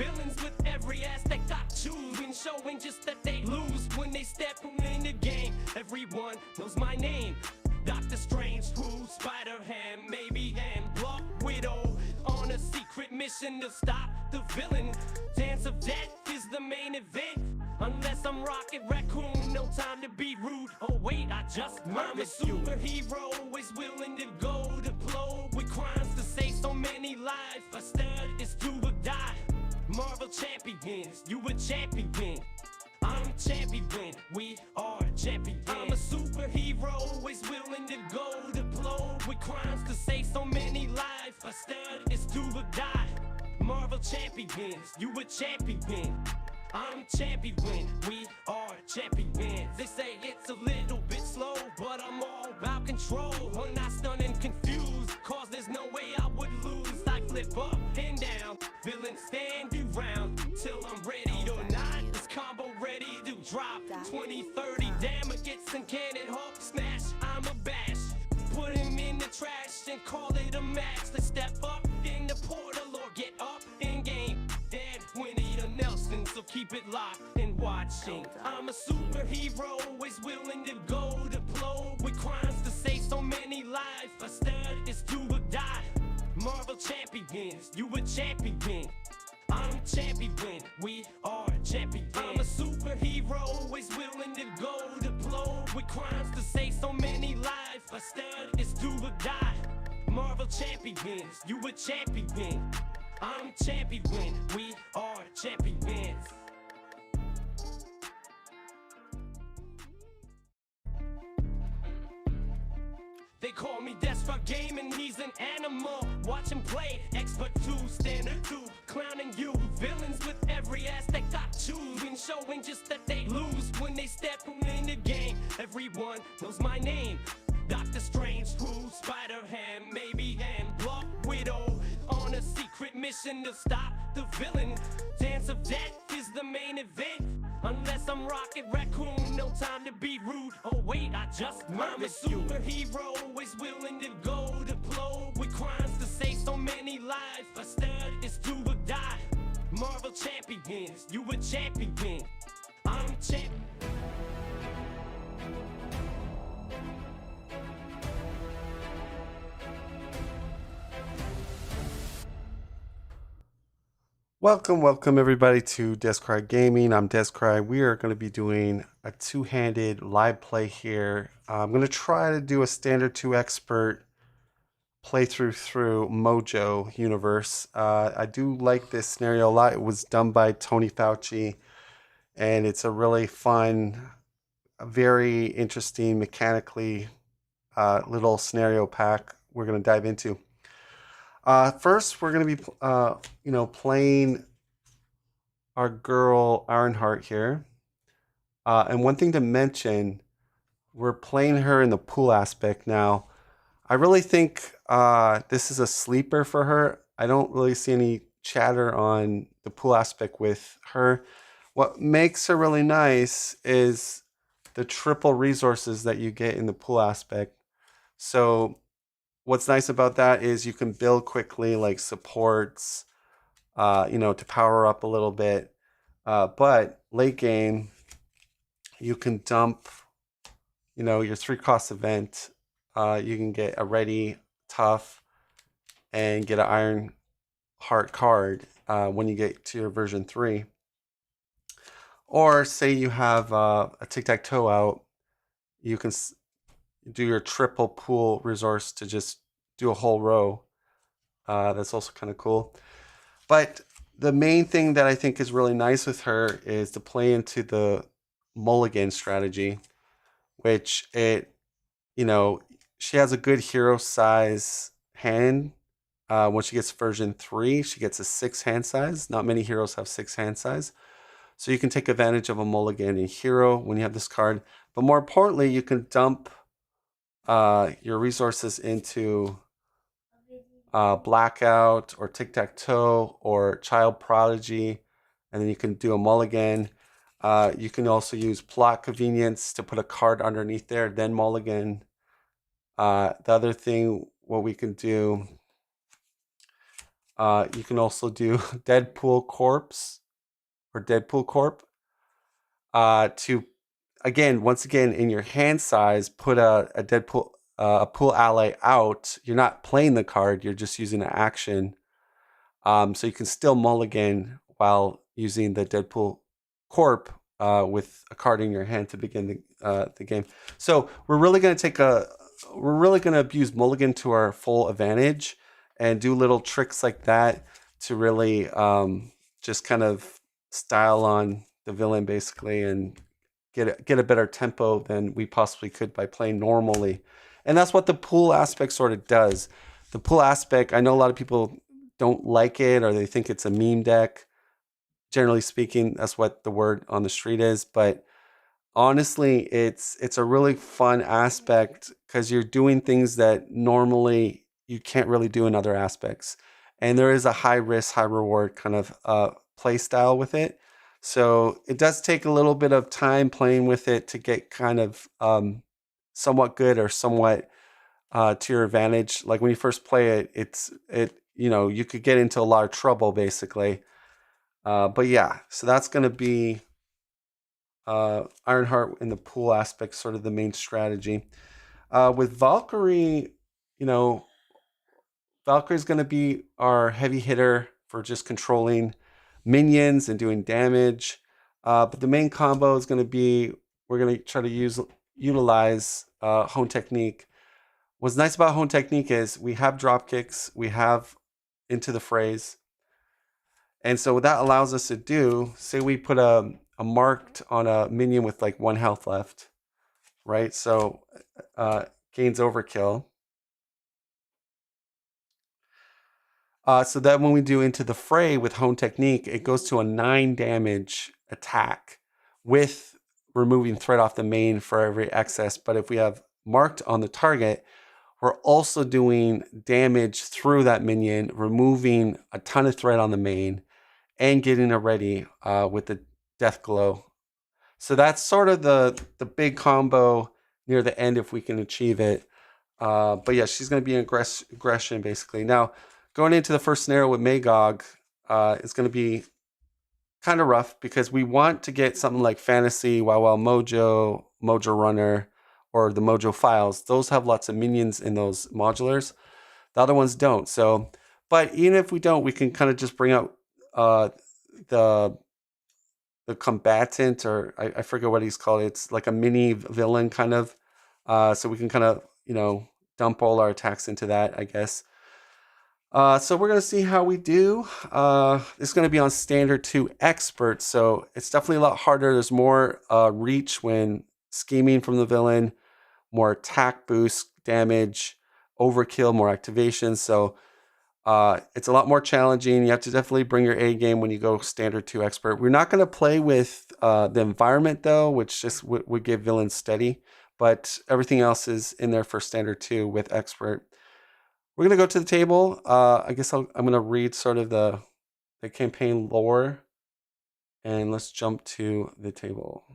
villains with every aspect I choose, and showing just that they lose when they step in the game. Everyone knows my name, Doctor Strange, who, Spider-Ham, maybe, and Black Widow, on a secret mission to stop the villain. Dance of Death is the main event. Unless I'm Rocket Raccoon, no time to be rude. Oh wait, I'm a superhero, always willing to go to blow with crimes to save so many lives. A stud is do or die. Marvel champions, you a champion. I'm champion, we are champions. I'm a superhero, always willing to go to blow with crimes to save so many lives. A stud is do or die. Marvel champions, you a champion. I'm champion, we are champions. They say it's a little bit slow, but I'm all about control. I'm not stunned and confused, cause there's no way I would lose. I flip up and down, villains stand around till I'm ready or not. This combo ready to drop 20, 30 damages and cannon hawk smash. I'm a bash, put him in the trash and call it a match. Let's step up in the portal or get up in game. Dead Winnie the Nelson, so keep it locked and watching. I'm a superhero, always willing to go to blow with crimes to save so many lives. A stud is do or die. Marvel champions, you a champion. I'm champion, we are champions. I'm a superhero, always willing to go to blow with crimes to save so many lives. A stud is do or die. Marvel champions, you a champion. I'm champion, we are champions. They call me Desperate Game and he's an animal. Watch him play, expert 2, standard 2, clowning you. Villains with every aspect I choose, and showing just that they lose when they step in the game. Everyone knows my name, Doctor Strange, who, Spider-Ham, maybe, and Black Widow, on a secret mission to stop the villain. Dance of Death is the main event. Unless I'm Rocket Raccoon, no time to be rude. Oh wait, I'm a superhero, always willing to go to blow with crimes to save so many lives. A stud is do or die. Marvel champions, you a champion. I'm champion. Welcome everybody to Descry Gaming. I'm Descry. We are going to be doing a two-handed live play here. I'm going to try to do a standard 2 expert playthrough through Mojo universe. I do like this scenario a lot. It was done by Tony Fauci, and it's a really fun, very interesting, mechanically little scenario pack we're going to dive into. First, we're going to be, playing our girl Ironheart here. And one thing to mention, we're playing her in the pool aspect now. I really think this is a sleeper for her. I don't really see any chatter on the pool aspect with her. What makes her really nice is the triple resources that you get in the pool aspect. So what's nice about that is you can build quickly, like supports, to power up a little bit. But late game, you can dump, your 3-cost event. You can get a ready, tough, and get an Ironheart card when you get to your version 3. Or say you have a tic-tac-toe out, you can do your triple pool resource to just do a whole row. That's also kind of cool. But the main thing that I think is really nice with her is to play into the mulligan strategy, which she has a good hero size hand. When she gets version 3, she gets a 6 hand size. Not many heroes have 6 hand size. So you can take advantage of a mulligan in hero when you have this card. But more importantly, you can dump your resources into Blackout or Tic-Tac-Toe or Child Prodigy, and then you can do a mulligan. You can also use Plot Convenience to put a card underneath there, then mulligan. The other thing, what we can do You can also do Deadpool Corpse or Deadpool Corp. To again, once again, in your hand size, put a Deadpool a pool ally out. You're not playing the card; you're just using an action. So you can still mulligan while using the Deadpool Corp with a card in your hand to begin the game. So we're really going to abuse mulligan to our full advantage and do little tricks like that to really just kind of style on the villain basically and get a better tempo than we possibly could by playing normally. And that's what the pool aspect sort of does. The pool aspect, I know a lot of people don't like it or they think it's a meme deck. Generally speaking, that's what the word on the street is. But honestly, it's a really fun aspect because you're doing things that normally you can't really do in other aspects. And there is a high risk, high reward kind of play style with it. So it does take a little bit of time playing with it to get kind of somewhat good or somewhat to your advantage. Like when you first play it, you could get into a lot of trouble basically. But yeah, so that's going to be Ironheart in the pool aspect, sort of the main strategy. With Valkyrie, Valkyrie's going to be our heavy hitter for just controlling minions and doing damage. But the main combo is going to be we're going to try to utilize Hone Technique. What's nice about Hone Technique is we have drop kicks, we have into the phrase. And so what that allows us to do, say we put a marked on a minion with like 1 health left, right? So gains overkill. So that when we do into the fray with Hone Technique, it goes to a 9 damage attack with removing threat off the main for every excess. But if we have marked on the target, we're also doing damage through that minion, removing a ton of threat on the main, and getting it ready with the Death Glow. So that's sort of the big combo near the end if we can achieve it. But yeah, she's going to be in aggression basically. Now, going into the first scenario with Magog, it's going to be kind of rough because we want to get something like Fantasy, WoW Mojo, Mojo Runner, or the Mojo Files. Those have lots of minions in those modulars. The other ones don't. So, but even if we don't, we can kind of just bring out the combatant, or I forget what he's called. It's like a mini villain kind of. So we can kind of dump all our attacks into that, I guess. So we're gonna see how we do. It's gonna be on standard 2 expert, so it's definitely a lot harder. There's more reach when scheming from the villain, more attack boost, damage, overkill, more activation. So it's a lot more challenging. You have to definitely bring your A game when you go standard 2 expert. We're not going to play with the environment though, which just would give villains steady, but everything else is in there for standard 2 with expert. We're going to go to the table. I guess I'm going to read sort of the campaign lore, and let's jump to the table.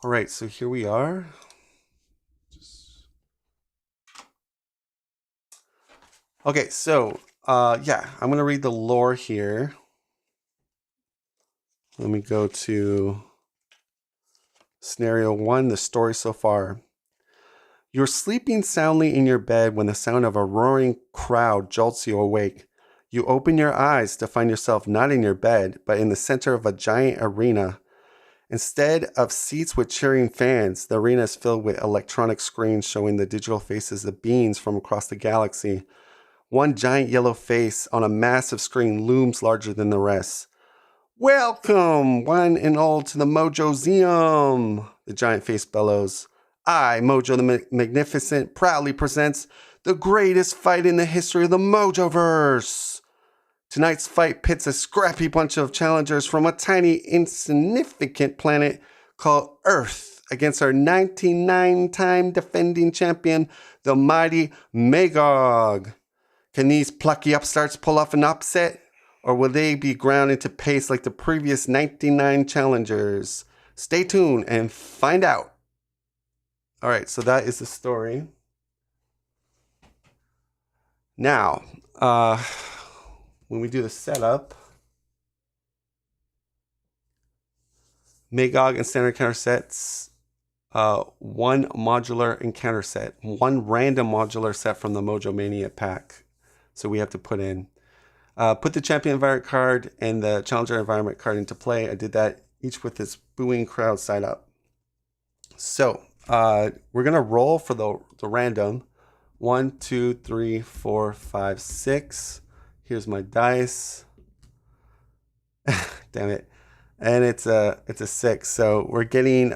All right, so here we are. Okay, so yeah, I'm going to read the lore here. Let me go to scenario 1, the story so far. You're sleeping soundly in your bed when the sound of a roaring crowd jolts you awake. You open your eyes to find yourself not in your bed, but in the center of a giant arena. Instead of seats with cheering fans, the arena is filled with electronic screens showing the digital faces of beings from across the galaxy. One giant yellow face on a massive screen looms larger than the rest. Welcome, one and all, to the Mojoseum, the giant face bellows. I, Mojo the Magnificent, proudly presents the greatest fight in the history of the Mojoverse. Tonight's fight pits a scrappy bunch of challengers from a tiny, insignificant planet called Earth against our 99-time defending champion, the mighty Magog. Can these plucky upstarts pull off an upset? Or will they be ground into paste like the previous 99 challengers? Stay tuned and find out. All right, so that is the story. Now, when we do the setup, Magog and standard encounter sets, one modular encounter set, one random modular set from the Mojo Mania pack. So we have to put in, put the champion environment card and the challenger environment card into play. I did that each with this booing crowd side up. So we're gonna roll for the random. 1, 2, 3, 4, 5, 6. Here's my dice. Damn it. And it's a 6. So we're getting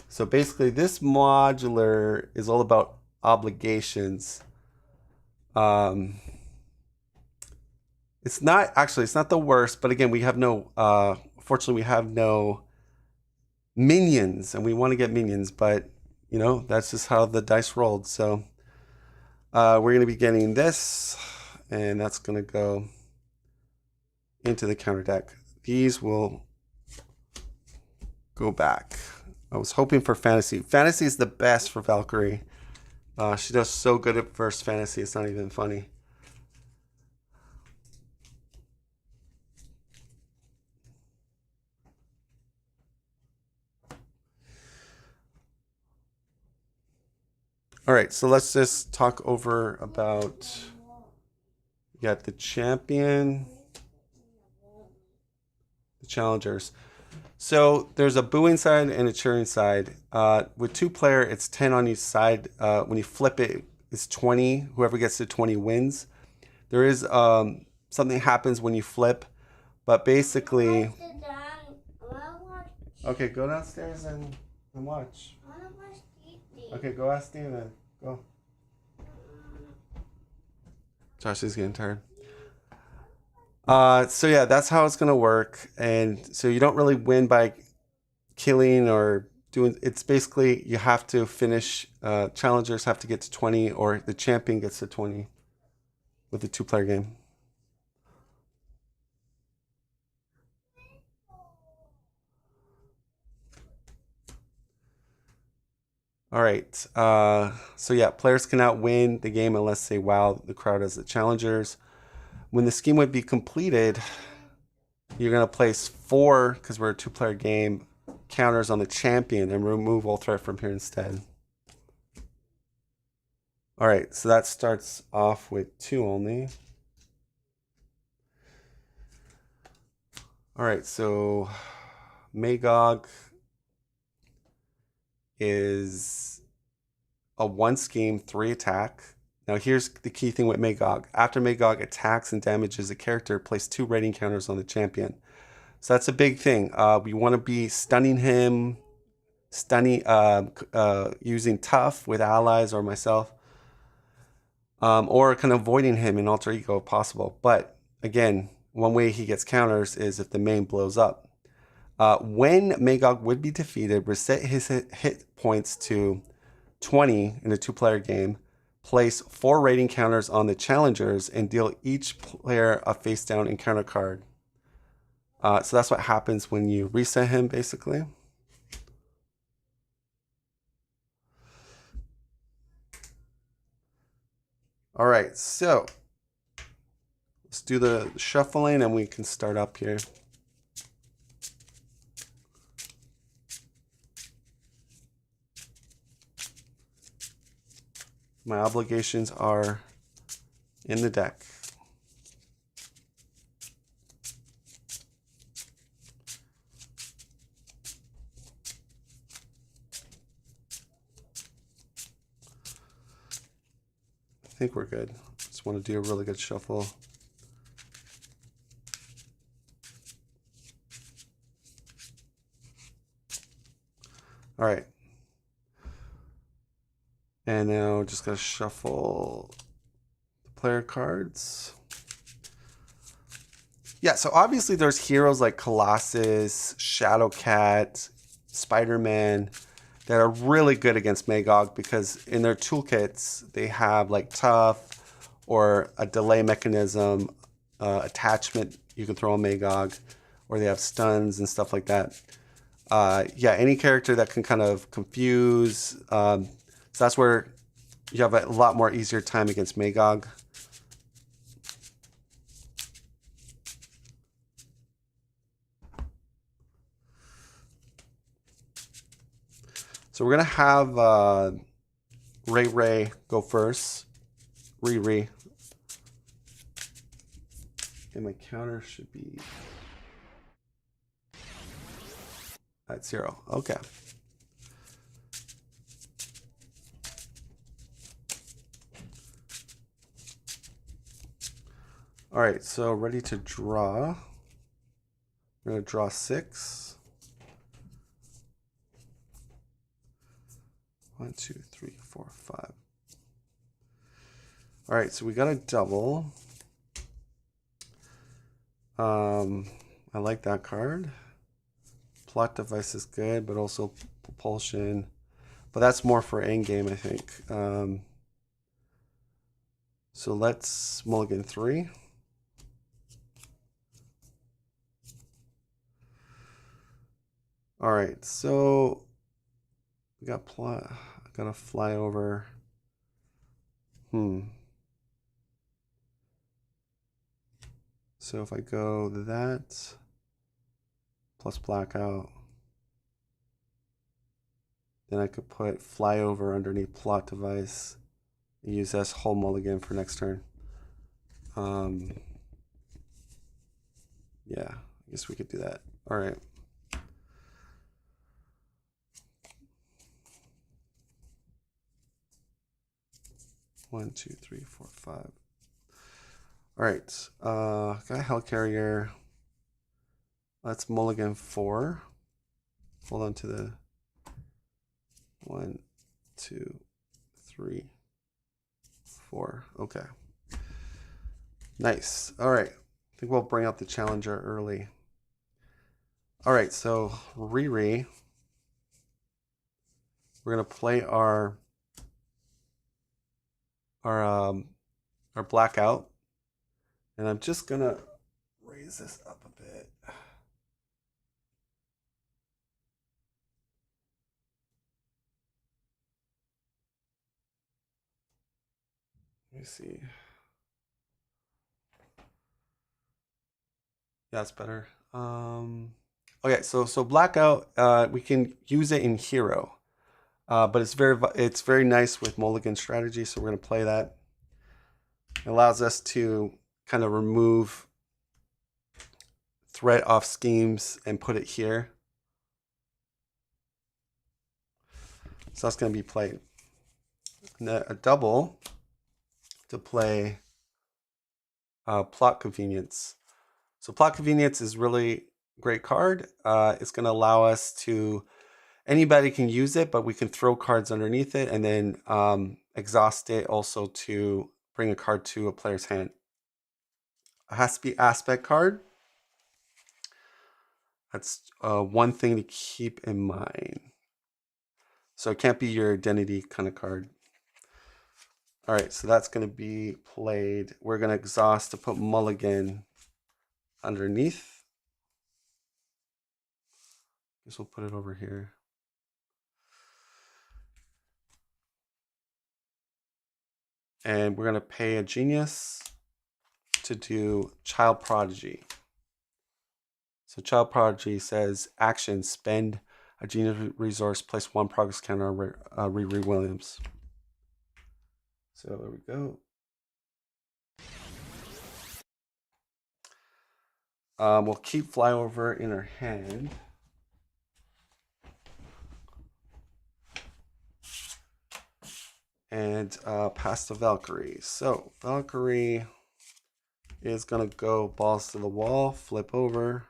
so basically this modular is all about obligations. It's not the worst, but again, we have no fortunately we have no minions, and we want to get minions, but you know, that's just how the dice rolled. So we're going to be getting this, and that's going to go into the counter deck. These will go back. I was hoping for fantasy. Fantasy is the best for Valkyrie. She does so good at first fantasy, it's not even funny. All right, so let's just talk over about, you got the champion, the challengers. So there's a booing side and a cheering side. With 2-player, it's 10 on each side. When you flip it, it's 20. Whoever gets to 20 wins. There is something happens when you flip, but basically... Okay, go downstairs and watch. Okay, go ask Steven. Go. Josh is getting tired. So yeah, that's how it's gonna work. And so you don't really win by killing or doing. It's basically you have to finish. Challengers have to get to 20, or the champion gets to 20 with the 2-player game. All right, so yeah, players cannot win the game unless they wow the crowd as the challengers. When the scheme would be completed, you're going to place 4, because we're a 2-player game, counters on the champion and remove all threat from here instead. All right, so that starts off with 2 only. All right, so Magog is a 1 scheme, 3 attack. Now here's the key thing with Magog. After Magog attacks and damages a character, place 2 rating counters on the champion. So that's a big thing. We want to be stunning him, using tough with allies or myself, or kind of avoiding him in alter ego if possible. But again, one way he gets counters is if the main blows up. When Magog would be defeated, reset his hit points to 20 in a 2-player game, place 4 rating counters on the challengers, and deal each player a face down encounter card. So that's what happens when you reset him, basically. All right, so let's do the shuffling and we can start up here. My obligations are in the deck. I think we're good. Just want to do a really good shuffle. All right. And now just gonna shuffle the player cards. Yeah, so obviously there's heroes like Colossus, Shadowcat, Spider-Man that are really good against Magog because in their toolkits they have like tough or a delay mechanism, attachment you can throw on Magog, or they have stuns and stuff like that. Yeah, any character that can kind of confuse. So that's where you have a lot more easier time against Magog. So we're gonna have Ray go first. Riri. And my counter should be at 0. Okay. All right, so ready to draw. We're gonna draw 6. 1, 2, 3, 4, 5. All right, so we got a double. I like that card. Plot device is good, but also propulsion. But that's more for endgame, I think. So let's mulligan 3. All right, so we got plot. I gotta fly over. So if I go that plus blackout, then I could put flyover underneath plot device and use this whole mulligan for next turn. Yeah, I guess we could do that. All right. One, two, three, four, 5. All right, got a Hellcarrier. Let's mulligan 4. Hold on to the 1, 2, 3, 4. Okay. Nice. All right. I think we'll bring out the challenger early. All right, so Riri. We're gonna play our blackout, and I'm just gonna raise this up a bit. Let me see. Yeah, it's better. Okay, so blackout, we can use it in hero, but it's very nice with mulligan strategy. So we're gonna play that. It allows us to kind of remove threat off schemes and put it here. So that's gonna be played. And a double to play plot convenience. So plot convenience is really great card. It's going to allow us to, anybody can use it, but we can throw cards underneath it and then exhaust it also to bring a card to a player's hand. It has to be aspect card. That's one thing to keep in mind. So it can't be your identity kind of card. All right, so that's going to be played. We're going to exhaust to put mulligan underneath. Guess we'll put it over here. And we're going to pay a genius to do Child Prodigy. So Child Prodigy says, action, spend a genius resource, place 1 progress counter on Riri Williams. So there we go. We'll keep flyover in our hand. And pass the Valkyrie. So Valkyrie is going to go balls to the wall, flip over.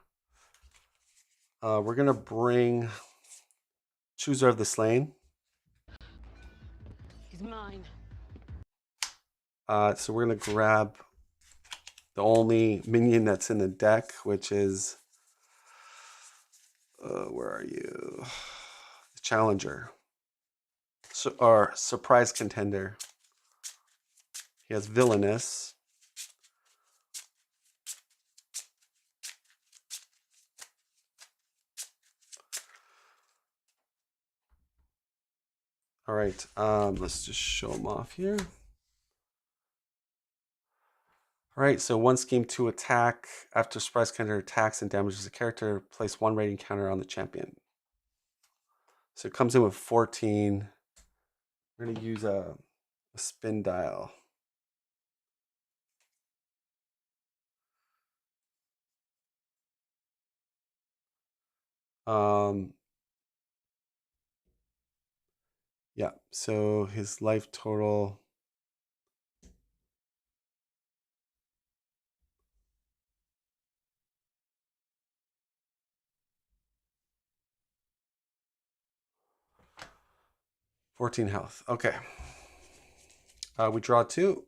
We're going to bring Chooser of the Slain. He's mine. So we're going to grab the only minion that's in the deck, which is, where are you? The Challenger. Or surprise contender. He has Villainous. All right, let's just show him off here. All right, so 1 scheme 2 attack. After surprise counter attacks and damages a character, place 1 rating counter on the champion. So it comes in with 14. We're going to use a spin dial. Yeah, so his life total. $14 health. Okay. We draw 2.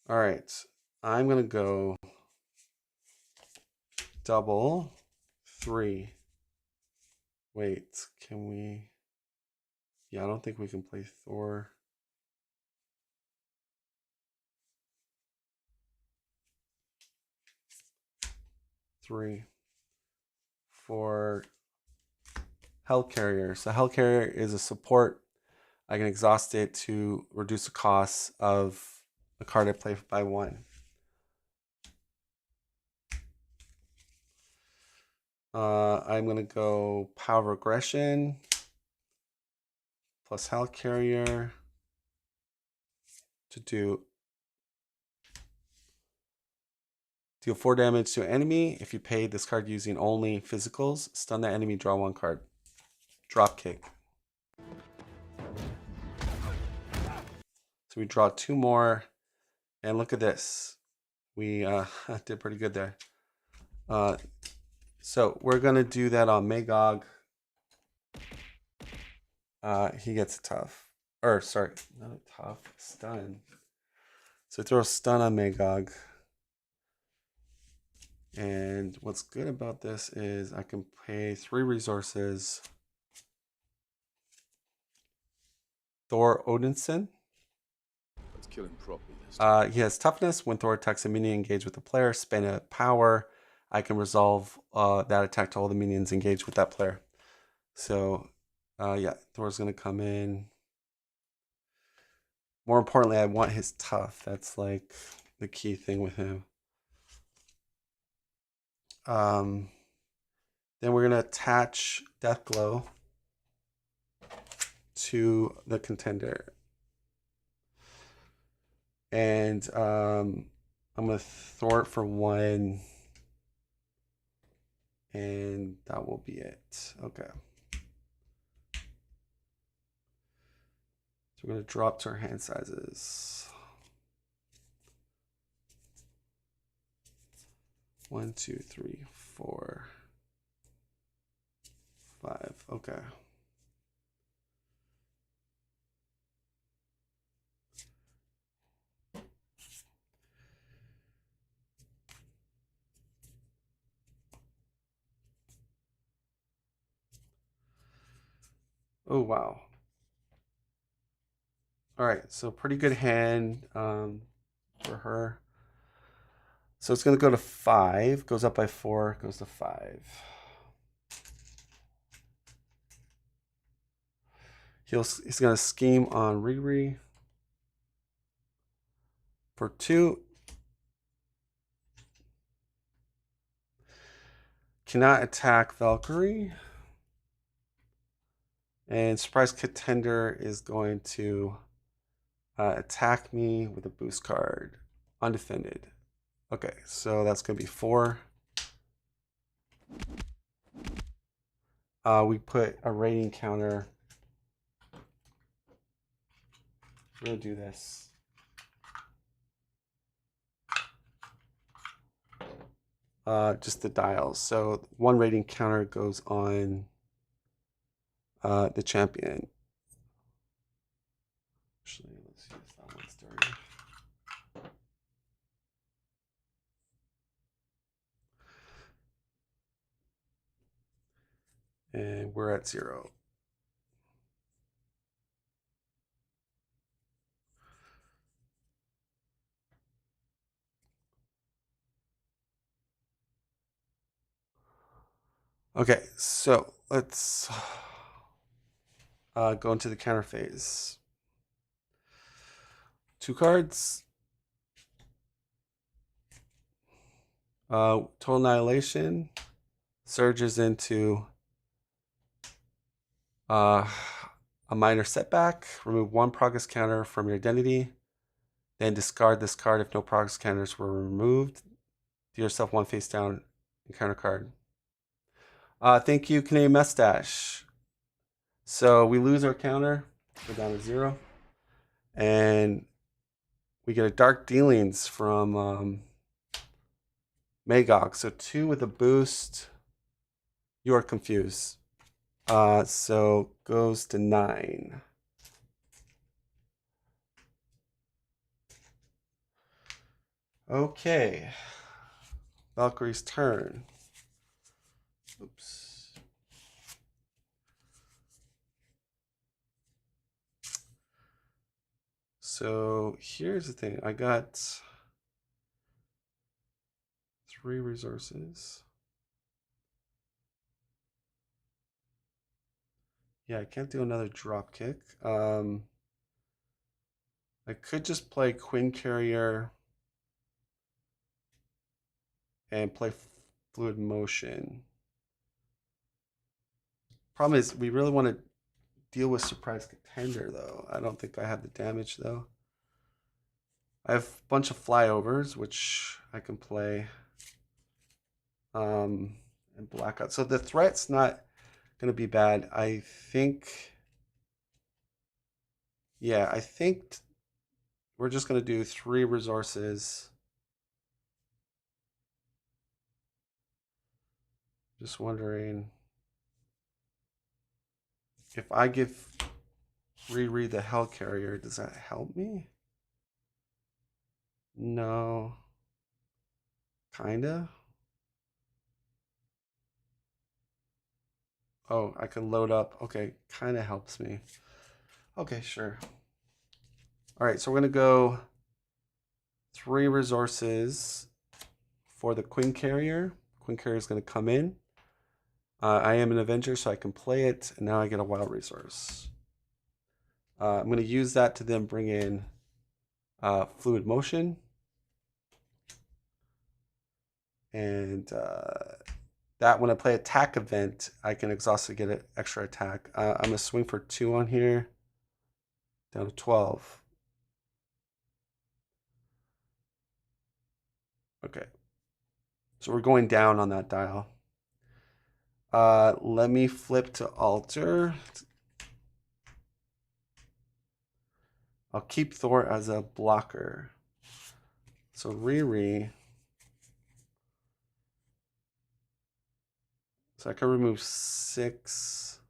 All right. I'm going to go double 3. Wait, can we? Yeah, I don't think we can play Thor. Three for Hell Carrier. So Hell Carrier is a support. I can exhaust it to reduce the cost of the card I play by 1. I'm going to go Power of Aggression plus Hell Carrier to deal 4 damage to an enemy. If you pay this card using only physicals, stun the enemy, draw 1 card. Drop kick. So we draw 2 more. And look at this. We did pretty good there. So we're going to do that on Magog. He gets a tough. Or, sorry, not a tough. Stun. So throw a stun on Magog. And what's good about this is I can pay 3 resources. Thor Odinson. Let's kill him properly. He has toughness. When Thor attacks a minion engaged with a player, spend a power. I can resolve that attack to all the minions engaged with that player. So, yeah, Thor's going to come in. More importantly, I want his tough. That's like the key thing with him. Then we're going to attach Deathglow to the contender. And I'm going to throw it for 1. And that will be it. Okay. So we're going to drop to our hand sizes. 1, 2, 3, 4, 5. Okay. Oh, wow. All right, so pretty good hand for her. So it's going to go to 5, goes up by 4, goes to 5. He's going to scheme on Riri for 2. Cannot attack Valkyrie. And Surprise Contender is going to attack me with a boost card. Undefended. Okay, so that's going to be 4. We put a rating counter. We're going to do this. Just the dials. So 1 rating counter goes on the champion. Actually, let's use that one started. And we're at 0. Okay, so let's go into the counter phase. 2 cards. Total Annihilation surges into a minor setback. Remove 1 progress counter from your identity. Then discard this card if no progress counters were removed. Do yourself 1 face down encounter card. Thank you, Canadian Mustache. So we lose our counter, go down to 0. And we get a Dark Dealings from Magog. So 2 with a boost. You are confused. So goes to 9. Okay. Valkyrie's turn. Oops. So here's the thing. I got 3 resources. Yeah, I can't do another drop kick. I could just play Queen Carrier and play Fluid Motion. Problem is, we really want to deal with Surprise Contender, though. I don't think I have the damage, though. I have a bunch of flyovers, which I can play. And Blackout. So the threat's not going to be bad. I think... Yeah, I think we're just going to do 3 resources. Just wondering if I give Riri the Hell Carrier, does that help me? No. Kinda. Oh, I can load up. Okay, kinda helps me. Okay, sure. All right, so we're gonna go 3 resources for the Queen Carrier. Queen Carrier is gonna come in. I am an Avenger, so I can play it, and now I get a wild resource. I'm gonna use that to then bring in Fluid Motion. And that when I play attack event, I can exhaust to get an extra attack. I'm gonna swing for 2 on here, down to 12. Okay, so we're going down on that dial. Let me flip to alter. I'll keep Thor as a blocker. So Riri. So I can remove 6.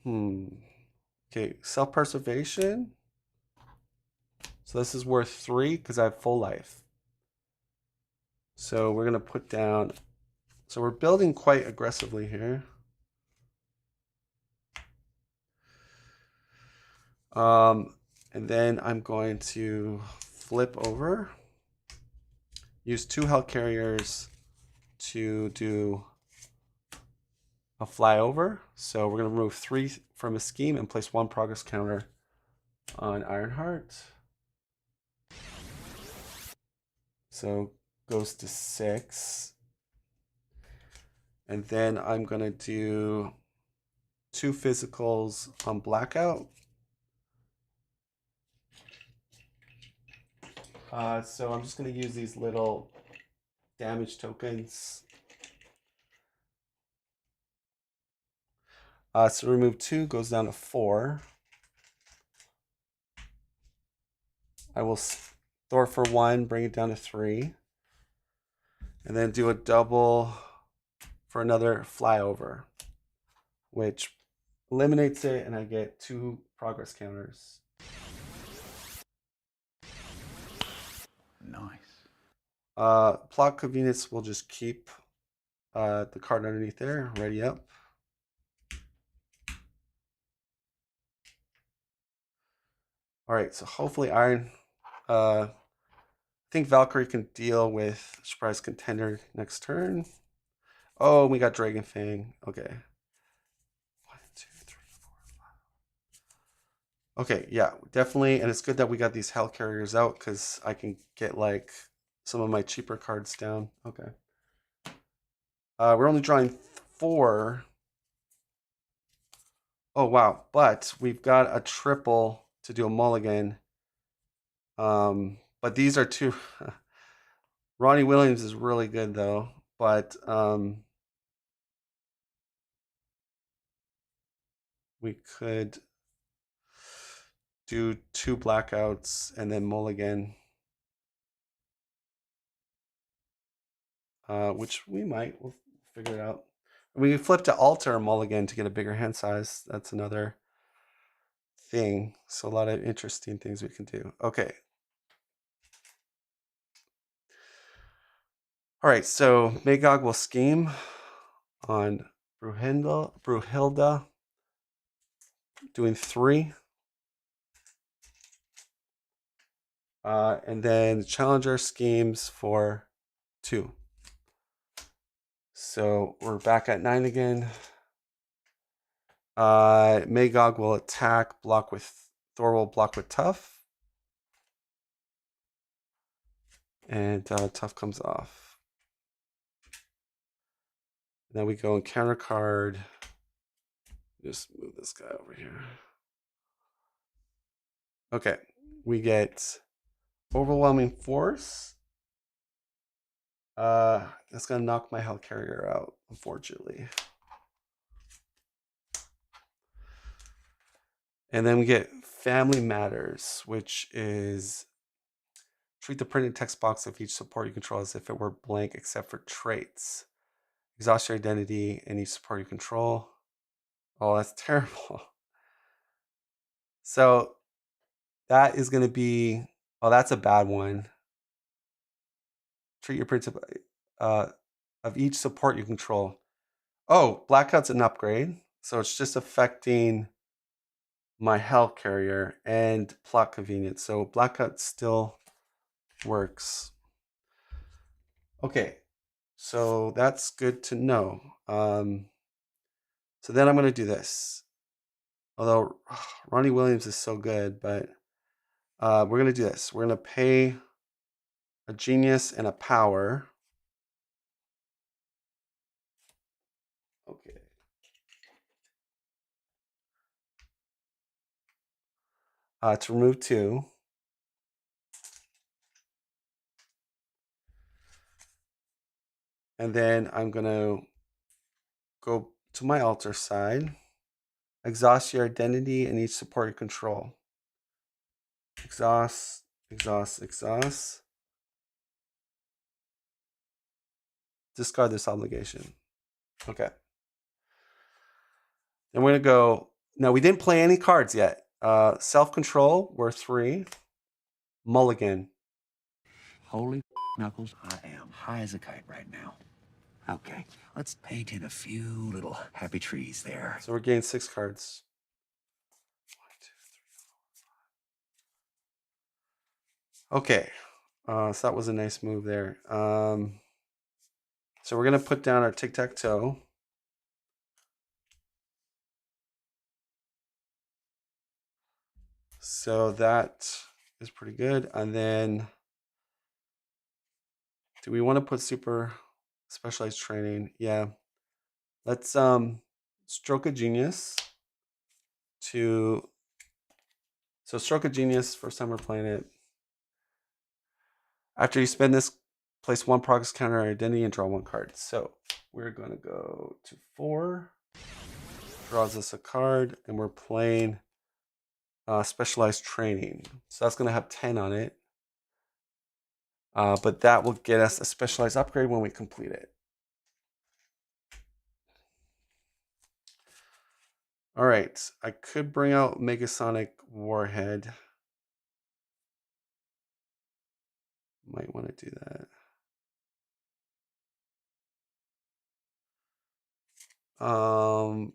Okay, self-preservation. So this is worth 3 because I have full life. So we're gonna put down. So we're building quite aggressively here. And then I'm going to flip over. Use 2 Hell Carriers to do a flyover. So we're going to remove 3 from a scheme and place 1 progress counter on Ironheart. So goes to 6. And then I'm going to do 2 physicals on Blackout. So I'm just going to use these little damage tokens. So remove 2 goes down to 4. I will Thor for 1, bring it down to 3. And then do a double for another flyover, which eliminates it, and I get 2 progress counters. Nice. Plot convenience, we'll just keep the card underneath there. Ready up. All right, so hopefully I think Valkyrie can deal with surprise contender next turn. Oh, we got Dragon Fang. Okay. 1, 2, 3, 4, 5. Okay, yeah, definitely. And it's good that we got these Hell Carriers out because I can get like some of my cheaper cards down. Okay. We're only drawing 4. Oh, wow. But we've got a triple to do a mulligan. But these are two. Ronnie Williams is really good, though. But we could do 2 blackouts and then mulligan. Which we might. We'll figure it out. We flip to alter or mulligan to get a bigger hand size. That's another thing. So a lot of interesting things we can do. Okay. All right, so Magog will scheme on Bruhilda, doing 3. And then Challenger schemes for 2. So we're back at 9 again. Magog will attack, block with Thor will block with Tough. And Tough comes off. And then we go and counter card. Just move this guy over here. Okay, we get Overwhelming Force. That's gonna knock my Hell Carrier out, unfortunately. And then we get Family Matters, which is treat the printed text box of each support you control as if it were blank except for traits. Exhaust your identity and each support you control. Oh, that's terrible. So that is going to be, oh, that's a bad one. Treat your printed of each support you control. Oh, Blackout's an upgrade. So it's just affecting my Hell Carrier and plot convenience. So Blackout still works. Okay, so that's good to know. So then I'm going to do this. Although Ronnie Williams is so good, but we're going to do this. We're going to pay a genius and a power. Okay. To remove 2. And then I'm going to go to my altar side. Exhaust your identity and each support you control. Exhaust, exhaust, exhaust. Discard this obligation. Okay. Then we're going to go. Now, we didn't play any cards yet. Self-control, we're 3. Mulligan. Holy knuckles, I am high as a kite right now. Okay, let's paint in a few little happy trees there. So we're getting 6 cards. 1, 2, 3, 4, 5. Okay. So that was a nice move there. So we're going to put down our tic-tac-toe. So that is pretty good. And then do we want to put super specialized training? Yeah. Let's Stroke of Genius to Stroke of Genius, first time we're playing it. After you spend this, place 1 progress counter on identity and draw 1 card. So we're going to go to 4. Draws us a card, and we're playing specialized training. So that's going to have 10 on it. But that will get us a specialized upgrade when we complete it. All right, I could bring out Megasonic Warhead. Might want to do that. Can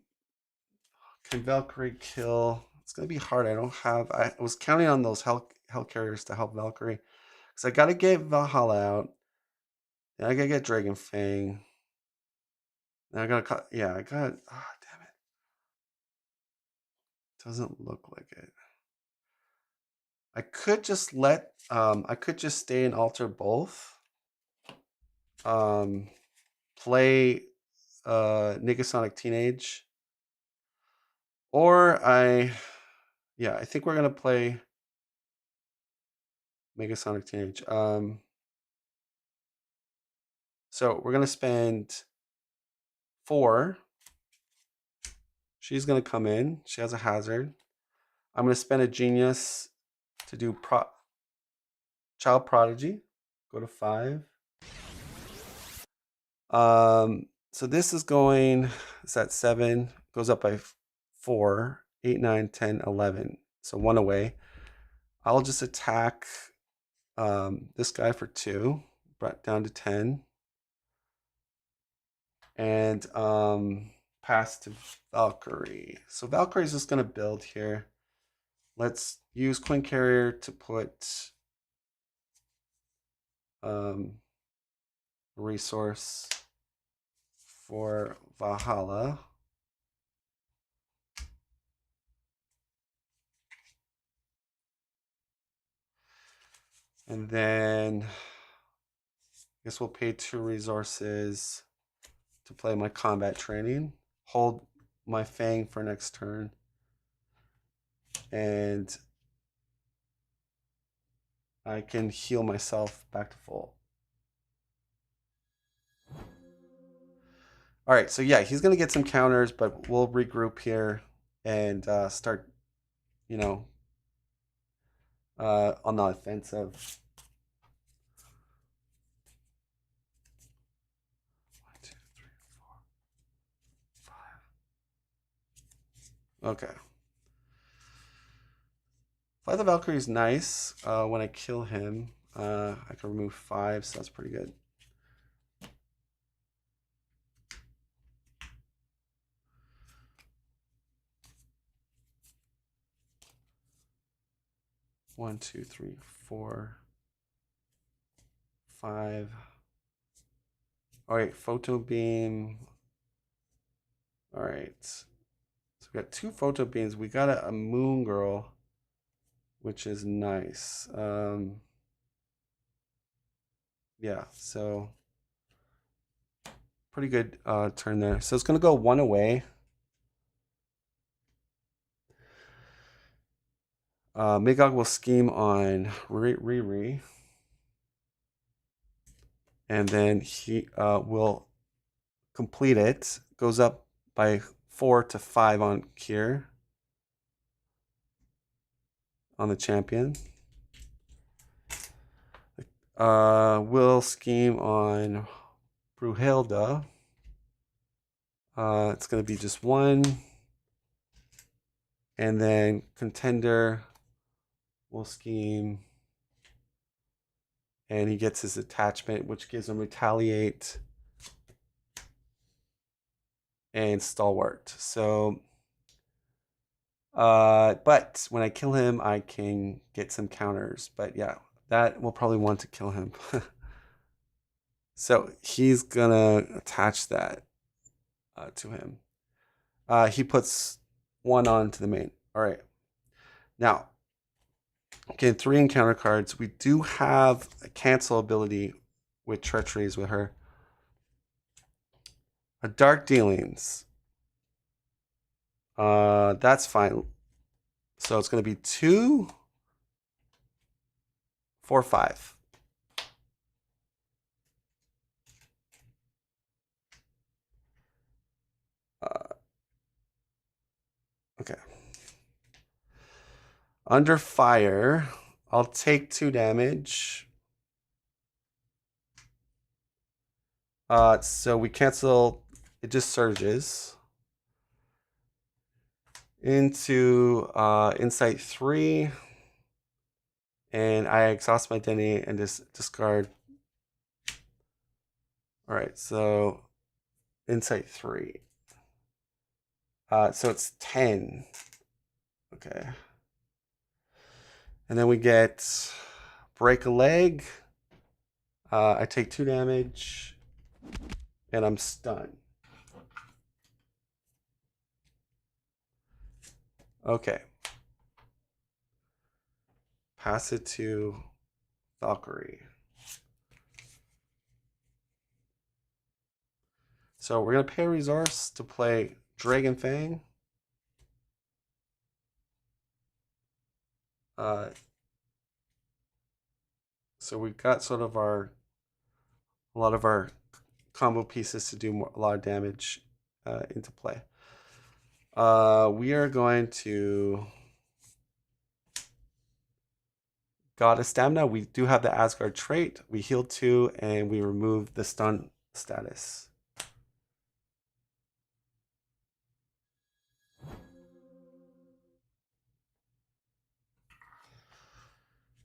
Valkyrie kill? It's gonna be hard. I was counting on those hell carriers to help Valkyrie. Because I gotta get Valhalla out. Then I gotta get Dragon Fang. Then I gotta cut. Yeah, I got. Ah, damn it. Doesn't look like it. I could just let. I could just stay and alter both. Play Negasonic Teenage. Or yeah, I think we're gonna play Megasonic Teenage. So we're gonna spend 4. She's gonna come in. She has a hazard. I'm gonna spend a genius to do Child Prodigy. Go to 5. So this is going. It's at 7. Goes up by 4, 8, 9, 10, 11. So 1 away. I'll just attack this guy for 2. Brought down to 10. And pass to Valkyrie. So Valkyrie's just gonna build here. Let's use Queen Carrier to put resource for Valhalla. And then I guess we'll pay 2 resources to play my combat training. Hold my Fang for next turn. And I can heal myself back to full. All right, so yeah, he's going to get some counters, but we'll regroup here and start, you know, on the offensive. 1, 2, 3, 4, 5. Okay. Fly the Valkyrie is nice. When I kill him, I can remove 5, so that's pretty good. One, 2, 3, 4, 5. All right, photo beam. All right, so we got 2 photo beams. We got a moon girl, which is nice. Yeah, so pretty good turn there. So it's gonna go 1 away. Magog will scheme on Riri. And then he will complete it. Goes up by 4 to 5 on Kier. On the champion. Will scheme on Bruhilda. It's going to be just 1. And then contender will scheme. And he gets his attachment, which gives him retaliate and stalwart. So, but when I kill him, I can get some counters. But yeah, that will probably want to kill him. So he's gonna attach that to him. He puts 1 on to the main. All right. Now, okay, 3 encounter cards. We do have a cancel ability with treacheries with her. A dark dealings. That's fine. So it's going to be 2, 4, 5. Okay. Under fire, I'll take 2 damage. So we cancel. It just surges into Insight 3, and I exhaust my identity and just discard. All right, so Insight 3. So it's 10. Okay. And then we get break a leg. I take 2 damage. And I'm stunned. Okay. Pass it to Valkyrie. So we're going to pay a resource to play Dragon Fang. So we've got sort of a lot of our combo pieces to do a lot of damage into play. We are going to Goddess Stamina. We do have the Asgard trait. We heal 2 and we remove the stun status.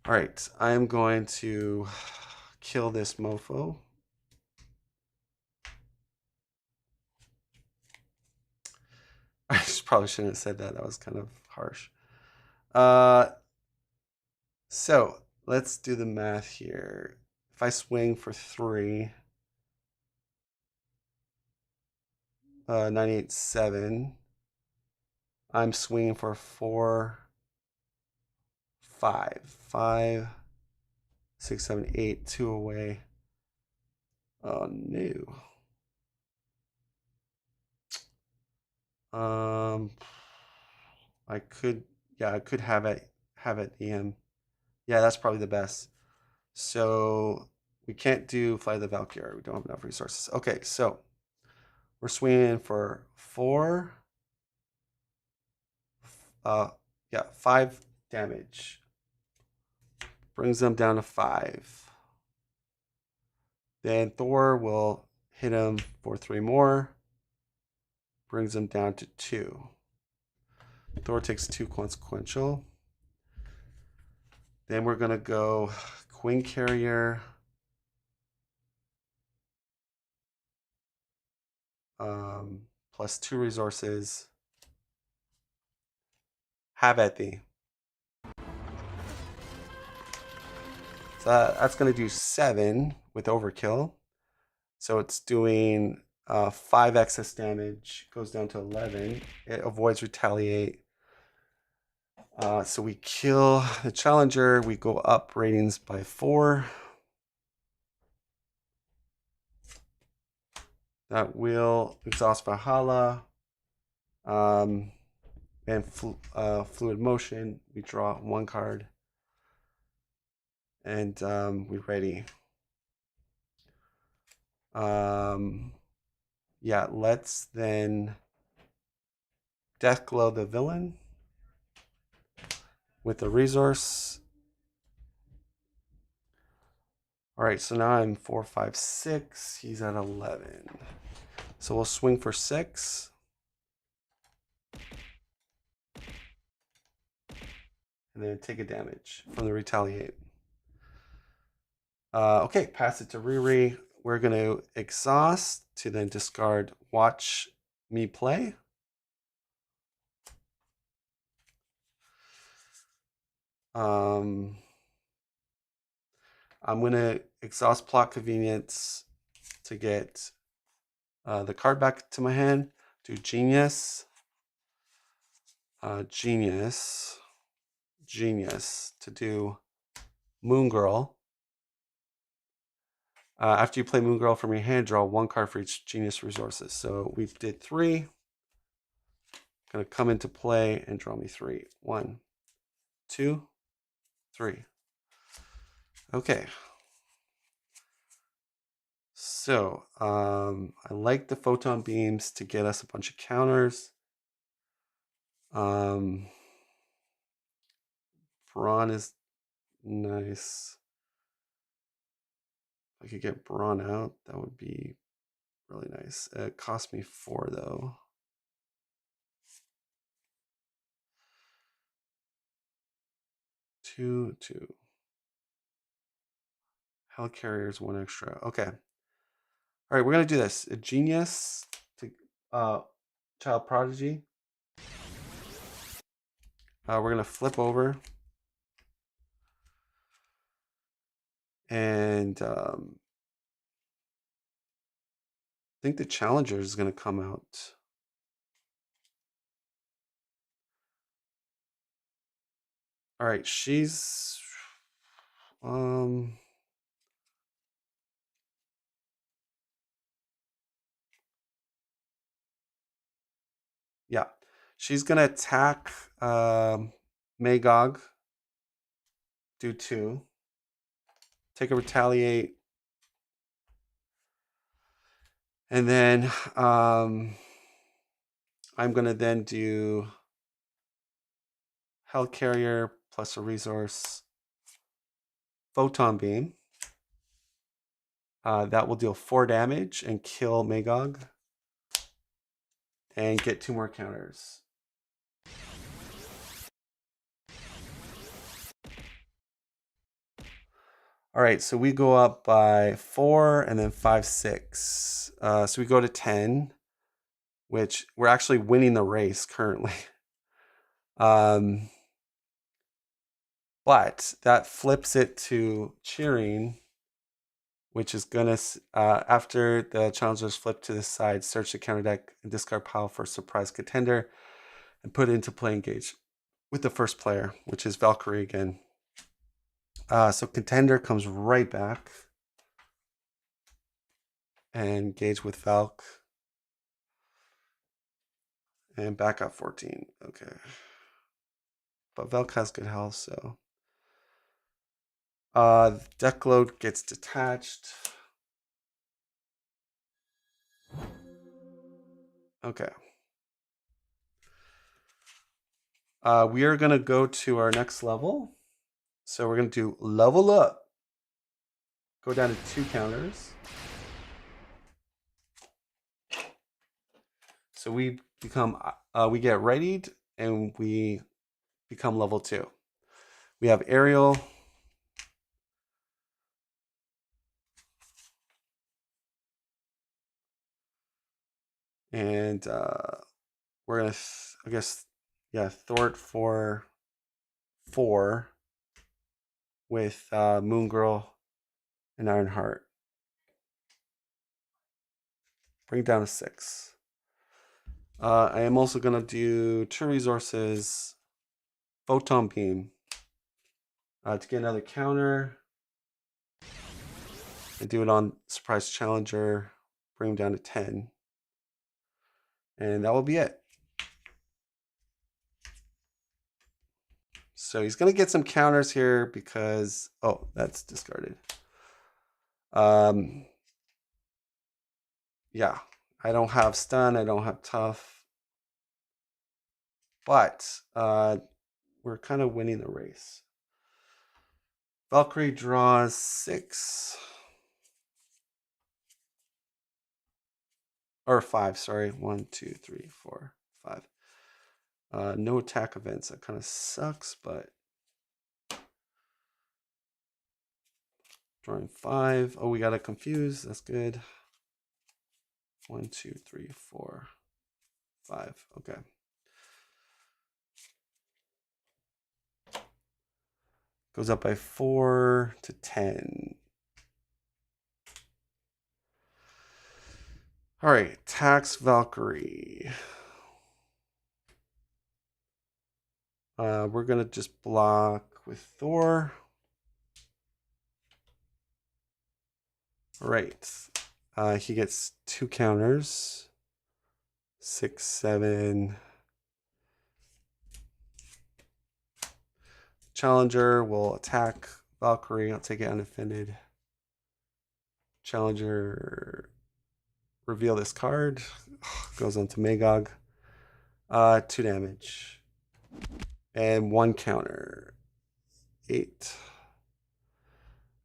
All right, I'm going to kill this mofo. I probably shouldn't have said that. That was kind of harsh. So let's do the math here. If I swing for 3, 987, I'm swinging for 4, 5, 5, 6, 7, 8, 2 away. Oh no. I could have it EM. Yeah, that's probably the best. So we can't do Fly the Valkyrie. We don't have enough resources. Okay, so we're swinging for 4. 5 damage. Brings them down to 5. Then Thor will hit him for 3 more. Brings him down to 2. Thor takes 2 consequential. Then we're going to go Queen Carrier. Plus 2 resources. Have at thee. So that's going to do 7 with overkill. So it's doing 5 excess damage. Goes down to 11. It avoids retaliate. So we kill the challenger. We go up ratings by 4. That will exhaust Valhalla. And fluid motion. We draw 1 card. And we're ready. Yeah, let's then Deathglow the villain with a resource. All right, so now I'm 4, 5, 6. He's at 11. So we'll swing for 6. And then take a damage from the retaliate. Okay, pass it to Riri. We're going to exhaust to then discard Watch Me Play. I'm going to exhaust Plot Convenience to get the card back to my hand. Do Genius. Genius to do Moon Girl. After you play Moon Girl from your hand, draw 1 card for each Genius resources. So we did 3. Gonna come into play and draw me 3. 1, 2, 3. Okay. So I like the photon beams to get us a bunch of counters. Brawn is nice. If I could get Brawn out, that would be really nice. It cost me 4 though. 2, 2. Helicarrier's 1 extra. Okay. All right, we're gonna do this. A Genius to Child Prodigy. We're going to flip over. And I think the challenger is going to come out. All right, she's yeah, she's gonna attack Magog. Do 2. Take a retaliate. And then I'm gonna then do Hellcarrier plus a resource. Photon Beam. That will deal 4 damage and kill Magog. And get 2 more counters. All right, so we go up by 4 and then 5, 6. So we go to 10, which we're actually winning the race currently. But that flips it to cheering, which is gonna, after the challengers flip to the side, search the counter deck and discard pile for a surprise contender and put it into play engage with the first player, which is Valkyrie again. So contender comes right back and engage with Valk. And back up 14. Okay. But Valk has good health, so. Deck load gets detached. Okay. We are going to go to our next level. So we're going to do level up. Go down to 2 counters. So we become, we get readied and we become level 2. We have aerial. And we're going to, I guess, yeah, thwart for 4 with Moon Girl and Ironheart. Bring down to 6. I am also going to do 2 resources, Photon Beam, to get another counter. And do it on Surprise Challenger, bring him down to 10. And that will be it. So he's going to get some counters here because, oh, that's discarded. Yeah, I don't have stun, I don't have tough. But we're kind of winning the race. Valkyrie draws 6. Or 5, sorry. 1, 2, 3, 4, 5. No attack events. That kind of sucks, but drawing 5. Oh, we got to confuse. That's good. 1, 2, 3, 4, 5. Okay. Goes up by 4 to 10. All right, tax Valkyrie. We're going to just block with Thor. All right. He gets 2 counters. 6, 7. Challenger will attack Valkyrie. I'll take it undefended. Challenger, reveal this card. Goes on to Magog. 2 damage. And 1 counter. 8.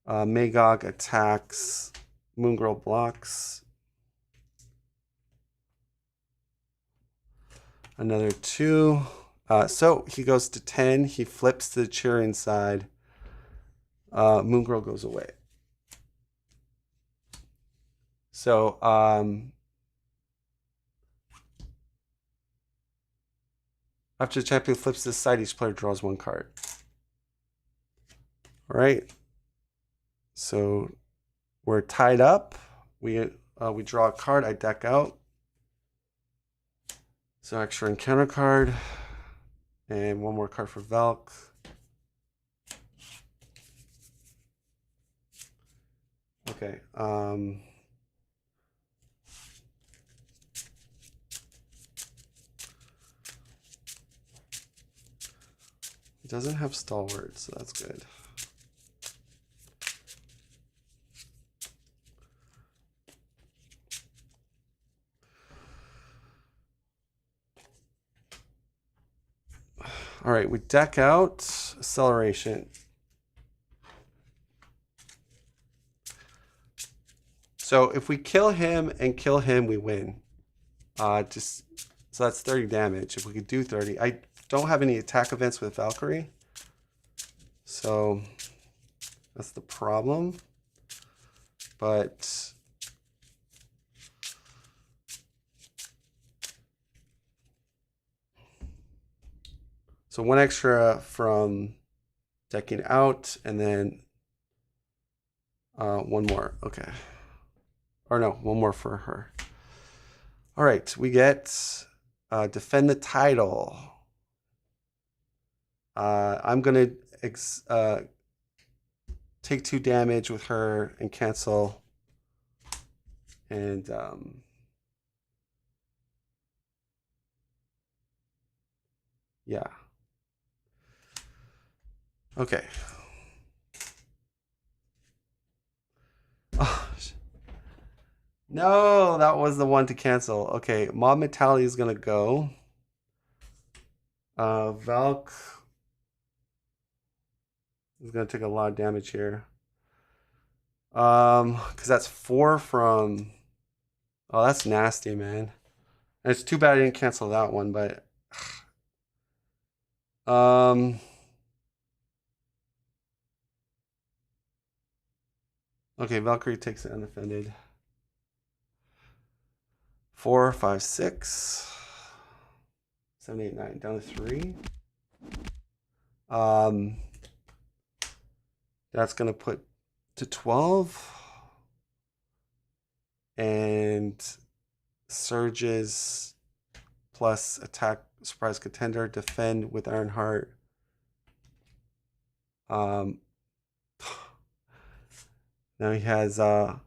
Magog attacks. Moon Girl blocks. Another 2. So he goes to 10. He flips to the cheering side. Moon Girl goes away. So After the champion flips this side, each player draws 1 card. All right. So we're tied up. We draw a card. I deck out. So extra encounter card. And 1 more card for Valk. Okay. It doesn't have stalwart, so that's good. All right, we deck out acceleration. So if we kill him and kill him, we win. So that's 30 damage. If we could do 30, I don't have any attack events with Valkyrie, so that's the problem. But so 1 extra from decking out, and then 1 more. Okay. Or no, 1 more for her. All right, we get defend the title. I'm gonna take 2 damage with her and cancel. And yeah. Okay. Oh, no, that was the one to cancel. Okay, Mob Mentality is gonna go. Valk is gonna take a lot of damage here. Because that's 4 from. Oh, that's nasty, man. And it's too bad I didn't cancel that one, but okay, Valkyrie takes it undefended. 4, 5, 6, 7, 8, 9, down to 3. That's gonna put to 12. And surges plus attack surprise contender, defend with Ironheart. Now he has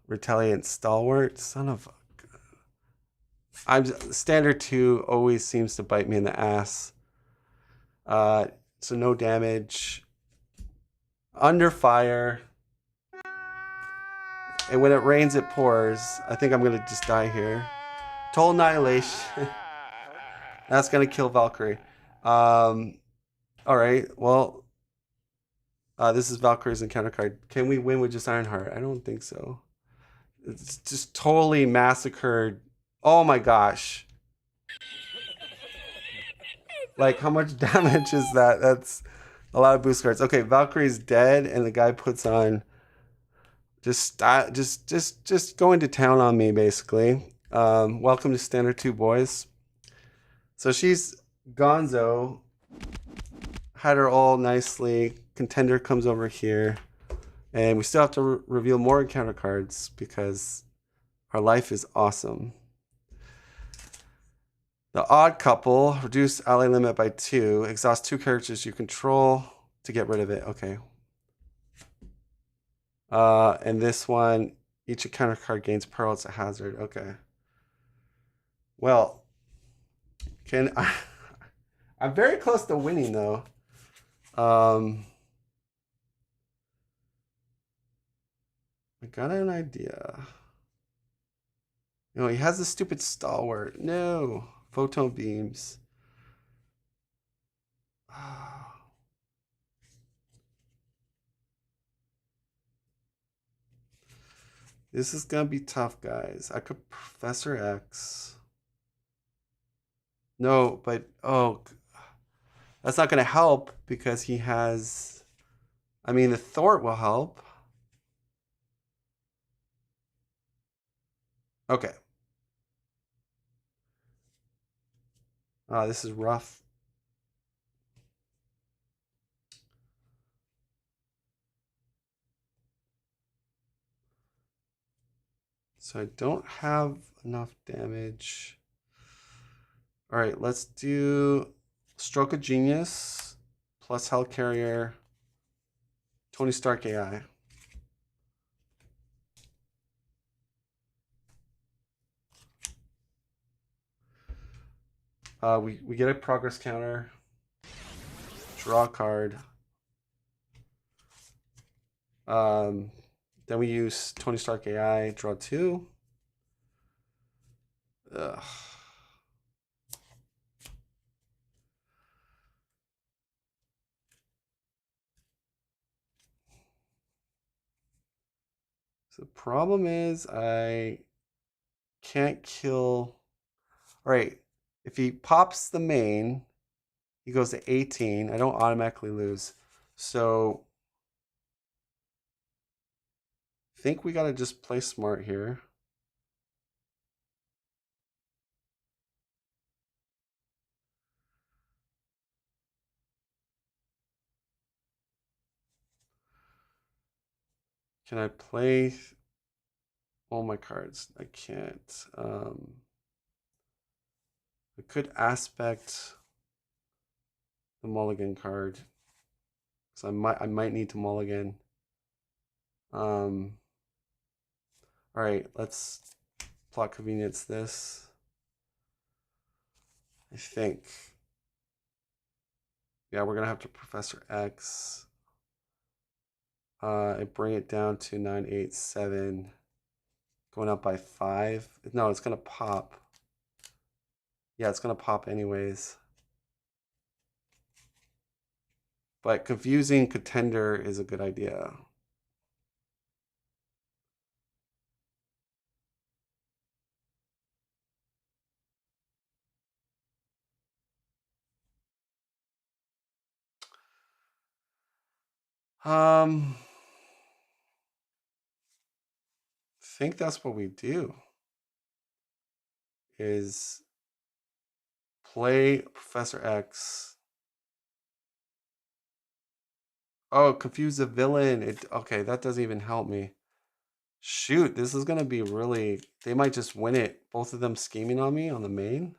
retaliate stalwart. Son of a... standard 2 always seems to bite me in the ass. So no damage. Under fire. And when it rains, it pours. I think I'm gonna just die here. Total annihilation. That's gonna kill Valkyrie. All right. Well, this is Valkyrie's encounter card. Can we win with just Ironheart? I don't think so. It's just totally massacred. Oh my gosh. Like, how much damage is that? That's a lot of boost cards. Okay, Valkyrie's dead, and the guy puts on just going to town on me, basically. Welcome to Standard 2, boys. So she's Gonzo. Had her all nicely. Contender comes over here. And we still have to reveal more encounter cards because our life is awesome. The Odd Couple. Reduce ally limit by 2. Exhaust 2 characters you control to get rid of it. Okay. And this one, each encounter card gains Pearl. It's a hazard. Okay. Well, I'm very close to winning though. I got an idea. No, he has the stupid stalwart. No. Photon beams. This is gonna be tough, guys. I could Professor X. No, but oh, that's not gonna help because he has. I mean, the Thort will help. Okay. This is rough. So I don't have enough damage. All right, let's do Stroke of Genius plus Hellcarrier, Tony Stark AI. We get a progress counter, draw a card. Then we use Tony Stark AI, draw 2. Ugh. So the problem is I can't kill. All right, if he pops the main, he goes to 18. I don't automatically lose. So I think we got to just play smart here. Can I play all my cards? I can't. I could aspect the mulligan card. So I might need to mulligan. All right, let's plot convenience this. I think. Yeah, we're gonna have to Professor X. I bring it down to 987. Going up by 5. No, it's gonna pop. Yeah, it's gonna pop anyways. But confusing contender is a good idea. I think that's what we do. Is play Professor X. Oh, confuse the villain. Okay, that doesn't even help me. Shoot, this is gonna be really. They might just win it. Both of them scheming on me on the main.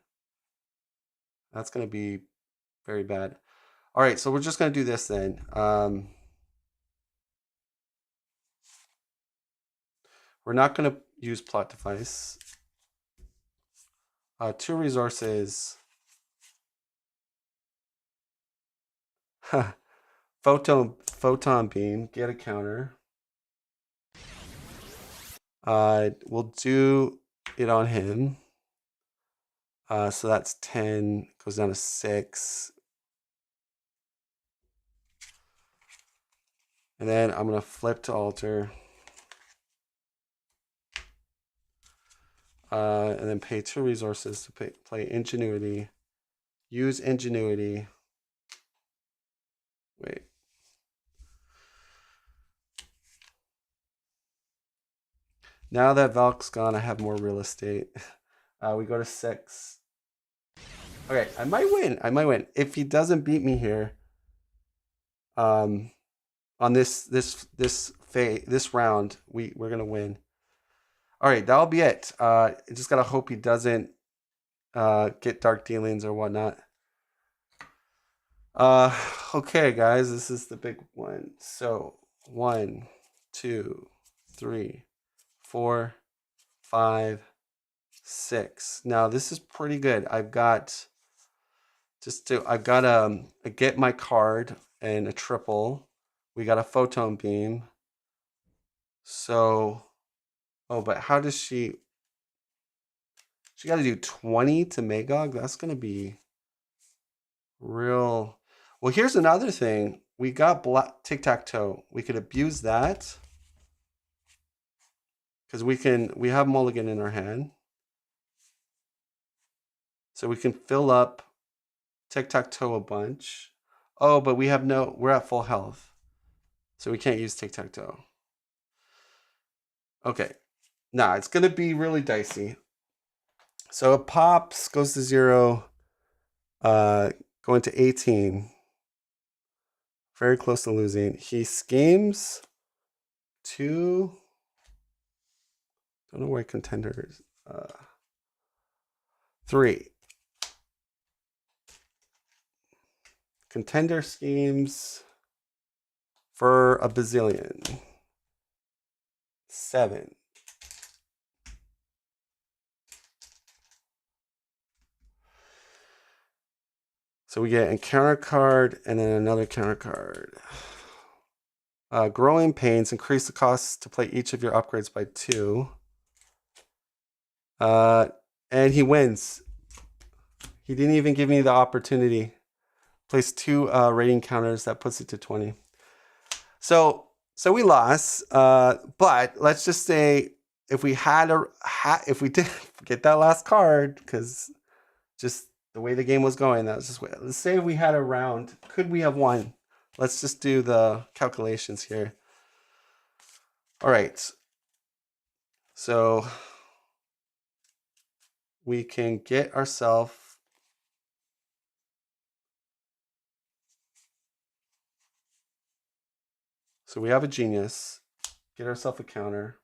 That's gonna be very bad. All right, so we're just gonna do this then. We're not gonna use plot device. 2 resources. Photon beam. Get a counter. We'll do it on him. So that's 10. Goes down to 6. And then I'm gonna flip to alter. And then pay 2 resources to play Ingenuity. Use Ingenuity. Wait. Now that Valk's gone, I have more real estate. We go to 6. Okay, I might win. I might win. If he doesn't beat me here, on this round, we're gonna win. All right, that'll be it. I just gotta hope he doesn't get dark dealings or whatnot. Okay, guys, this is the big one. So 1, 2, 3, 4, 5, 6. Now this is pretty good. I've got a get my card and a triple. We got a photon beam. So, oh, but how does she? She got to do 20 to Magog. That's gonna be real. Well, here's another thing. We got tic-tac-toe. We could abuse that because we have mulligan in our hand. So we can fill up tic-tac-toe a bunch. Oh, but we're at full health. So we can't use tic-tac-toe. Okay. Nah, it's going to be really dicey. So it pops, goes to 0, going to 18. Very close to losing. He schemes 2. Don't know where contenders. 3. Contender schemes for a bazillion. 7. So we get a counter card and then another counter card. Growing Pains, increase the cost to play each of your upgrades by 2. And he wins. He didn't even give me the opportunity. Place 2 rating counters, that puts it to 20. So we lost. But let's just say if we if we did get that last card, because just the way the game was going, that was just way. Let's say we had a round. Could we have won? Let's just do the calculations here. All right. So we can get ourselves. So we have a genius. Get ourselves a counter.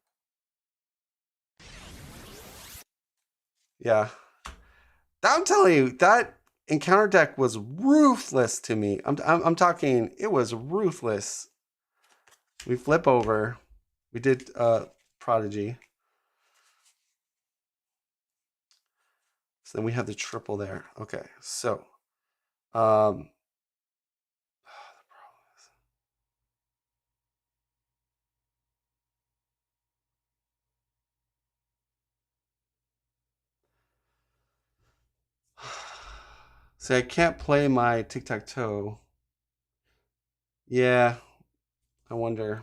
Yeah. I'm telling you, that encounter deck was ruthless to me. I'm talking, it was ruthless. We flip over. We did Prodigy. So then we have the triple there. Okay, so the problem is, see, I can't play my tic-tac-toe. Yeah, I wonder.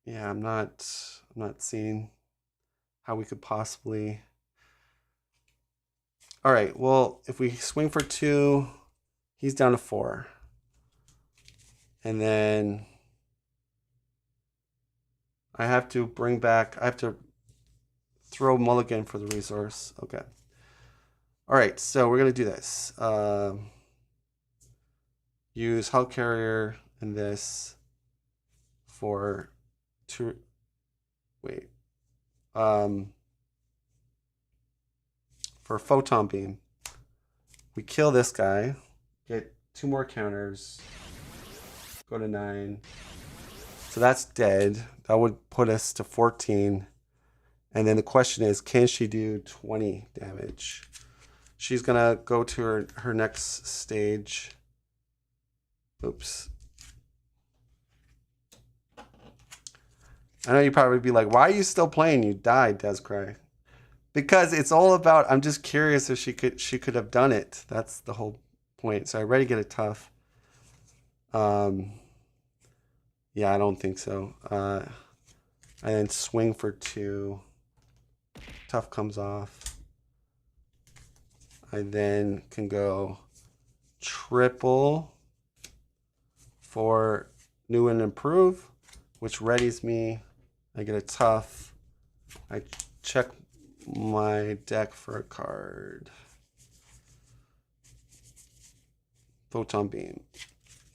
Yeah, I'm not seeing how we could possibly. All right, well, if we swing for 2, he's down to 4. And then I have to bring back, I have to throw mulligan for the resource. Okay. All right, so we're going to do this. Use Hull Carrier and this for 2. Wait. For Photon Beam. We kill this guy. Get 2 more counters. Go to 9. So that's dead. That would put us to 14. And then the question is, can she do 20 damage? She's going to go to her next stage. Oops. I know you'd probably be like, why are you still playing? You died, Descry. Because it's all about, I'm just curious if she could have done it. That's the whole point. So I already get it tough. Yeah, I don't think so. And then swing for 2. Tough comes off. I then can go triple for new and improve, which readies me. I get a tough. I check my deck for a card. Photon Beam.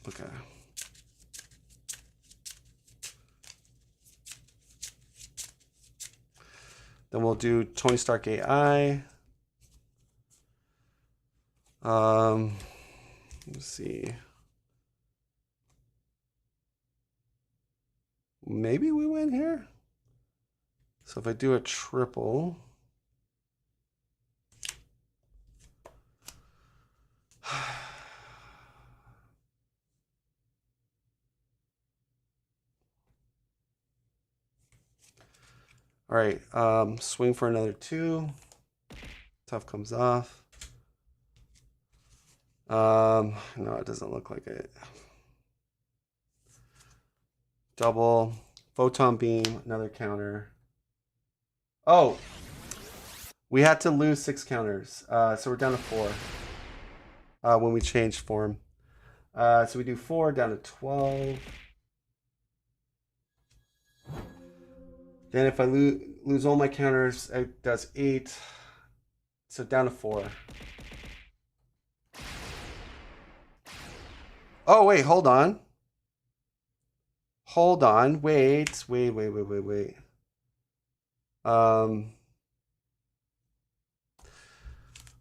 Okay. Then we'll do Tony Stark AI. Let's see. Maybe we win here. So if I do a triple. All right, swing for another 2. Tough comes off. No, it doesn't look like it. Double, Photon Beam, another counter. Oh, we had to lose 6 counters. So we're down to 4 when we changed form. So we do 4 down to 12. Then if I lose all my counters, it does 8. So down to 4. Oh, wait, hold on. Hold on. Wait.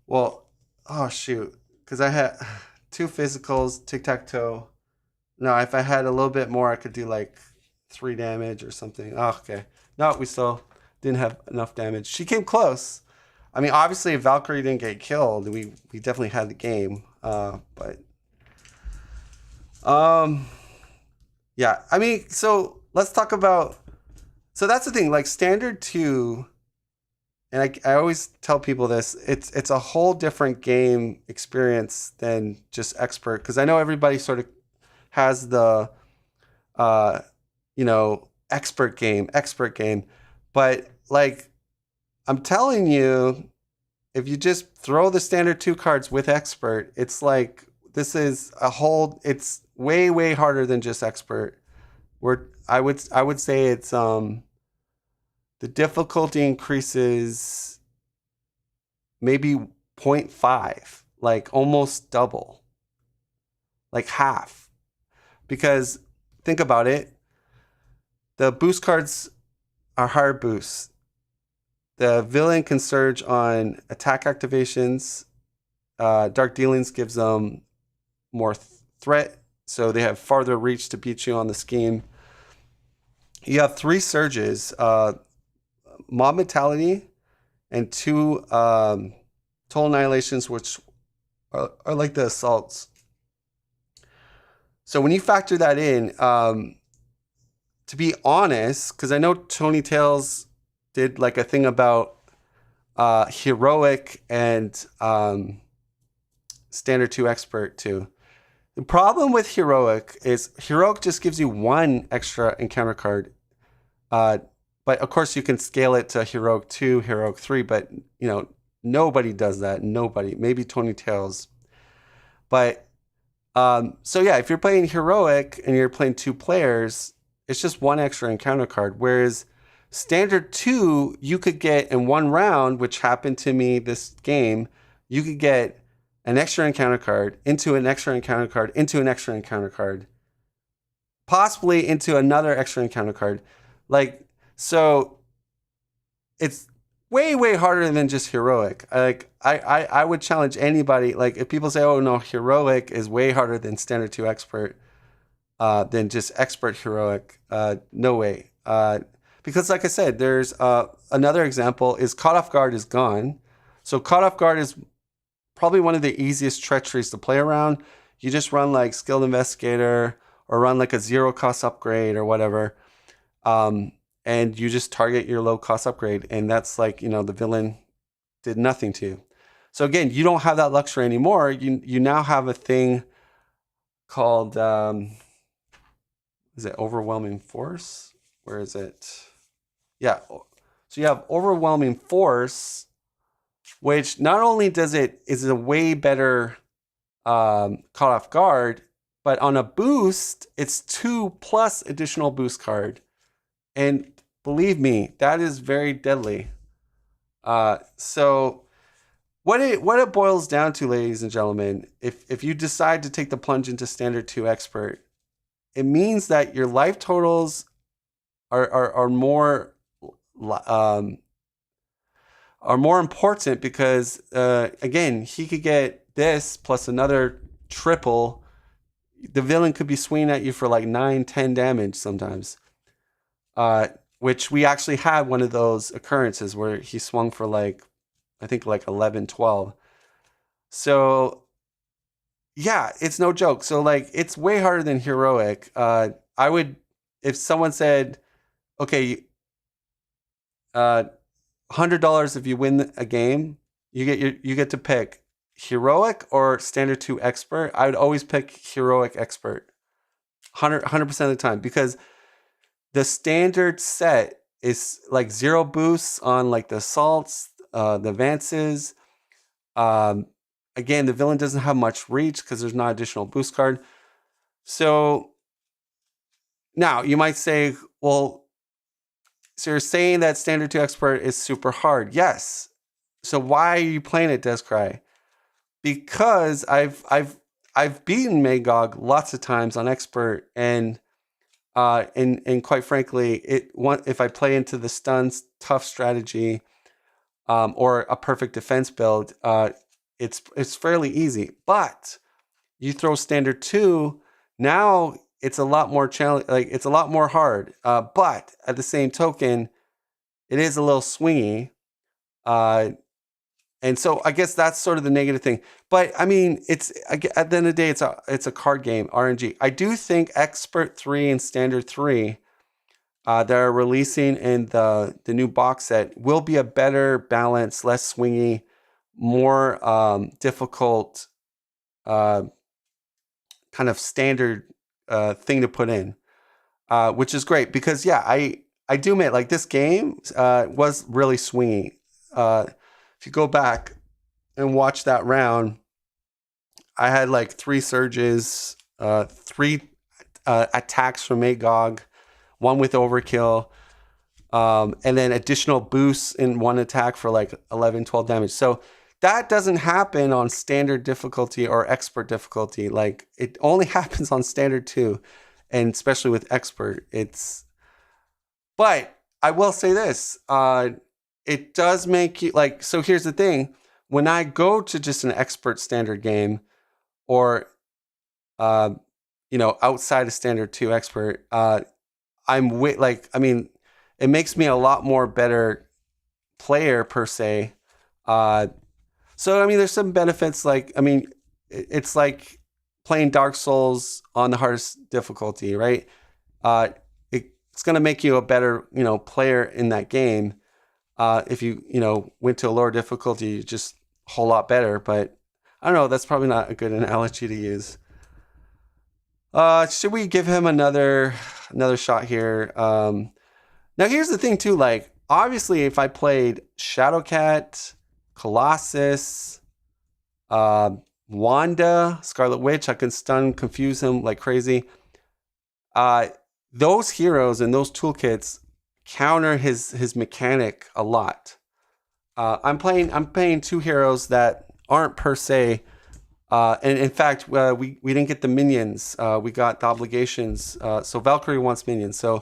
Well, oh shoot. Because I had 2 physicals, tic-tac-toe. No, if I had a little bit more, I could do like 3 damage or something. Oh, okay. No, we still didn't have enough damage. She came close. I mean, obviously, if Valkyrie didn't get killed, we definitely had the game. But yeah. I mean, so let's talk about. So that's the thing. Like standard 2, and I always tell people this. It's a whole different game experience than just expert, because I know everybody sort of has the you know, expert game, but like I'm telling you, if you just throw the standard 2 cards with expert, it's like this is a whole. It's way harder than just expert. Where I would say it's the difficulty increases maybe 0.5, like almost double, like half. Because think about it, the boost cards are hard boosts. The villain can surge on attack activations. Dark Dealings gives them more threat, so they have farther reach to beat you on the scheme. You have 3 surges, Mob Mentality, and 2 Total Annihilations, which are like the assaults. So when you factor that in, to be honest, because I know Tony Tales did like a thing about heroic and standard 2 expert too. The problem with heroic is heroic just gives you 1 extra encounter card. But of course you can scale it to heroic 2, heroic 3, but you know, nobody does that. Nobody. Maybe Tony Tales. But so yeah, if you're playing heroic and you're playing 2 players, it's just 1 extra encounter card. Whereas standard 2, you could get in 1 round, which happened to me this game, you could get an extra encounter card into an extra encounter card into an extra encounter card, possibly into another extra encounter card. Like, so it's way harder than just heroic. Like I would challenge anybody. Like if people say, "Oh no, heroic is way harder than standard 2 expert," than just expert heroic. No way. Because like I said, there's another example is Caught Off Guard is gone. So Caught Off Guard is probably one of the easiest treacheries to play around. You just run like Skilled Investigator or run like a 0 cost upgrade or whatever. And you just target your low cost upgrade. And that's like, you know, the villain did nothing to you. So again, you don't have that luxury anymore. You now have a thing called, is it Overwhelming Force? Where is it? Yeah. So you have Overwhelming Force, which not only is it a way better Caught Off Guard, but on a boost, it's 2 plus additional boost card. And believe me, that is very deadly. So what it boils down to, ladies and gentlemen, if you decide to take the plunge into standard 2 expert, it means that your life totals are more important because again, he could get this plus another triple. The villain could be swinging at you for like 9-10 damage sometimes. Which we actually had one of those occurrences where he swung for like, I think like 11-12. So yeah, it's no joke. So like, it's way harder than heroic. I would, if someone said, okay, $100 if you win a game, you get to pick heroic or standard 2 expert. I would always pick heroic expert 100% of the time, because the standard set is like 0 boosts on like the assaults, the advances. Again, the villain doesn't have much reach because there's not additional boost card. So now you might say, well, so you're saying that standard 2 expert is super hard. Yes. So why are you playing it, Descry? Because I've I've beaten Magog lots of times on expert, and quite frankly, if I play into the stuns tough strategy, or a perfect defense build, it's fairly easy. But you throw standard 2, now it's a lot more challenge. Like it's a lot more hard. But at the same token, it is a little swingy. And so I guess that's sort of the negative thing. But I mean, it's at the end of the day, it's a card game, RNG. I do think Expert 3 and Standard 3 that are releasing in the new box set will be a better balance, less swingy, more difficult kind of standard thing to put in, which is great because yeah, I do admit like this game was really swingy. If you go back and watch that round, I had like 3 surges, 3 attacks from Magog, 1 with overkill, and then additional boosts in 1 attack for like 11, 12 damage. So that doesn't happen on standard difficulty or expert difficulty. Like it only happens on standard 2, and especially with expert. But I will say this, it does make you like, so here's the thing. When I go to just an expert standard game or, outside of standard 2 expert, it makes me a lot more better player per se. So, I mean, there's some benefits. Like, I mean, it's like playing Dark Souls on the hardest difficulty, right? It's going to make you a better, player in that game. If you, went to a lower difficulty, just a whole lot better. But I don't know. That's probably not a good analogy to use. Should we give him another shot here? Now, here's the thing, too. Like, obviously, if I played Shadowcat, Colossus, Wanda, Scarlet Witch, I can stun, confuse him like crazy. Those heroes and those toolkits counter his mechanic a lot. I'm playing 2 heroes that aren't per se, and in fact, we didn't get the minions. We got the obligations. So Valkyrie wants minions. So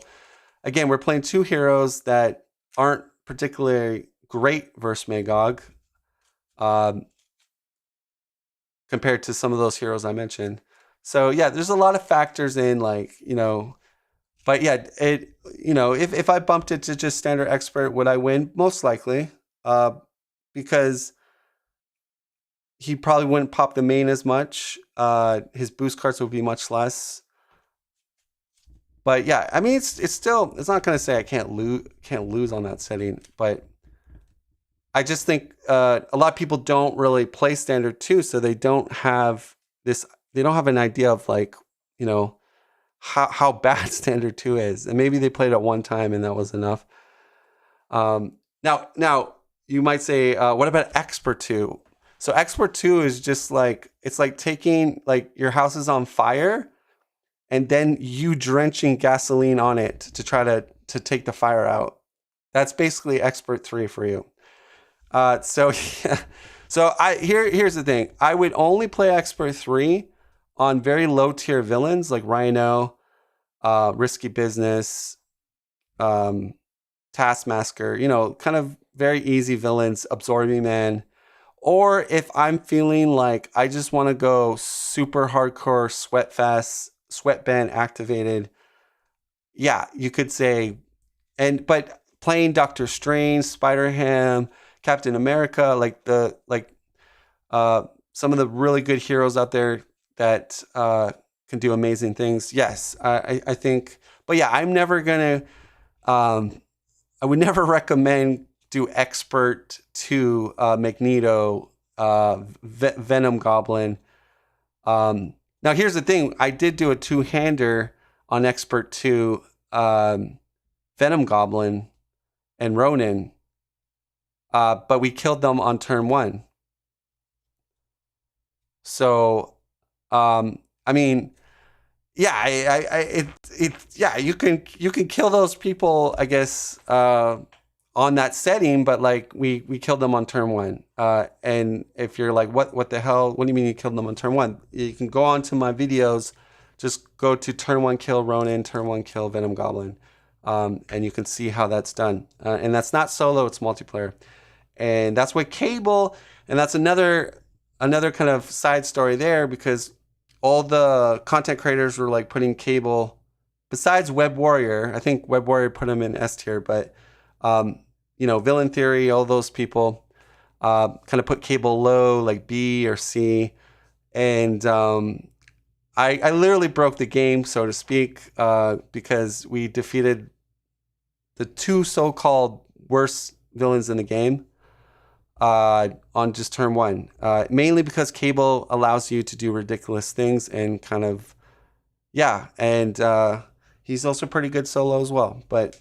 again, we're playing 2 heroes that aren't particularly great versus Magog, compared to some of those heroes I mentioned. So yeah, there's a lot of factors in, like, but yeah, if I bumped it to just standard expert, would I win? Most likely, because he probably wouldn't pop the main as much. His boost cards would be much less. But yeah, I mean, it's not going to say I can't lose on that setting, but I just think a lot of people don't really play standard 2, so they don't have an idea of, like, how bad standard 2 is, and maybe they played it one time and that was enough. Now you might say, what about expert 2? So expert 2 is just like, it's like taking, like, your house is on fire and then you drenching gasoline on it to try to take the fire out. That's basically expert 3 for you. So here's the thing. I would only play expert 3 on very low tier villains like Rhino, Risky Business, Taskmaster, kind of very easy villains, Absorbing Man. Or if I'm feeling like I just want to go super hardcore, sweatband activated, yeah, you could say, but playing Doctor Strange, Spider-Ham, Captain America, some of the really good heroes out there that can do amazing things. Yes, I think, but yeah, I'm never gonna. I would never recommend do expert to Magneto, Venom Goblin. Now here's the thing: I did do a 2-hander on expert 2, Venom Goblin and Ronin, but we killed them on turn 1. So, I mean, yeah, yeah, you can kill those people, I guess, on on that setting, but like we killed them on turn 1. And if you're like, what the hell? What do you mean you killed them on turn 1? You can go on to my videos, just go to turn 1 kill Ronin, turn 1 kill Venom Goblin, and you can see how that's done. And that's not solo; it's multiplayer. And that's what Cable, and that's another kind of side story there, because all the content creators were like putting Cable, besides Web Warrior. I think Web Warrior put him in S tier, but you know, Villain Theory, all those people kind of put Cable low, like B or C. And I literally broke the game, so to speak, because we defeated the 2 so-called worst villains in the game on just turn 1. Mainly because Cable allows you to do ridiculous things and kind of, yeah. And he's also pretty good solo as well. But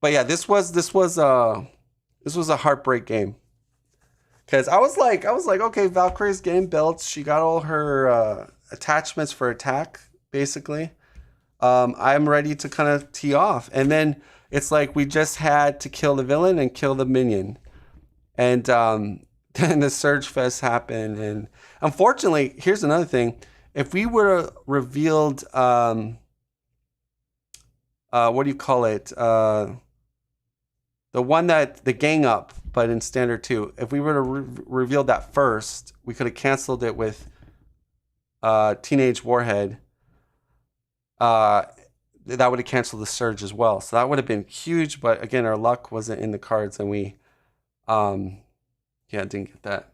yeah, this was a heartbreak game, because I was like, okay, Valkyrie's getting built. She got all her attachments for attack, basically. I'm ready to kind of tee off, and then it's like we just had to kill the villain and kill the minion, and then the Surge Fest happened. And unfortunately, here's another thing: if we were revealed, what do you call it? The one that the gang up, but in standard 2. If we were to reveal that first, we could have canceled it with Teenage Warhead. That would have canceled the Surge as well. So that would have been huge. But again, our luck wasn't in the cards, and we, yeah, didn't get that.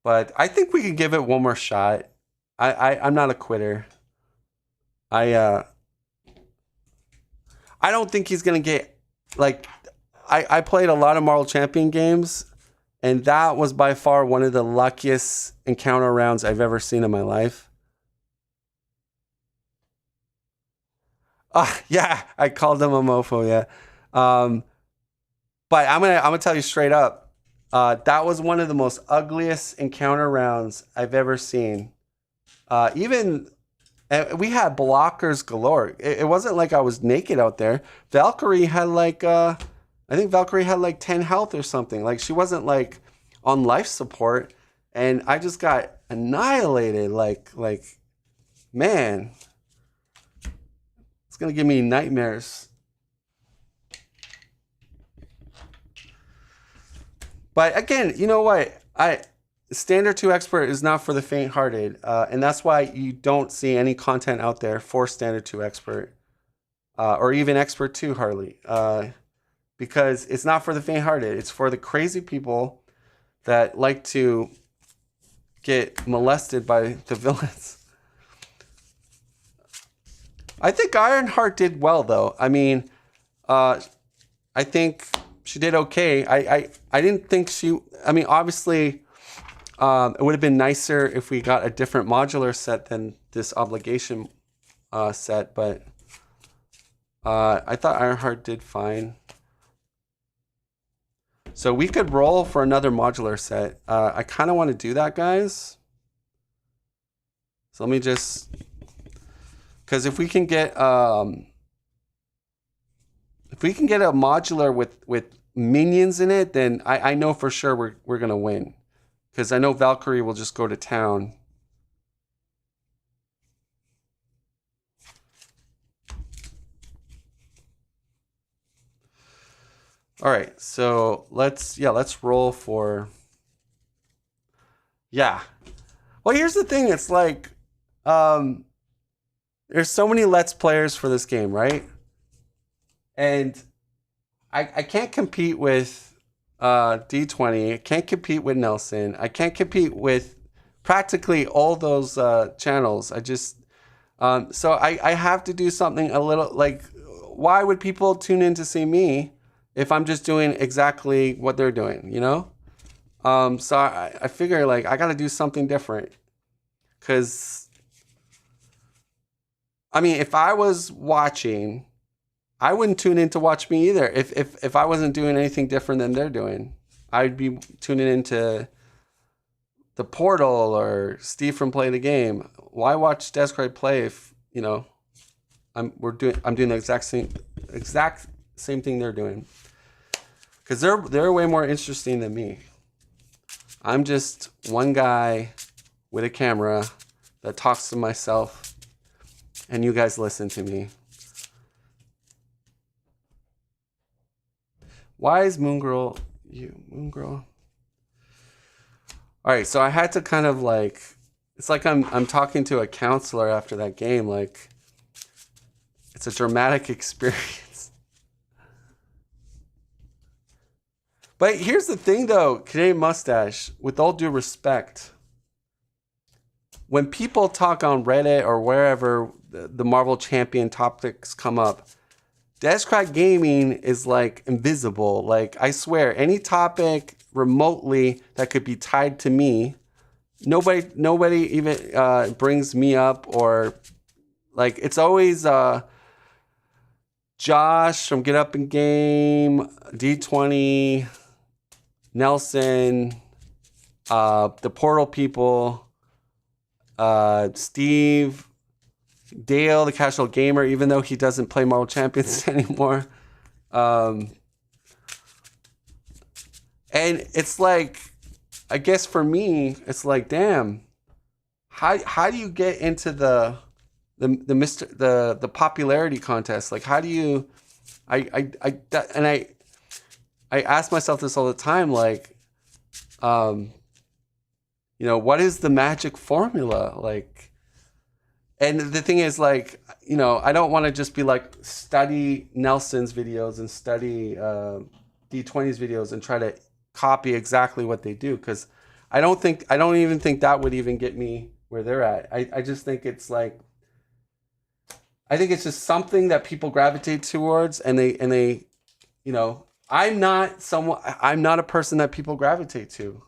But I think we could give it one more shot. I'm not a quitter. I don't think he's going to get, like, I played a lot of Marvel Champion games, and that was by far one of the luckiest encounter rounds I've ever seen in my life. Yeah, I called him a mofo, yeah. But I'm gonna tell you straight up, that was one of the most ugliest encounter rounds I've ever seen. Even... And we had blockers galore. It wasn't like I was naked out there. Valkyrie had like, I think Valkyrie had like 10 health or something. Like, she wasn't like on life support. And I just got annihilated. Like, man, it's going to give me nightmares. But again, you know what? Standard 2 Expert is not for the faint-hearted, and that's why you don't see any content out there for Standard 2 Expert, or even Expert 2 hardly, because it's not for the faint-hearted. It's for the crazy people that like to get molested by the villains. I think Ironheart did well, though. I mean, I think she did okay. I didn't think she... I mean, obviously... it would have been nicer if we got a different modular set than this obligation set, but I thought Ironheart did fine. So we could roll for another modular set. I kind of want to do that, guys. So let me just... Because if we can get a modular with minions in it, then I know for sure we're going to win. Because I know Valkyrie will just go to town. All right, so let's roll for... Yeah. Well, here's the thing. It's like, there's so many Let's Players for this game, right? And I can't compete with... D20. I can't compete with Nelson. I can't compete with practically all those channels. I just so I have to do something a little like, why would people tune in to see me if I'm just doing exactly what they're doing, you know? So I figure like I got to do something different, because I mean, if I was watching, I wouldn't tune in to watch me either. If I wasn't doing anything different than they're doing, I'd be tuning in to the Portal or Steve from Play the Game. Why watch Descry play if, you know, I'm doing the exact same thing they're doing. Because they're way more interesting than me. I'm just one guy with a camera that talks to myself, and you guys listen to me. Why is Moon Girl? All right, so I had to kind of like, it's like I'm talking to a counselor after that game. Like, it's a dramatic experience. But here's the thing, though, Canadian Mustache. With all due respect, when people talk on Reddit or wherever the Marvel Champion topics come up, Descry Gaming is like invisible. Like, I swear, any topic remotely that could be tied to me, nobody even brings me up, or like, it's always Josh from Get Up and Game, D20, Nelson, the Portal people, Steve, Dale, the casual gamer, even though he doesn't play Marvel Champions anymore. And it's like, I guess for me, it's like, damn, how do you get into the popularity contest? Like, how do you, I ask myself this all the time, like, you know, what is the magic formula? Like, and the thing is, like, you know, I don't want to just be like, study Nelson's videos and study D20's videos and try to copy exactly what they do, because I don't even think that would even get me where they're at. I just think it's like, I think it's just something that people gravitate towards, and they, you know, I'm not a person that people gravitate to.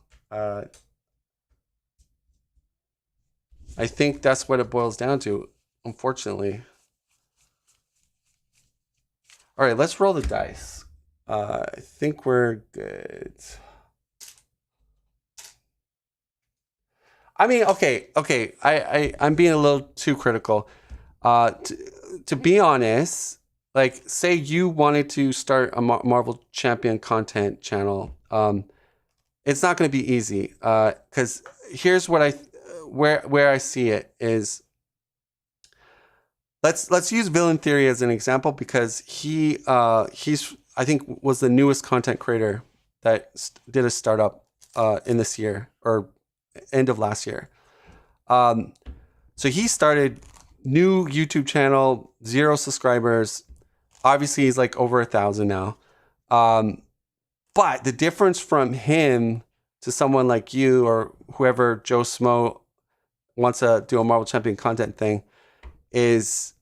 I think that's what it boils down to, unfortunately. All right, let's roll the dice. I think we're good. I mean, okay. I'm being a little too critical. To be honest, like, say you wanted to start a Marvel Champion content channel, it's not going to be easy. Because here's what where I see it is. Let's use Villain Theory as an example, because he's I think was the newest content creator that did a startup in this year or end of last year. So he started new YouTube channel, 0 subscribers. Obviously, he's like over 1,000 now. But the difference from him to someone like you or whoever, Joe Smo, wants to do a Marvel Champion content thing, is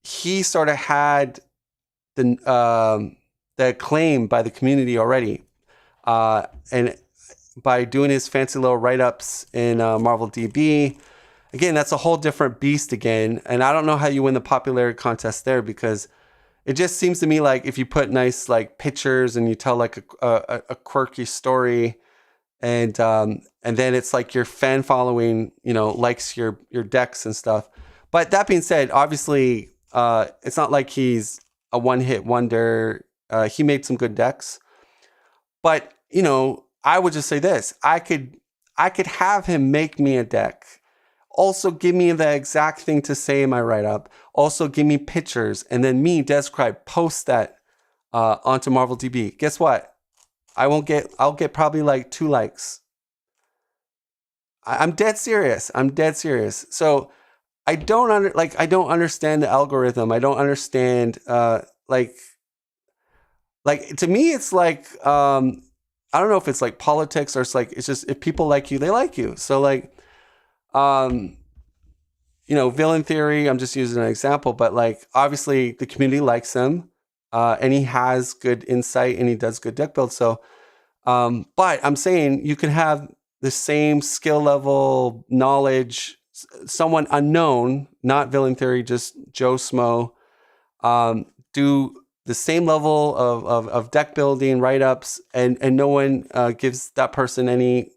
he sort of had the acclaim by the community already. And by doing his fancy little write-ups in Marvel DB, again, that's a whole different beast again. And I don't know how you win the popularity contest there, because it just seems to me like if you put nice like pictures and you tell like a quirky story, and then it's like your fan following, you know, likes your decks and stuff. But that being said, obviously, it's not like he's a one-hit wonder. He made some good decks, but you know, I would just say this: I could have him make me a deck. Also, give me the exact thing to say in my write-up. Also, give me pictures, and then me, Descry, post that onto Marvel DB. Guess what? I'll get probably like 2 likes. I'm dead serious. So I don't understand the algorithm. I don't understand like to me it's like I don't know if it's like politics or it's just if people like you, they like you. So like you know, Villain Theory, I'm just using an example, but like obviously the community likes him, and he has good insight and he does good deck builds. So but I'm saying you can have the same skill level, knowledge, someone unknown, not Villain Theory, just Joe Smo, do the same level of deck building, write-ups, and no one gives that person any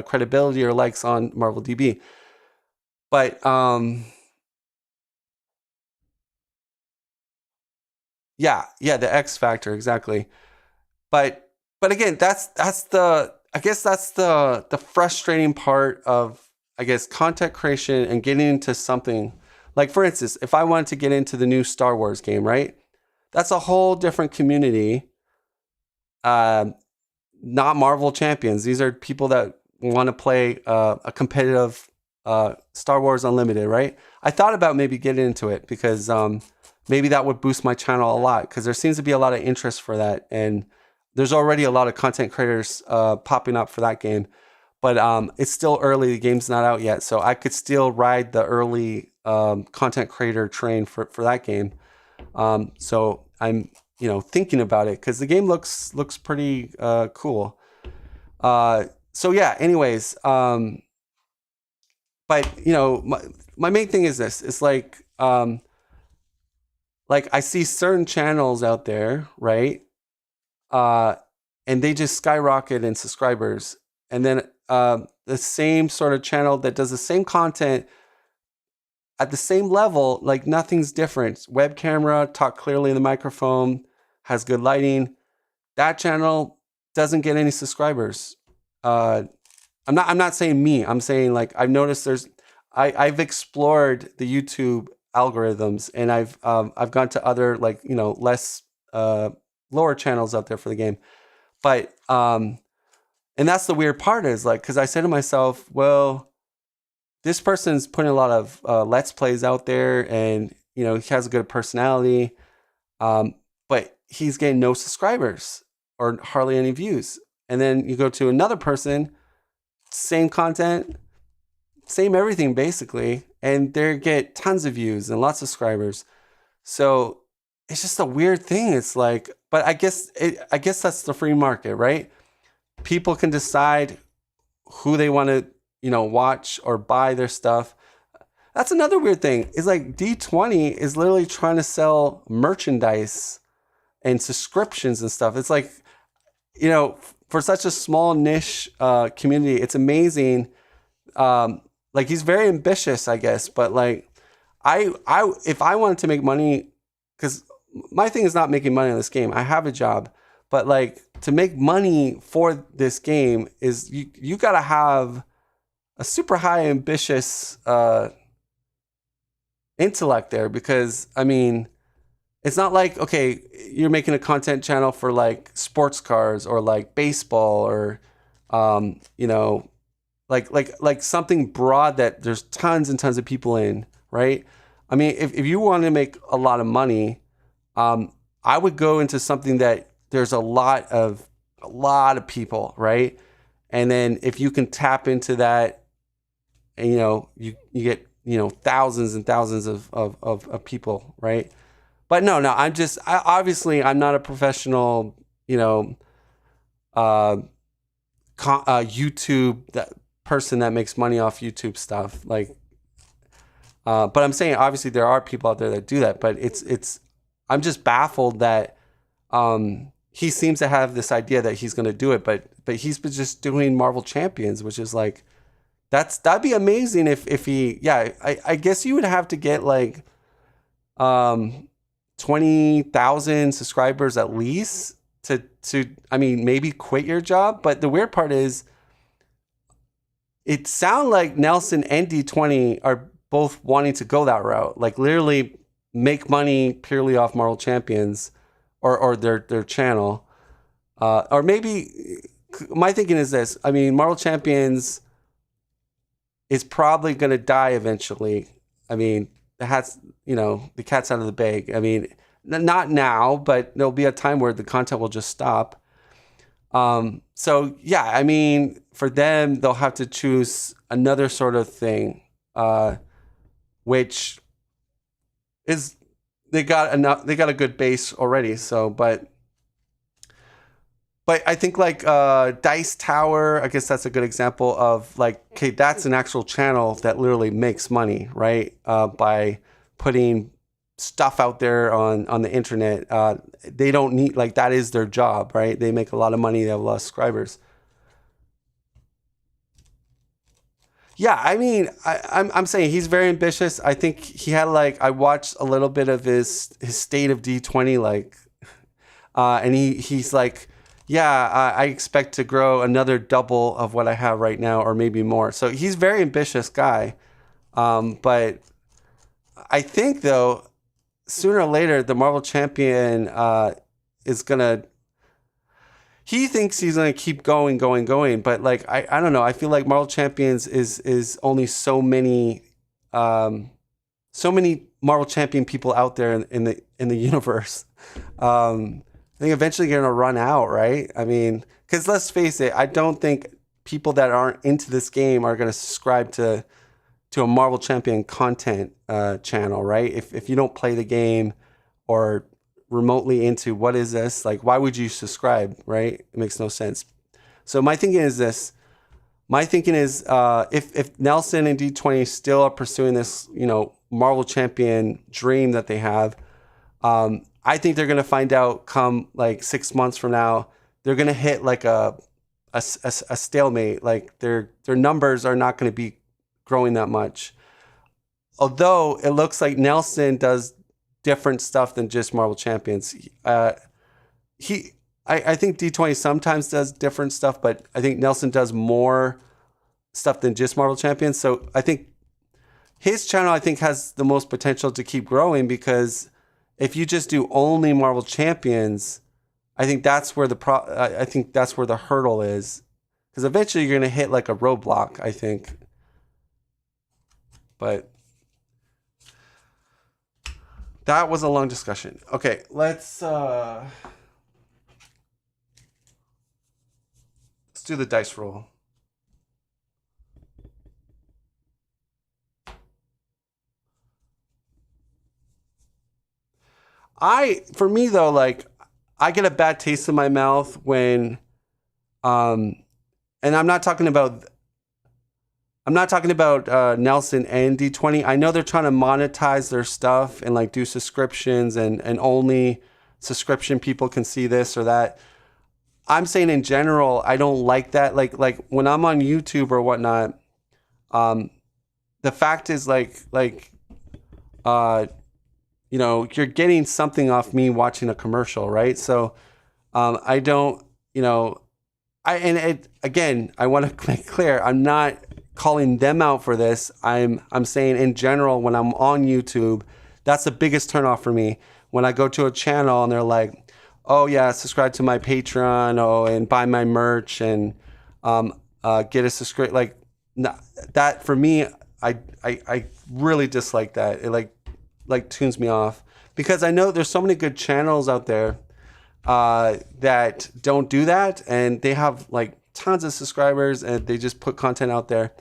credibility or likes on MarvelDB. But yeah, the X factor, exactly. But again, that's the frustrating part of, I guess, content creation and getting into something. Like, for instance, if I wanted to get into the new Star Wars game, right? That's a whole different community. Not Marvel champions. These are people that want to play a competitive Star Wars Unlimited, right? I thought about maybe getting into it because maybe that would boost my channel a lot, because there seems to be a lot of interest for that. And there's already a lot of content creators popping up for that game. But it's still early. The game's not out yet. So I could still ride the early content creator train for that game. So I'm, thinking about it, because the game looks pretty cool. So yeah, anyways, but my main thing is this. It's like I see certain channels out there, right? And they just skyrocket in subscribers. And then the same sort of channel that does the same content at the same level, like nothing's different. Web camera, talk clearly in the microphone, has good lighting. That channel doesn't get any subscribers. I'm not saying me. I'm saying, like, I've noticed I've explored the YouTube algorithms, and I've gone to other, like, less lower channels out there for the game. But and that's the weird part, is like, because I said to myself, well, this person's putting a lot of Let's Plays out there, and he has a good personality, but he's getting no subscribers or hardly any views. And then you go to another person, same content, same everything basically, and they get tons of views and lots of subscribers. So it's just a weird thing. It's like, but I guess that's the free market, right? People can decide who they want to, watch or buy their stuff. That's another weird thing. It's like D20 is literally trying to sell merchandise and subscriptions and stuff. It's like, for such a small niche community, it's amazing. Like, he's very ambitious, I guess, but like, if I wanted to make money, because my thing is not making money on this game. I have a job, but like, to make money for this game is you got to have a super high ambitious intellect there, because I mean, it's not like, okay, you're making a content channel for like sports cars or like baseball or like something broad that there's tons and tons of people in, right? I mean, if you want to make a lot of money, I would go into something that there's a lot of people, right? And then if you can tap into that, and you get thousands and thousands of people, right? But no, obviously I'm not a professional, YouTube person that makes money off YouTube stuff. Like, but I'm saying, obviously there are people out there that do that, but I'm just baffled that he seems to have this idea that he's going to do it, but he's been just doing Marvel Champions, which is like, that'd be amazing if he, I guess you would have to get like 20,000 subscribers at least to I mean, maybe quit your job. But the weird part is, it sounds like Nelson and D20 are both wanting to go that route, like literally make money purely off Marvel Champions or their channel. Or maybe, my thinking is this, I mean, Marvel Champions is probably going to die eventually. I mean, the cat's out of the bag. I mean, not now, but there'll be a time where the content will just stop. So yeah, I mean, for them, they'll have to choose another sort of thing, which is, they got a good base already. So, but I think like Dice Tower, I guess that's a good example of like, okay, that's an actual channel that literally makes money, right? By putting stuff out there on the internet. They don't need, like, that is their job, right? They make a lot of money. They have a lot of subscribers. Yeah, I mean, I'm saying he's very ambitious. I think he had like I watched a little bit of his state of D20 like, and he's like, yeah, I expect to grow another double of what I have right now, or maybe more. So he's a very ambitious guy. But I think though, sooner or later, the Marvel Champion is gonna. He thinks he's gonna keep going. But like I don't know. I feel like Marvel Champions is only so many Marvel Champion people out there in the universe. I think eventually you're gonna run out, right? I mean, because let's face it, I don't think people that aren't into this game are gonna subscribe to a Marvel Champion content channel, right? If you don't play the game or remotely into what is this, like why would you subscribe, right? It makes no sense. So my thinking is this. My thinking is if Nelson and D20 still are pursuing this, Marvel Champion dream that they have, I think they're gonna find out come like 6 months from now, they're gonna hit like a stalemate. Like their numbers are not gonna be growing that much. Although it looks like Nelson does different stuff than just Marvel Champions. I think D20 sometimes does different stuff, but I think Nelson does more stuff than just Marvel Champions. So I think his channel, I think, has the most potential to keep growing, because if you just do only Marvel Champions, I think that's where the hurdle is, because eventually you're gonna hit like a roadblock, I think. But that was a long discussion. Okay, let's do the dice roll. For me though, like I get a bad taste in my mouth when, and I'm not talking about Nelson and D20. I know they're trying to monetize their stuff and like do subscriptions and only subscription people can see this or that. I'm saying in general, I don't like that. Like when I'm on YouTube or whatnot, the fact is you're getting something off me watching a commercial, right? So I don't, again, I want to make clear, I'm not calling them out for this. I'm saying in general, when I'm on YouTube, that's the biggest turnoff for me. When I go to a channel and they're like, oh yeah, subscribe to my Patreon, and buy my merch and get a subscribe, like that for me, I really dislike that. It like tunes me off, because I know there's so many good channels out there that don't do that, and they have like tons of subscribers and they just put content out there.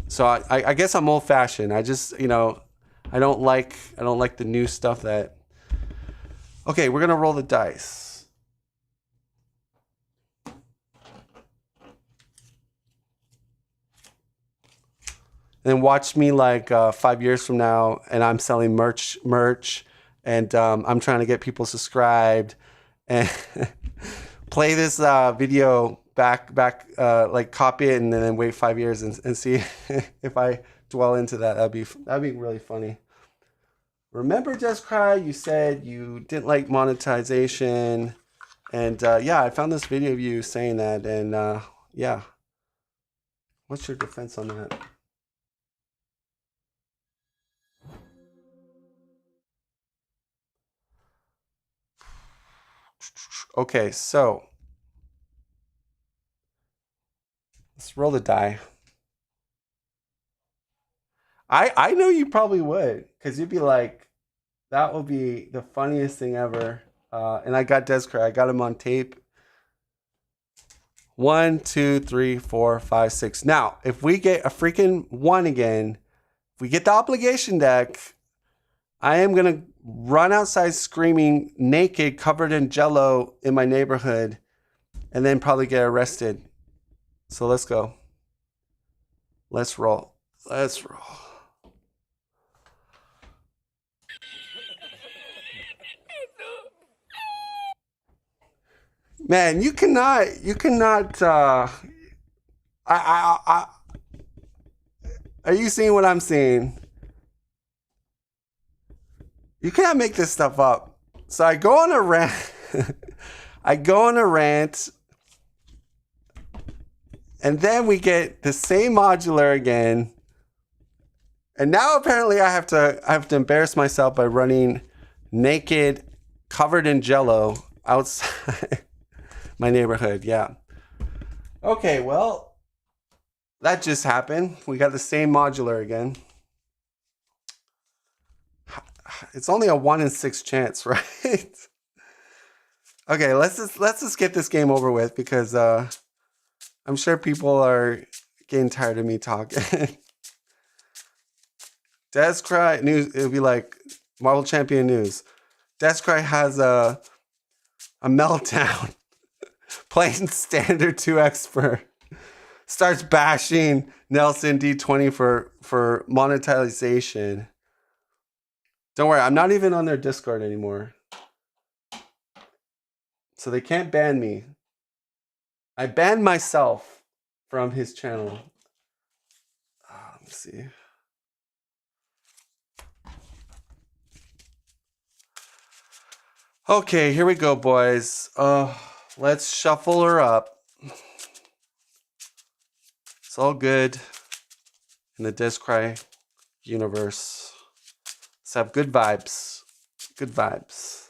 So I guess I'm old fashioned. I just, I don't like the new stuff that. Okay, we're gonna roll the dice. And watch me like 5 years from now, and I'm selling merch, and I'm trying to get people subscribed, and play this video back, like copy it, and then wait 5 years and see if I dwell into that. That'd be really funny. Remember, Just Cry, you said you didn't like monetization, and yeah, I found this video of you saying that, and yeah. What's your defense on that? Okay, so let's roll the die. I know you probably would, because you'd be like, that would be the funniest thing ever. And I got Descray. I got him on tape. 1, 2, 3, 4, 5, 6. Now, if we get a freaking 1 again, if we get the obligation deck, I am going to run outside screaming naked, covered in jello in my neighborhood, and then probably get arrested. So let's go. Let's roll. Let's roll. Man, you cannot, Are you seeing what I'm seeing? You cannot make this stuff up. So I go on a rant. I go on a rant. And then we get the same modular again. And now apparently I have to embarrass myself by running naked, covered in jello outside my neighborhood. Yeah. Okay, well, that just happened. We got the same modular again. It's only a 1 in 6 chance, right? Okay, let's just get this game over with because I'm sure people are getting tired of me talking. Descry news. It'll be like Marvel Champion news. Descry has a meltdown playing standard 2 expert. Starts bashing Nelson D20 for monetization. Don't worry, I'm not even on their Discord anymore. So they can't ban me. I banned myself from his channel. Let me see. Okay, here we go, boys. Let's shuffle her up. It's all good in the Descry universe. Let's have good vibes. Good vibes.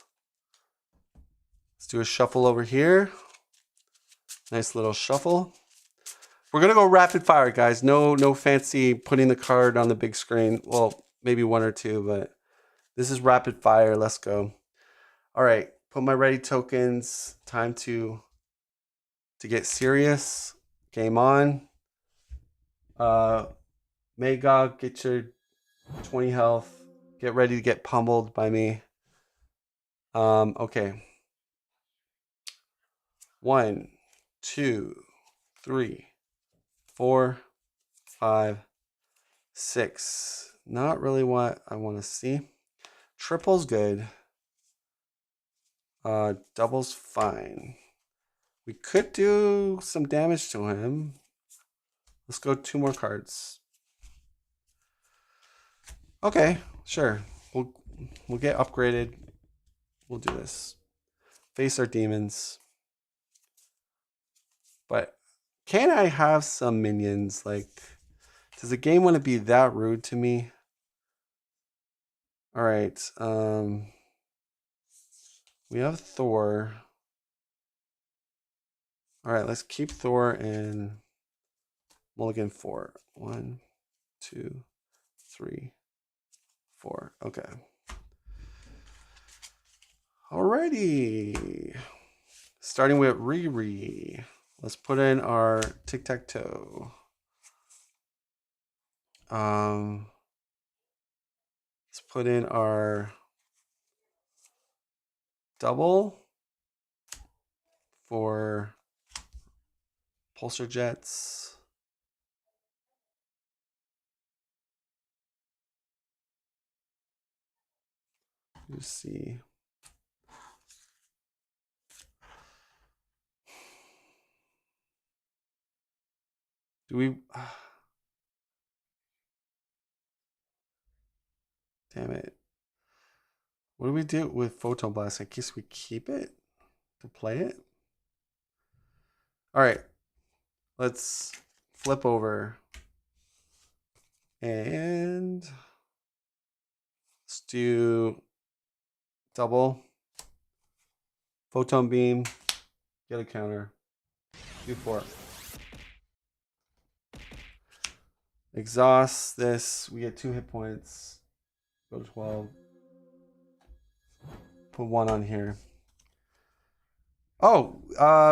Let's do a shuffle over here. Nice little shuffle. We're gonna go rapid fire, guys. No fancy putting the card on the big screen. Well, maybe 1 or 2, but this is rapid fire. Let's go. All right, put my ready tokens. Time to get serious. Game on. Magog, get your 20 health. Get ready to get pummeled by me. Okay. 1, 2, 3, 4, 5, 6. Not really what I want to see. Triple's good. Double's fine. We could do some damage to him. Let's go 2 more cards. Okay, sure. We'll get upgraded. We'll do this. Face our demons. But can I have some minions? Like, does the game want to be that rude to me? All right. We have Thor. All right, let's keep Thor and mulligan 4. 1, 2, 3, 4. Okay. Alrighty. Starting with Riri. Let's put in our tic-tac-toe. Let's put in our double for pulsar jets. Let's see. Do we... Damn it. What do we do with Photon Blast? I guess we keep it to play it. All right. Let's flip over. And let's do double. Photon Beam. Get a counter. Do 4. Exhaust this. We get 2 hit points. Go to 12. Put 1 on here. Oh,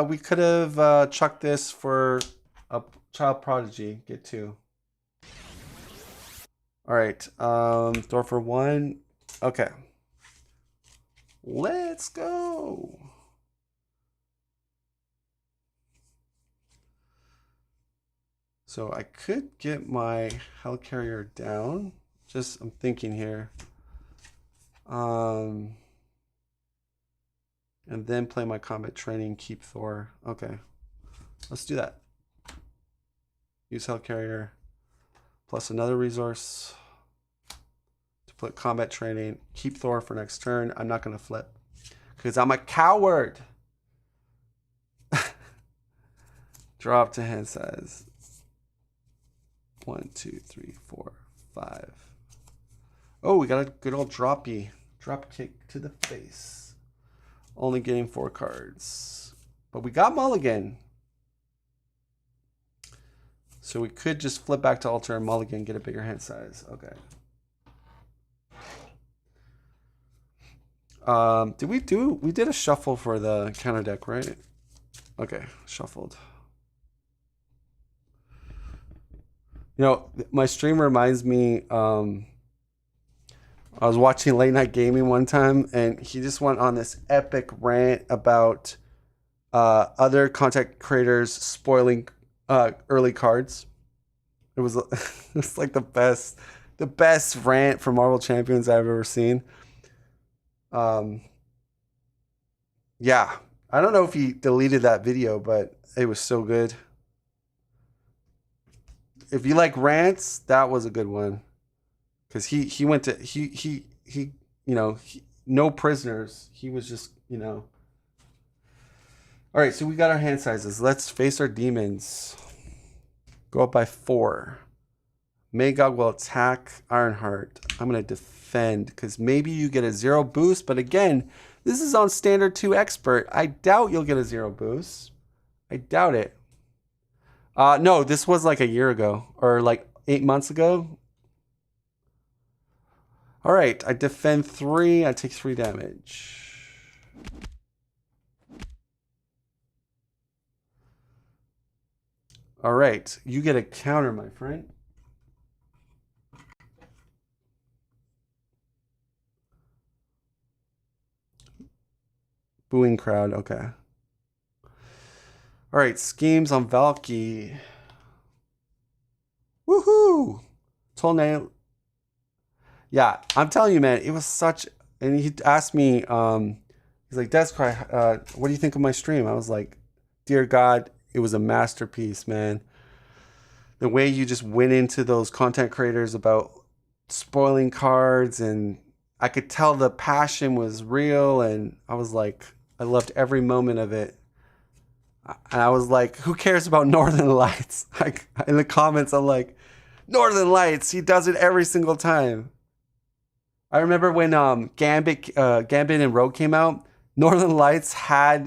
we could have chucked this for a child prodigy. Get 2. All right. Thor for 1. Okay. Let's go. So I could get my Hellcarrier down. Just, I'm thinking here. And then play my combat training, keep Thor. Okay. Let's do that. Use Hellcarrier. plus another resource to put combat training. Keep Thor for next turn. I'm not going to flip because I'm a coward. Drop to hand size. 1, 2, 3, 4, 5. Oh, we got a good old drop kick to the face. Only getting 4 cards. But we got mulligan. So we could just flip back to altar and mulligan, get a bigger hand size. Okay. We did a shuffle for the counter deck, right? Okay, shuffled. You know, my stream reminds me, I was watching Late Night Gaming one time, and he just went on this epic rant about other content creators spoiling early cards. It was it's like the best rant for Marvel Champions I've ever seen. Yeah, I don't know if he deleted that video, but it was so good. If you like rants, that was a good one, because he went to he you know, no prisoners. He was just, you know. All right, so we got our hand sizes. Let's face our demons. Go up by 4. Magog will attack Ironheart. I'm going to defend because maybe you get a 0 boost. But again, this is on standard 2 expert. I doubt you'll get a 0 boost. I doubt it. No, this was like a year ago or like 8 months ago. All right, I defend 3. I take 3 damage. All right, you get a counter, my friend. Booing crowd, okay. All right, schemes on Valkyrie. Woohoo! Tornado. Yeah, I'm telling you, man, it was such. And he asked me, he's like, Descry, what do you think of my stream? I was like, dear God, it was a masterpiece, man. The way you just went into those content creators about spoiling cards, and I could tell the passion was real, and I was like, I loved every moment of it. And I was like, who cares about Northern Lights? Like in the comments, I'm like, Northern Lights, he does it every single time. I remember when Gambit and Rogue came out, Northern Lights had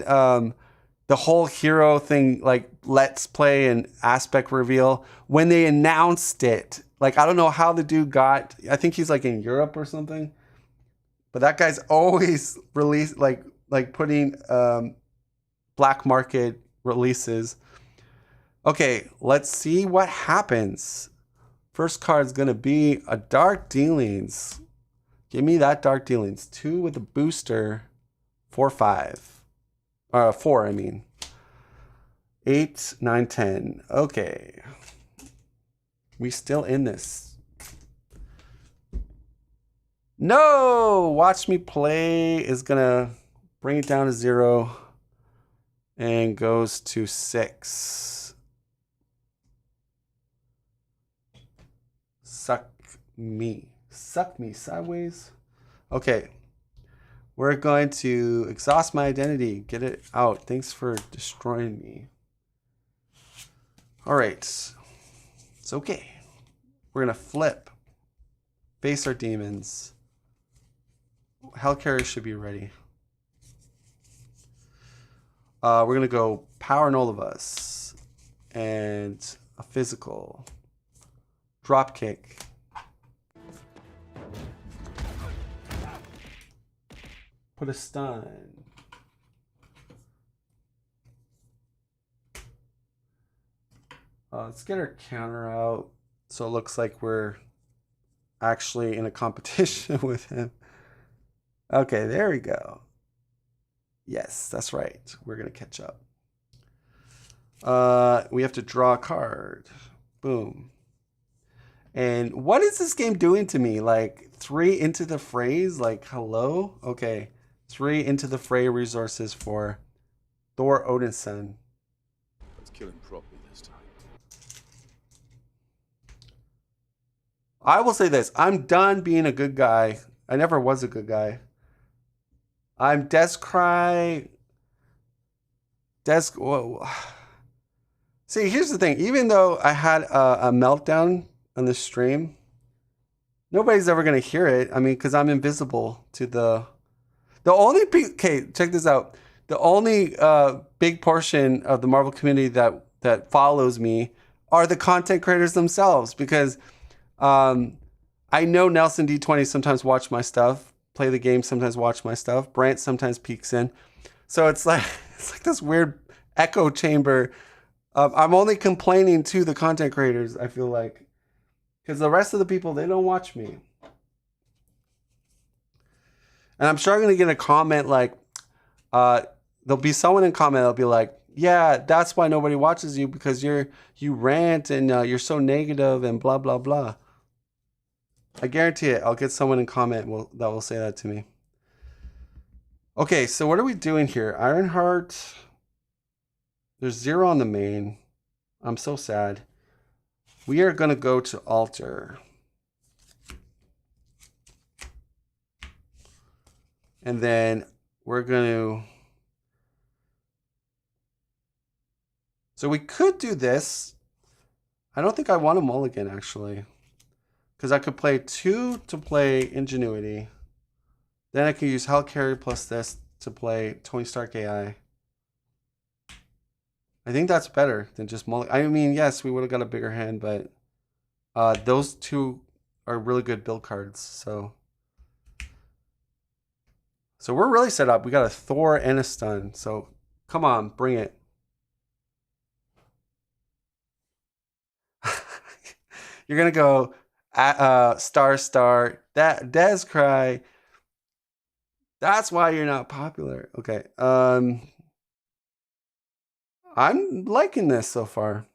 the whole hero thing, like let's play and aspect reveal. When they announced it, like I don't know how the dude got, I think he's like in Europe or something. But that guy's always released like putting black market releases. Okay, let's see what happens. First card is going to be a Dark Dealings. Give me that Dark Dealings. 2 with a booster. 4, 5. 4, I mean. 8, 9, 10. Okay. We still in this. No! Watch Me Play is going to bring it down to 0 and goes to 6. Suck me sideways. Okay. We're going to exhaust my identity. Get it out. Thanks for destroying me. All right. It's okay. We're going to flip. Face our demons. Hellcarrier should be ready. We're going to go Power and all of us. And a physical. Drop kick. Put a stun. Let's get our counter out so it looks like we're actually in a competition with him. Okay, there we go. Yes, that's right. We're going to catch up. We have to draw a card. Boom. And what is this game doing to me? Like 3 into the phrase? Like, hello? Okay. 3 into the fray resources for Thor Odinson. Let's kill him properly this time. I will say this. I'm done being a good guy. I never was a good guy. I'm Descry. Whoa. See, here's the thing. Even though I had a meltdown on the stream, nobody's ever going to hear it. I mean, because I'm invisible to the only okay, check this out. The only big portion of the Marvel community that follows me are the content creators themselves, because I know Nelson D20 sometimes watch my stuff, play the game, sometimes watch my stuff. Brant sometimes peeks in. So it's like this weird echo chamber. I'm only complaining to the content creators, I feel like, because the rest of the people, they don't watch me. And I'm sure I'm going to get a comment like, there'll be someone in comment that'll be like, yeah, that's why nobody watches you, because you rant and you're so negative and blah, blah, blah. I guarantee it. I'll get someone in comment that will say that to me. Okay, so what are we doing here? Ironheart. There's 0 on the main. I'm so sad. We are going to go to altar. And then we're going to... So we could do this. I don't think I want a mulligan, actually. Because I could play 2 to play Ingenuity. Then I could use Valkyrie plus this to play Tony Stark AI. I think that's better than just mulligan. I mean, yes, we would have got a bigger hand, but those 2 are really good build cards. So we're really set up. We got a Thor and a stun. So come on, bring it. You're gonna go star. That Descry. That's why you're not popular. Okay. I'm liking this so far.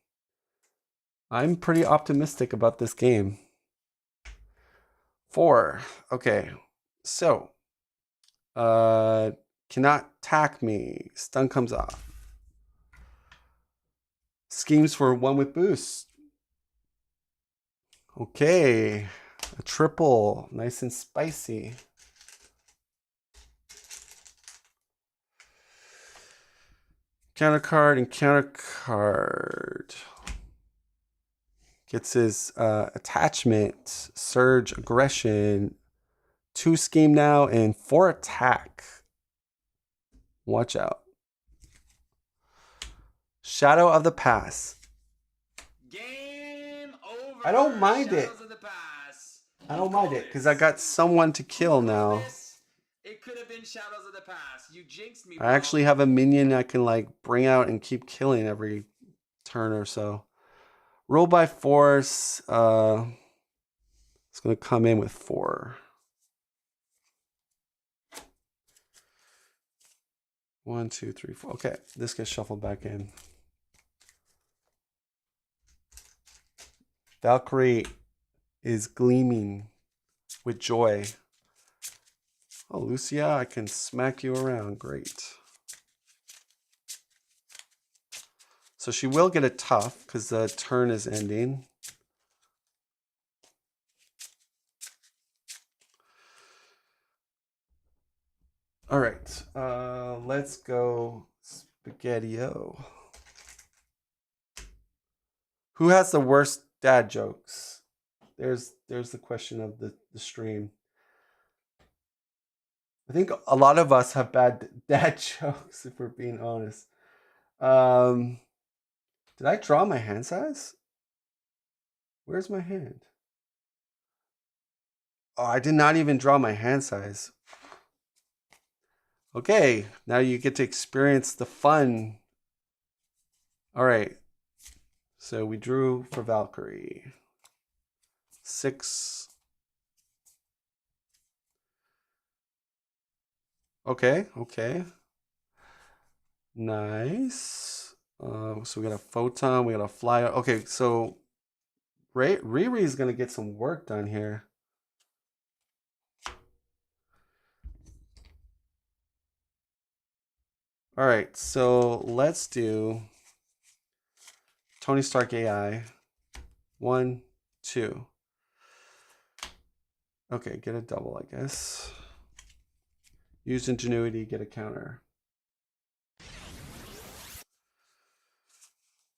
I'm pretty optimistic about this game. 4. Okay. So, cannot attack me. Stun comes off. Schemes for 1 with boost. Okay. A triple. Nice and spicy. Counter card and counter card. Gets his attachment, surge, aggression, 2 scheme now, and 4 attack. Watch out. Shadow of the Pass. Game over. I don't mind it. Shadows of the Past. I don't mind it because I got someone to kill now. It could have been Shadows of the Past. You jinxed me, bro. I actually have a minion I can like bring out and keep killing every turn or so. Roll by force. It's gonna come in with 4. 1, 2, 3, 4. Okay, this gets shuffled back in. Valkyrie is gleaming with joy. Oh, Lucia, I can smack you around. Great. So she will get a tough because the turn is ending. All right, let's go Spaghetti-O. Who has the worst dad jokes? There's the question of the stream. I think a lot of us have bad dad jokes, if we're being honest. Did I draw my hand size? Where's my hand? Oh, I did not even draw my hand size. Okay, now you get to experience the fun. All right. So we drew for Valkyrie. 6. Okay. Nice. So we got a photon, we got a flyer. Okay, so Riri is gonna get some work done here. All right, so let's do Tony Stark AI. 1, 2. Okay, get a double, I guess. Use ingenuity, get a counter.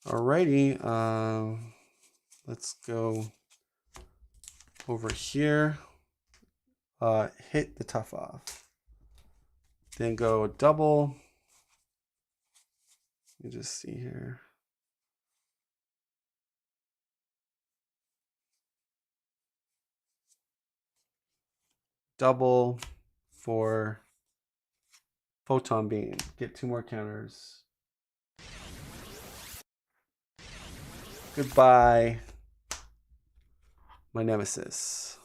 Alrighty, let's go over here. Hit the tough off. Then go double. Let me just see here. Double for photon beam. Get 2 more counters. Goodbye, my nemesis.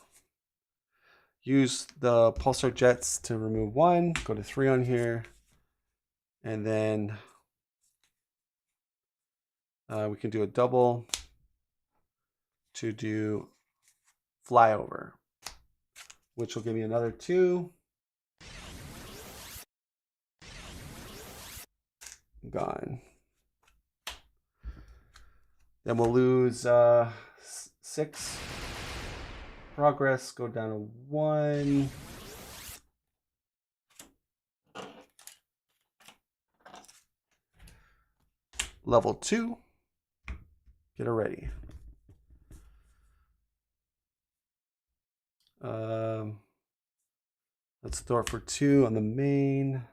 Use the pulsar jets to remove 1. Go to 3 on here. And then we can do a double to do flyover, which will give me another 2. Gone. Then we'll lose 6 progress, go down to 1. Level 2. Get her ready. Let's throw it for 2 on the main.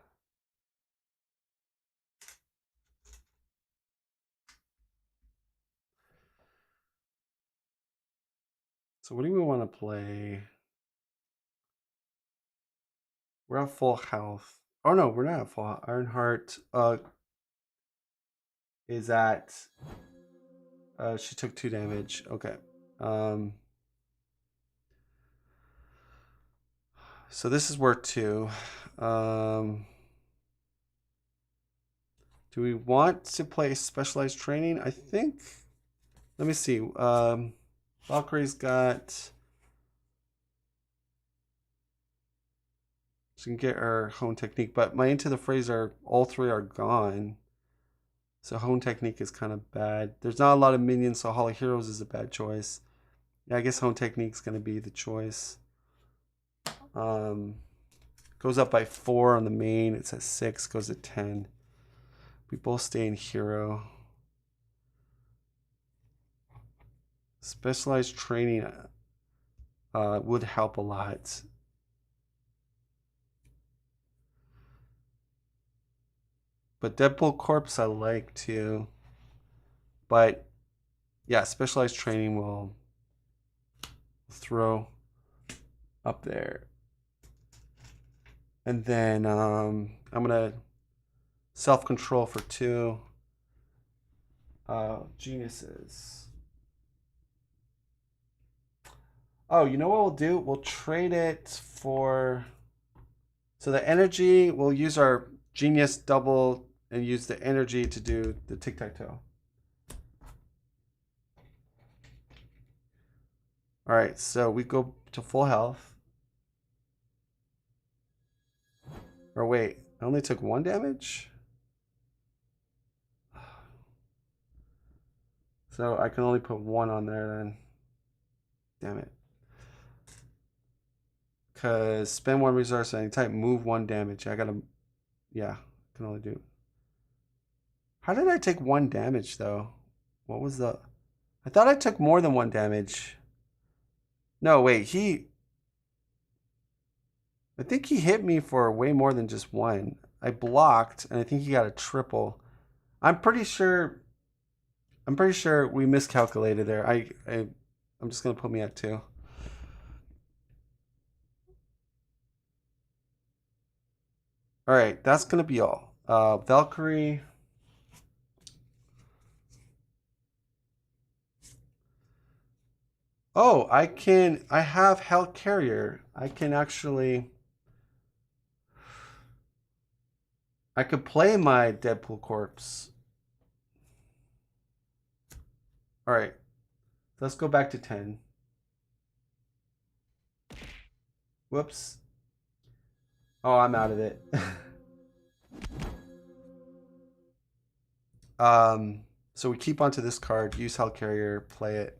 So what do we want to play? We're at full health. Oh no, we're not at full health. Ironheart is at she took 2 damage. Okay. So this is worth 2. Do we want to play specialized training? I think. Let me see. Valkyrie's got. She can get her hone technique, but my into the phrase are all 3 are gone. So hone technique is kind of bad. There's not a lot of minions, so Hall of Heroes is a bad choice. Yeah, I guess hone technique is going to be the choice. Goes up by 4 on the main. It's at 6. Goes to 10. We both stay in hero. Specialized training would help a lot. But Deadpool Corpse I like too. But yeah, specialized training will throw up there. And then I'm gonna self-control for 2 geniuses. Oh, you know what we'll do? We'll trade it for, so the energy, we'll use our genius double and use the energy to do the tic-tac-toe. All right, so we go to full health. Or wait, I only took 1 damage? So I can only put 1 on there then. Damn it. Because spend 1 resource at any time, move 1 damage. I gotta, yeah, can only do. How did I take 1 damage though? What was the, I thought I took more than 1 damage. No, wait, I think he hit me for way more than just 1. I blocked, and I think he got a triple. I'm pretty sure we miscalculated there. I'm just gonna put me at 2. All right, that's gonna be all. Valkyrie. Oh, I have Hell Carrier. I can actually, I could play my Deadpool Corpse. All right, let's go back to 10. Whoops. Oh, I'm out of it. So we keep onto this card, use Hell Carrier, play it.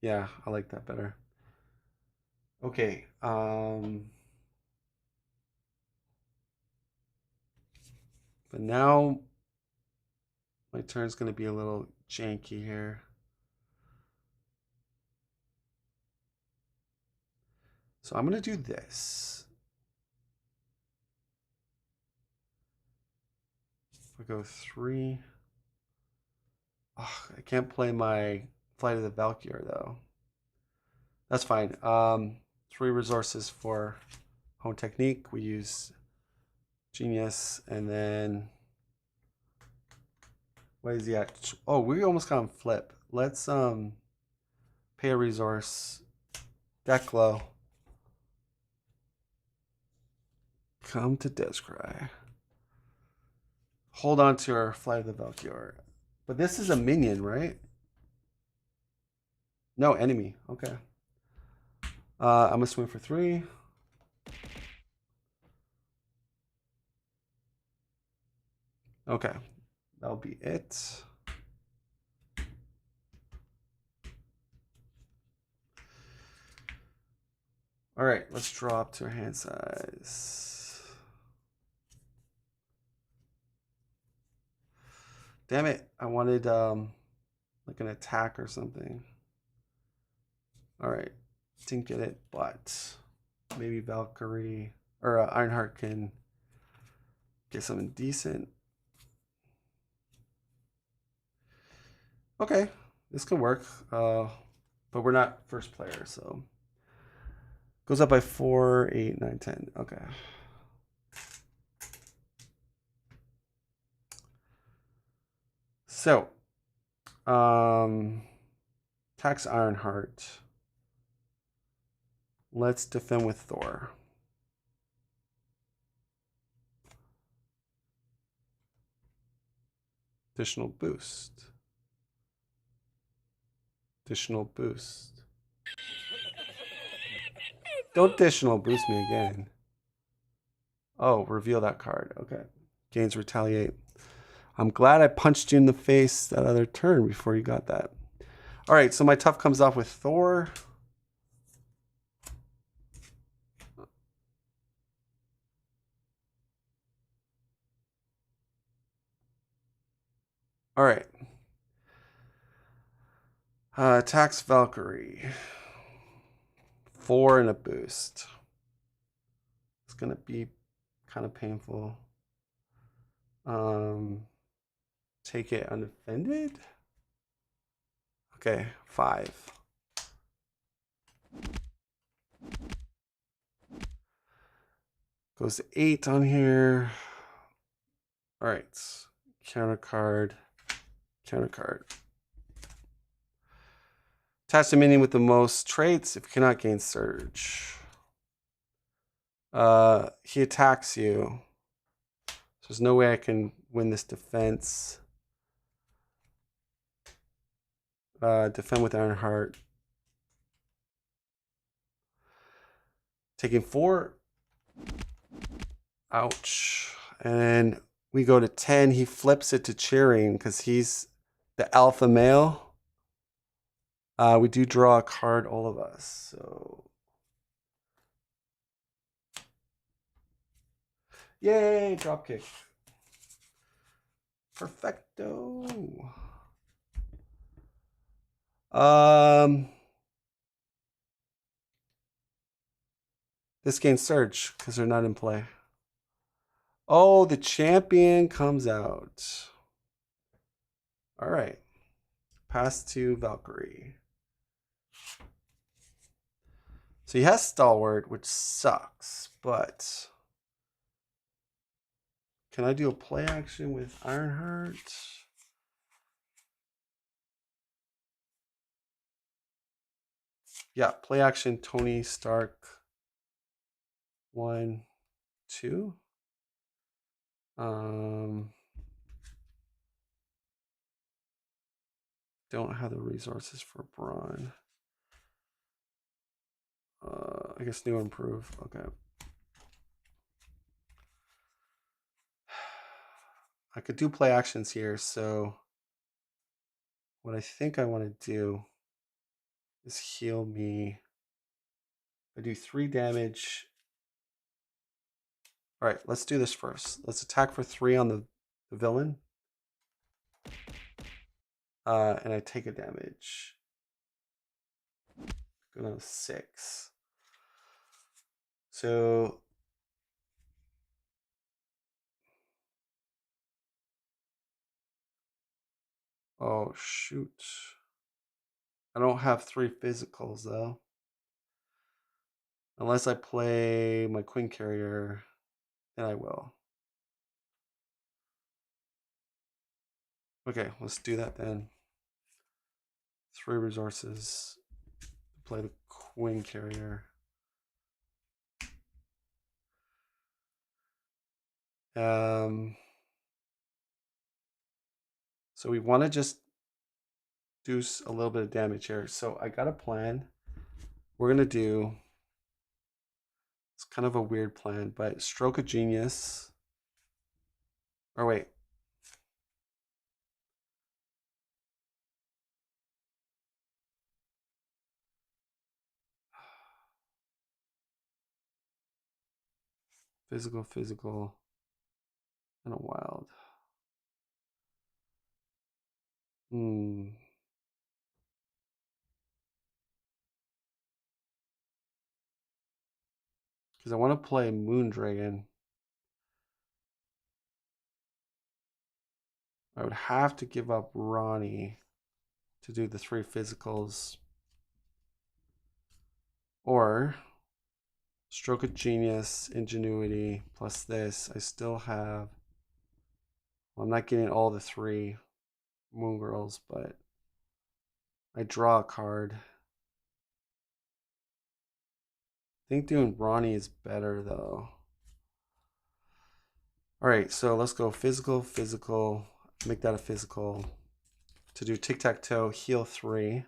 Yeah, I like that better. Okay. But now my turn's going to be a little janky here. So I'm going to do this. I go 3. Oh, I can't play my Flight of the Valkyrie though. That's fine. 3 resources for home technique. We use genius, and then what is he at? Oh, we almost got him flip. Let's pay a resource. Deck low. Come to Descry. Hold on to our Flight of the Valkyrie. But this is a minion, right? No, enemy. Okay. I'm gonna swing for 3. Okay. That'll be it. All right, let's draw up to our hand size. Damn it, I wanted like an attack or something. All right, didn't get it, but maybe Valkyrie or Ironheart can get something decent. Okay, this can work, but we're not first player, so goes up by 4, 8, 9, 10. Okay. So, tax Ironheart. Let's defend with Thor. Additional boost. Additional boost. Don't additional boost me again. Oh, reveal that card. Okay. Gains retaliate. I'm glad I punched you in the face that other turn before you got that. All right, so my tough comes off with Thor. All right. Attacks Valkyrie. 4 and a boost. It's going to be kind of painful. Take it undefended. Okay, 5. Goes to 8 on here. All right. Counter card. Counter card. Attach the minion with the most traits if you cannot gain surge. He attacks you. So there's no way I can win this defense. Defend with Ironheart. Taking 4. Ouch. And we go to 10. He flips it to cheering because he's the alpha male. We do draw a card, all of us. So, yay, dropkick. Perfecto. This gains surge because they're not in play. Oh, the champion comes out. All right. Pass to Valkyrie. So he has Stalwart, which sucks, but can I do a play action with Ironheart? Yeah, play action Tony Stark. 1, 2. Don't have the resources for Braun. I guess new improve. Okay. I could do play actions here, so what I think I want to do is heal me. I do 3 damage. All right, let's do this first. Let's attack for 3 on the villain. And I take a damage. Go down to 6. So oh shoot. I don't have 3 physicals though. Unless I play my Queen Carrier, then I will. Okay, let's do that then. 3 resources to play the Queen Carrier. So we want to just do a little bit of damage here. So I got a plan. We're gonna do. It's kind of a weird plan, but Stroke of Genius. Or wait. Physical, and a wild. Because I want to play Moondragon. I would have to give up Ronnie to do the 3 physicals. Or Stroke of Genius, Ingenuity, plus this. I still have. Well, I'm not getting all the 3 Moon Girls, but I draw a card. I think doing Ronnie is better though. All right, so let's go physical, make that a physical. To do tic-tac-toe, heal 3.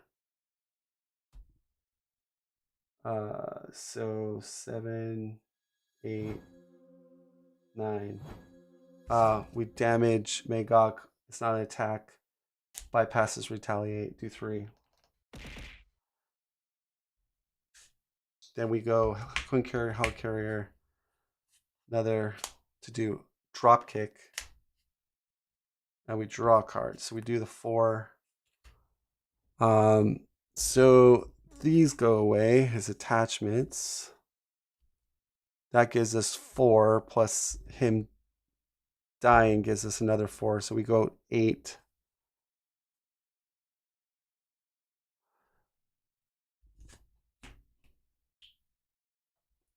So 7, 8, 9. We damage Magog. It's not an attack. Bypasses retaliate. Do 3. Then we go Queen Carrier, Hell Carrier. Another to do drop kick. And we draw a card. So we do the 4. So these go away as attachments. That gives us 4 plus him dying gives us another 4. So we go 8.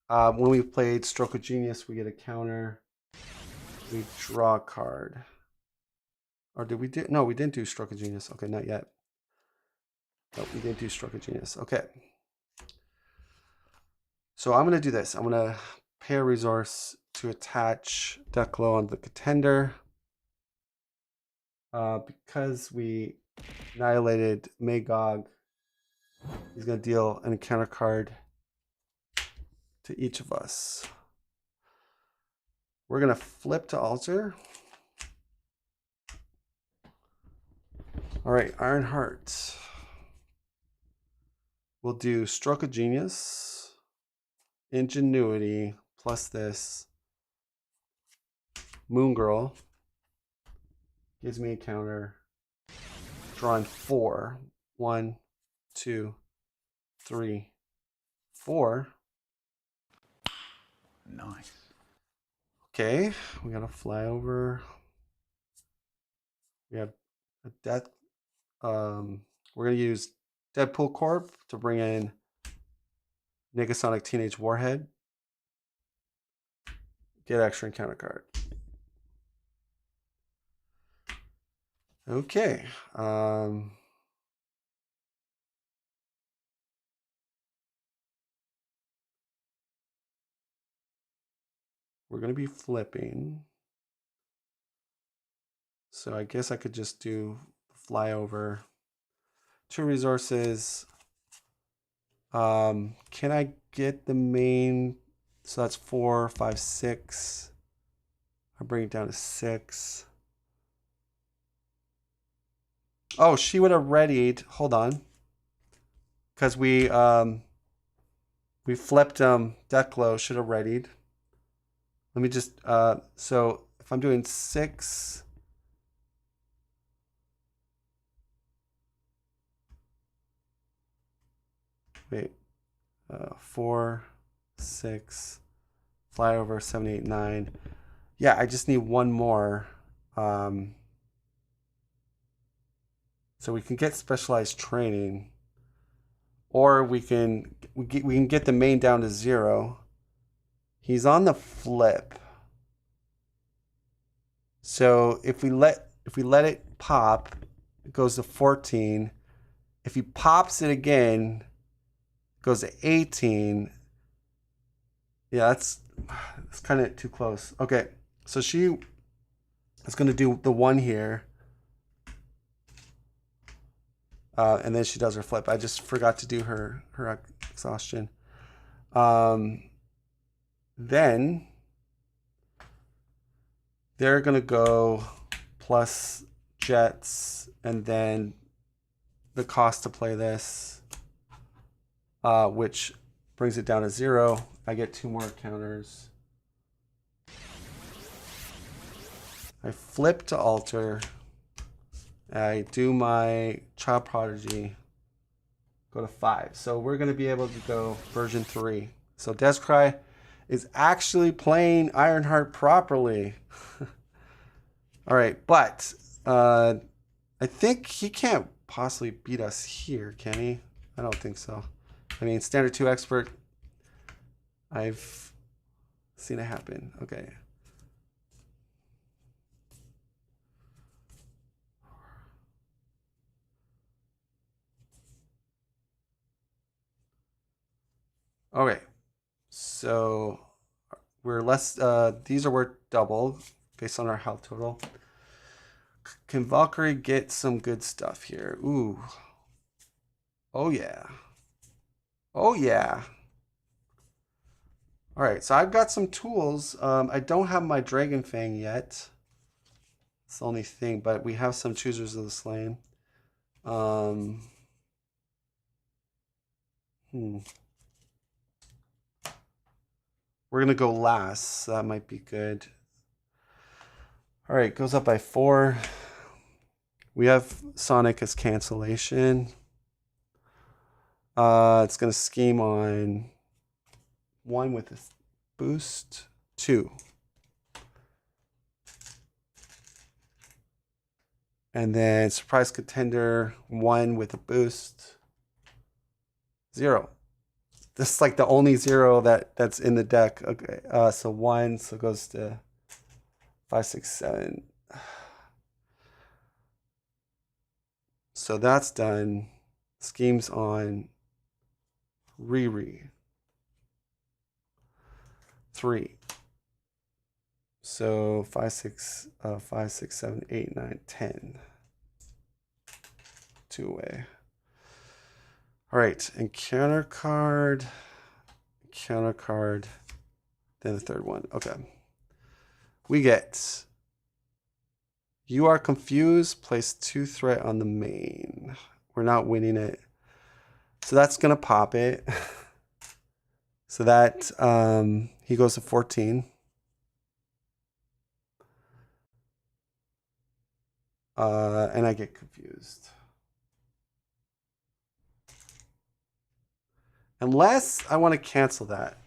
When we played Stroke of Genius, we get a counter. We draw a card. Or did we do? No, we didn't do Stroke of Genius. Okay, not yet. No, we didn't do Stroke of Genius. Okay. So I'm going to do this. I'm going to pay a resource to attach Declo on the contender. Because we annihilated Magog, he's going to deal an encounter card to each of us. We're going to flip to altar. All right, Ironheart. We'll do Stroke of Genius, Ingenuity, plus this. Moon Girl gives me a counter. Drawing 4. 1, 2, 3, 4. Nice. Okay, we got to fly over. We have a death. We're gonna use Deadpool Corp to bring in Negasonic Teenage Warhead. Get extra encounter card. Okay. We're gonna be flipping. So I guess I could just do flyover. 2 resources. Can I get the main? So that's 4, 5, 6. I'll bring it down to 6. Oh, she would have readied. Hold on. because we flipped Declo, should have readied. Let me just so if I'm doing 6, wait, 4, 6, fly over 7, 8, 9. Yeah, I just need one more. So we can get specialized training, or we can get the main down to 0. He's on the flip. So if we let it pop, it goes to 14. If he pops it again, it goes to 18. Yeah, that's kind of too close. Okay, so she is going to do the 1 here. And then she does her flip. I just forgot to do her exhaustion. Then they're going to go plus jets, and then the cost to play this, which brings it down to 0. I get 2 more counters. I flip to alter. I do my Child Prodigy, go to 5. So we're going to be able to go version 3. So Descry is actually playing Ironheart properly. All right, but I think he can't possibly beat us here, can he? I don't think so. I mean, standard 2 expert, I've seen it happen. Okay. Okay, so we're less, these are worth double based on our health total. Can Valkyrie get some good stuff here? Ooh. Oh yeah. Oh yeah. All right, so I've got some tools. I don't have my Dragon Fang yet. It's the only thing, but we have some Choosers of the Slain. We're going to go last, so that might be good. All right, goes up by 4. We have Sonic as cancellation. It's going to scheme on 1 with a boost, 2. And then Surprise Contender, 1 with a boost, 0. This is like the only 0 that's in the deck. Okay, so 1, so it goes to 5, 6, 7. So that's done. Schemes on Riri. 3. So 5, 6, 7, 8, 9, 10. 2 away. All right, and counter card, then the 3rd one. Okay. We get, you are confused, place 2 threat on the main. We're not winning it. So that's going to pop it. So that, he goes to 14. And I get confused. Unless I want to cancel that.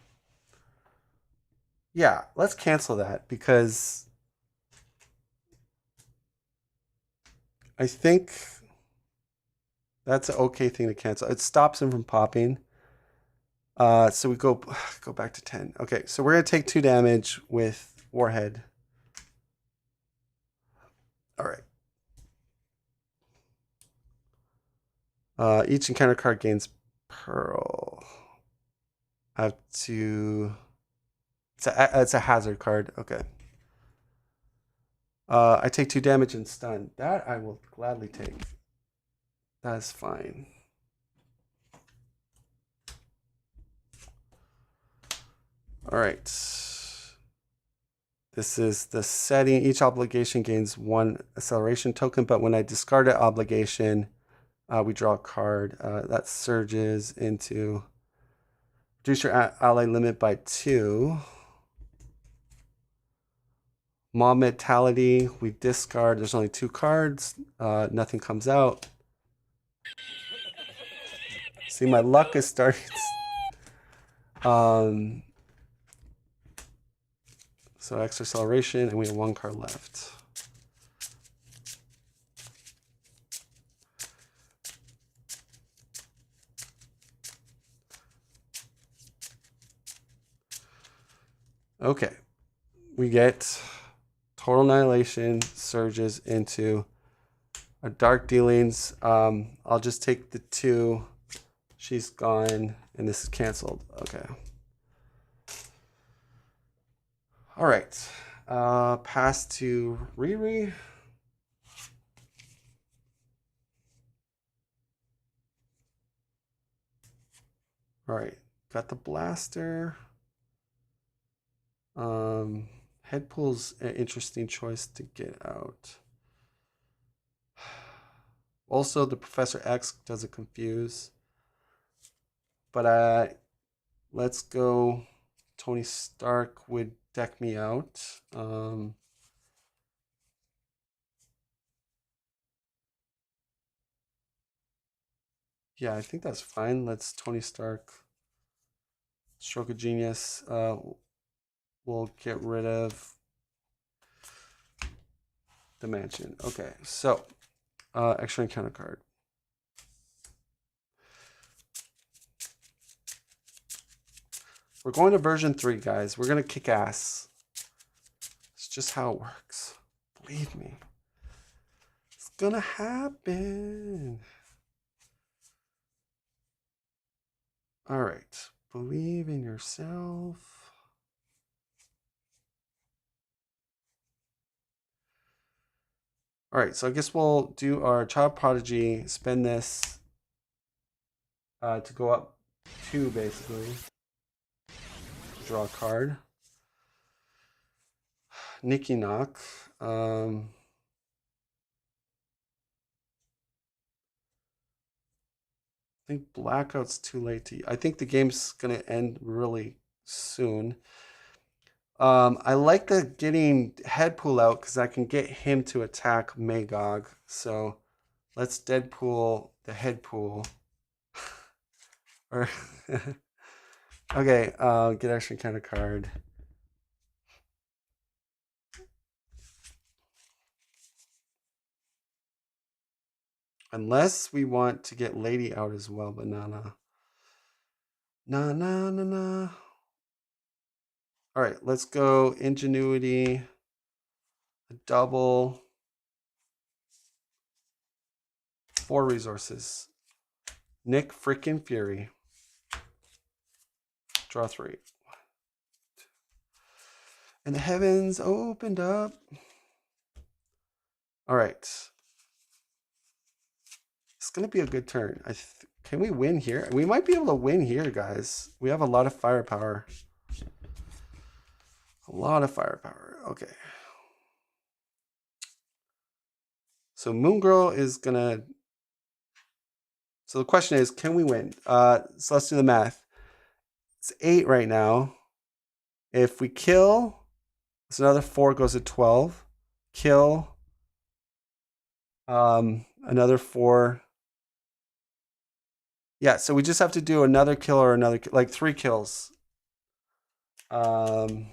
Yeah, let's cancel that because I think that's an okay thing to cancel. It stops him from popping. So we go back to 10. Okay, so we're going to take 2 damage with Warhead. All right. Each encounter card gains Pearl. I have to... It's a hazard card. Okay. I take 2 damage and stun. That I will gladly take. That is fine. All right. This is the setting. Each obligation gains 1 acceleration token, but when I discard an obligation, We draw a card. That surges into... Reduce your ally limit by 2. Maw Mentality, we discard. There's only 2 cards. Nothing comes out. See, my luck is starting. So extra acceleration, and we have 1 card left. Okay, we get Total Annihilation surges into our Dark Dealings. I'll just take the 2. She's gone, and this is canceled. Okay. All right. Pass to Riri. All right. Got the blaster. Headpool's an interesting choice to get out. Also, the Professor X doesn't confuse. But let's go. Tony Stark would deck me out. Yeah, I think that's fine. Let's Tony Stark. Stroke of Genius. We'll get rid of the mansion. Okay, so extra encounter card. We're going to version 3, guys. We're gonna kick ass. It's just how it works. Believe me. It's gonna happen. All right. Believe in yourself. All right, so I guess we'll do our Child Prodigy, spend this to go up 2, basically. Draw a card. Nicky Knock. I think Blackout's too late to... I think the game's going to end really soon. I like the getting Headpool out because I can get him to attack Magog. So let's Deadpool the Headpool. Or okay, get extra kind of card. Unless we want to get Lady out as well, but nah. All right, let's go Ingenuity, a double, 4 resources. Nick freaking Fury. Draw 3. And the heavens opened up. All right. It's going to be a good turn. Can we win here? We might be able to win here, guys. We have a lot of firepower. A lot of firepower. Okay. So Moon Girl is going to... So the question is, can we win? So let's do the math. It's 8 right now. If we kill, it's another 4 goes to 12. Kill. Another 4. Yeah, so we just have to do another kill or another, like 3 kills. And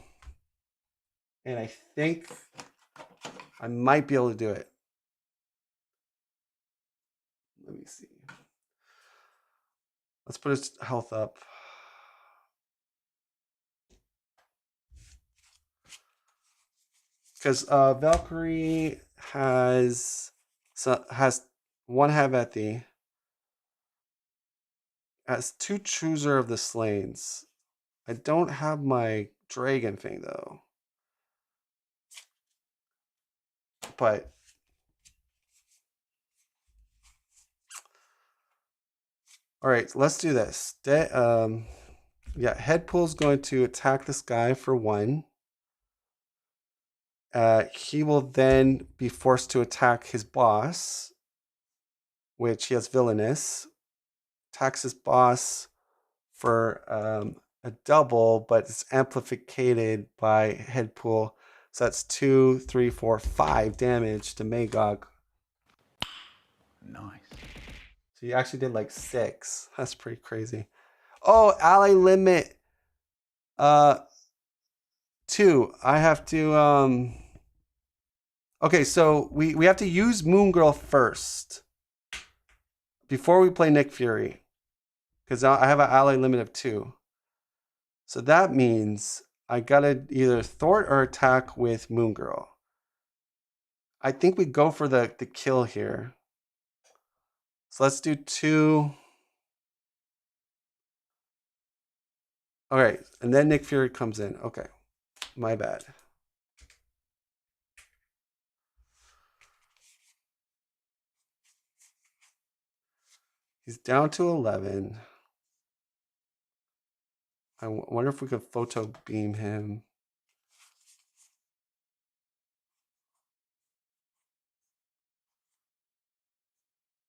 I think I might be able to do it. Let me see. Let's put his health up. Because Valkyrie has 1 Havethi. Has 2 Chooser of the Slains. I don't have my dragon thing though. But all right, let's do this. Yeah, Headpool's going to attack this guy for 1. He will then be forced to attack his boss. which he has Villainous. Attacks his boss for a double, but it's amplificated by Head Pool. So that's 2, 3, 4, 5 damage to Magog. Nice. So you actually did like 6. That's pretty crazy. Oh, ally limit 2. I have to okay, so we have to use Moon Girl first before we play Nick Fury, because I have an ally limit of 2. So that means I gotta either thwart or attack with Moon Girl. I think we go for the kill here. So let's do 2. All right, and then Nick Fury comes in. Okay, my bad. He's down to 11. I wonder if we could photo beam him.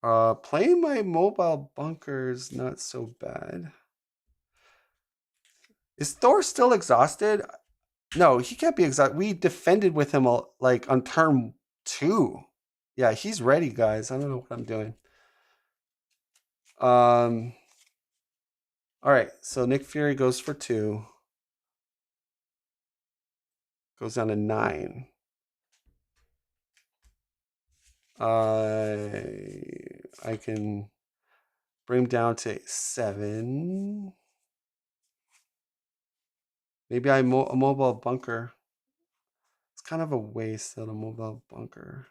Playing my mobile bunker is not so bad. Is Thor still exhausted? No, he can't be exhausted. We defended with him like on turn 2. Yeah, he's ready, guys. I don't know what I'm doing. All right, so Nick Fury goes for 2. Goes down to 9. I can bring him down to 7. Maybe a mobile bunker. It's kind of a waste of a mobile bunker,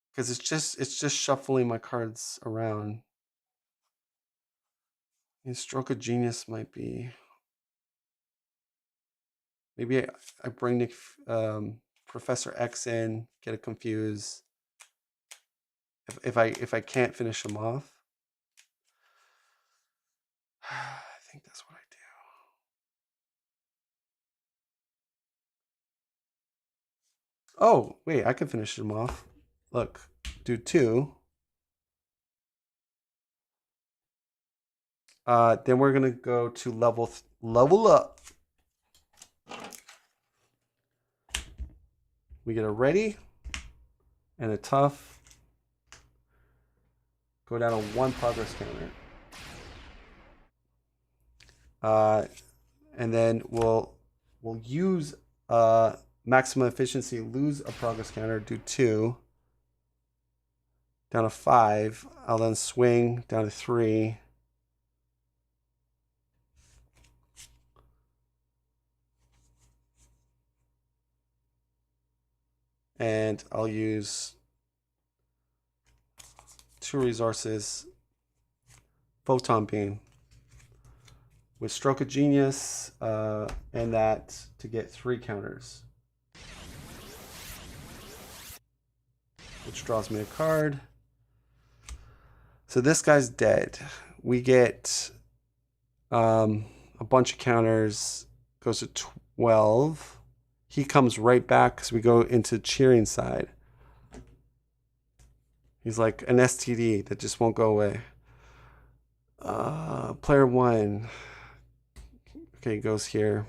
because it's just shuffling my cards around. And Stroke of Genius might be. Maybe I bring Nick, Professor X in, get it confused. If I can't finish him off, I think that's what I do. Oh wait, I can finish him off. Look, do 2. Then we're gonna go to level up. We get a ready and a tough. Go down to 1 progress counter. And then we'll use maximum efficiency, lose a progress counter, do 2. Down to 5. I'll then swing down to 3. And I'll use 2 resources, Photon Beam, with Stroke of Genius, and that to get 3 counters. Which draws me a card. So this guy's dead. We get a bunch of counters, goes to 12. He comes right back because we go into cheering side. He's like an STD that just won't go away. Player 1. Okay, goes here.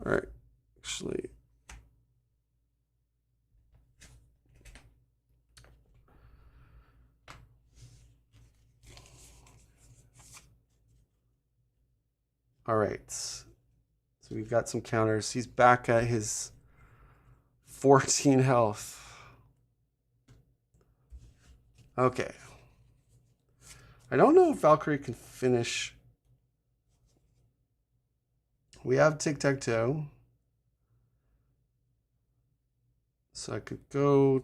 All right, actually. All right, so we've got some counters. He's back at his 14 health. Okay. I don't know if Valkyrie can finish. We have tic-tac-toe. So I could go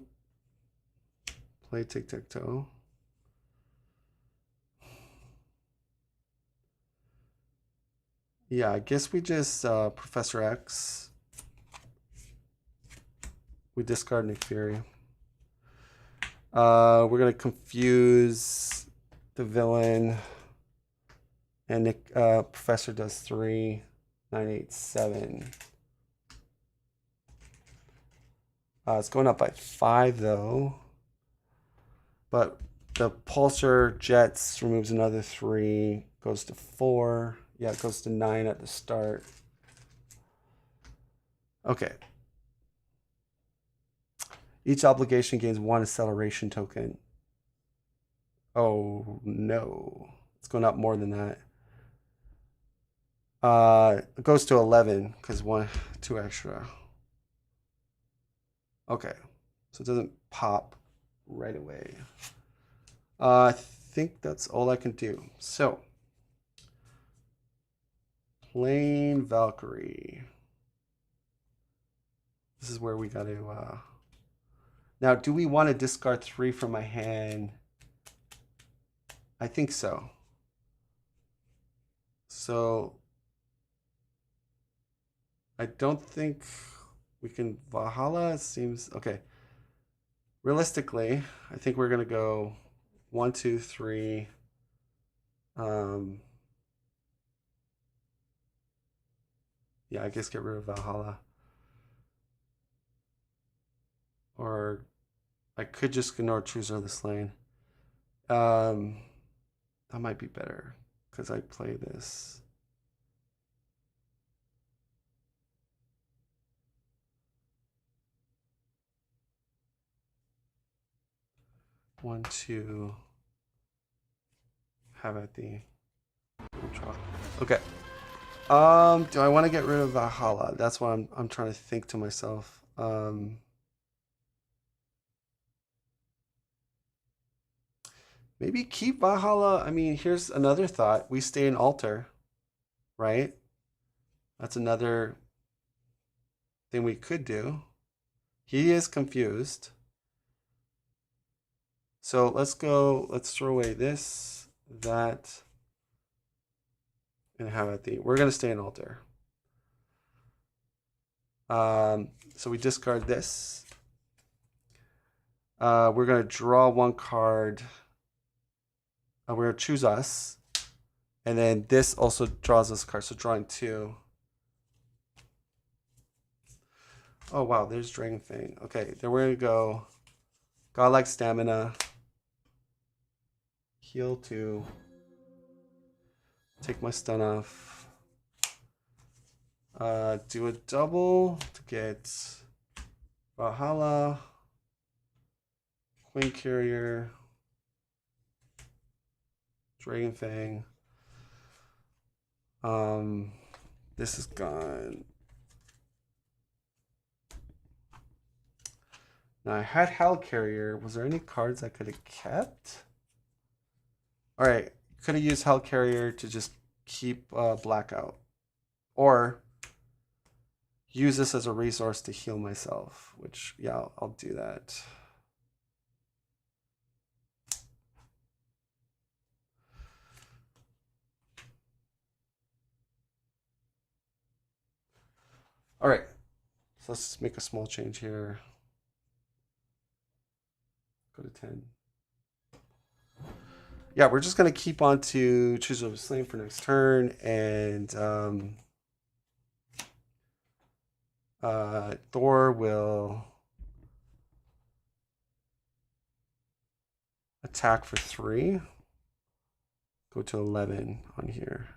play tic-tac-toe. Yeah, I guess we just Professor X. We discard Nick Fury. We're gonna confuse the villain, and Nick Professor does 3, 9, 8, 7. It's going up by 5 though. But the pulsar jets removes another 3, goes to 4. Yeah, it goes to 9 at the start. Okay. Each obligation gains 1 acceleration token. Oh no. It's going up more than that. It goes to 11 because 2 extra. Okay. So it doesn't pop right away. I think that's all I can do. So, plain Valkyrie. This is where we got to... Now, do we want to discard 3 from my hand? I think so. So, I don't think we can... Valhalla seems... Okay. Realistically, I think we're going to go 1, 2, 3... yeah, I guess get rid of Valhalla. Or I could just ignore Chooser of the Slain. That might be better because I play this. One, two. Have at the draw. Okay. Do I want to get rid of Valhalla? That's what I'm trying to think to myself. Maybe keep Valhalla. I mean, here's another thought. We stay in altar, right? That's another thing we could do. He is confused. So let's go, let's throw away this, that, and have at the, we're going to stay in altar. So we discard this. We're going to draw 1 card. We're going to choose us. And then this also draws us a card. So drawing 2. Oh, wow. There's Dragon Fang. Okay. Then we're going to go Godlike Stamina. Heal 2. Take my stun off. Do a double to get Valhalla. Queen Carrier. Dragon Fang. This is gone. Now I had Hell Carrier. Was there any cards I could have kept? All right, could have used Hell Carrier to just keep Blackout, or use this as a resource to heal myself. Which, yeah, I'll do that. All right, so let's make a small change here. Go to 10. Yeah, we're just going to keep on to Choose a Slain for next turn, and Thor will attack for 3. Go to 11 on here.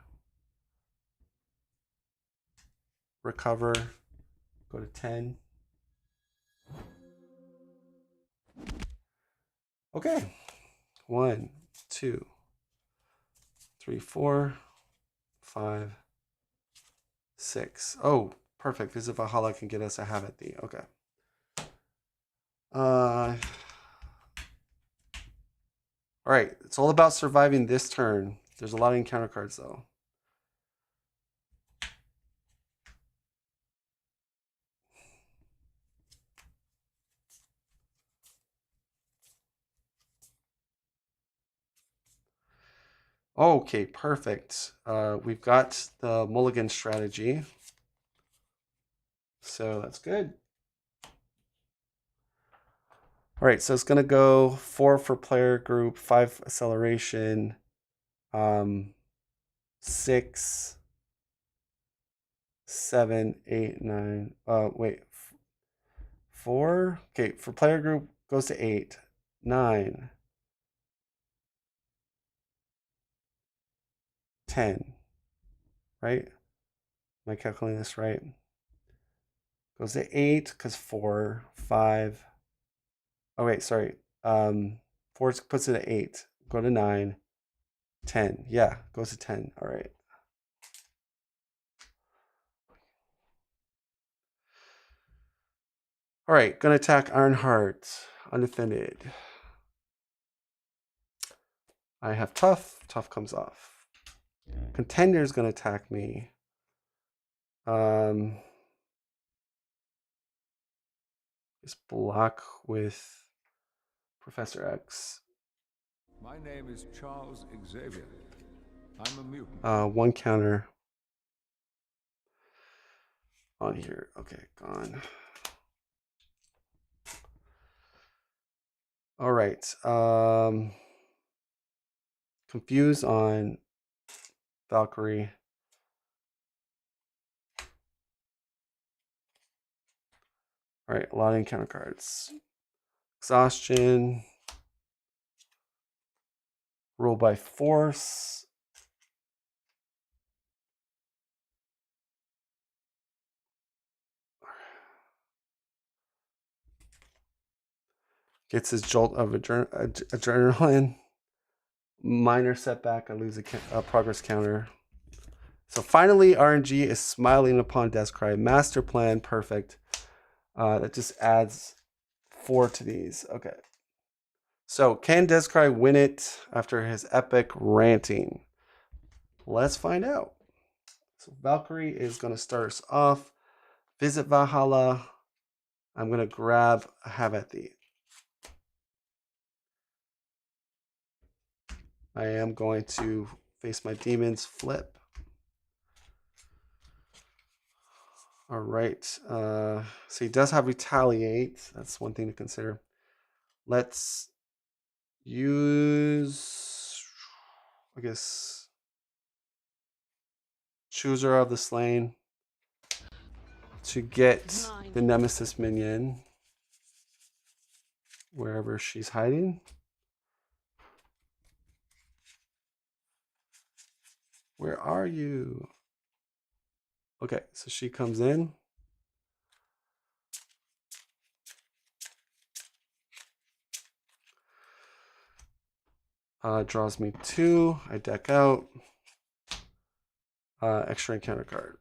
Recover. Go to 10. Okay. 1, 2, 3, 4, 5, 6. Oh, perfect. Visit Valhalla can get us a have at the. Okay. All right. It's all about surviving this turn. There's a lot of encounter cards though. Okay, perfect. We've got the mulligan strategy. So that's good. All right, so it's going to go 4 for player group, 5 acceleration, 6, 7, 8, 9. Wait, 4. Okay, for player group goes to 8. 9. 10. Right? Am I calculating this right? Goes to 8 because 4, 5. Oh, wait, sorry. 4 puts it at 8. Go to 9. 10. Yeah, goes to 10. All right. All right, gonna attack Ironheart. Undefended. I have tough. Tough comes off. Contender's gonna attack me. Just block with Professor X. My name is Charles Xavier. I'm a mutant. 1 counter on here. Okay, gone. All right. Confuse on Valkyrie. All right, a lot of encounter cards. Exhaustion. Roll by force. Gets his jolt of adrenaline. Minor setback. I lose a progress counter. So finally, RNG is smiling upon Deathcry. Master plan, perfect. That just adds 4 to these. Okay. So can Deathcry win it after his epic ranting? Let's find out. So Valkyrie is going to start us off. Visit Valhalla. I'm going to grab a Havathy. I am going to face my demons, flip. All right. So he does have retaliate. That's one thing to consider. Let's use, I guess, Chooser of the Slain to get the Nemesis minion wherever she's hiding. Where are you? Okay, so she comes in. Draws me 2. I deck out. Extra encounter card.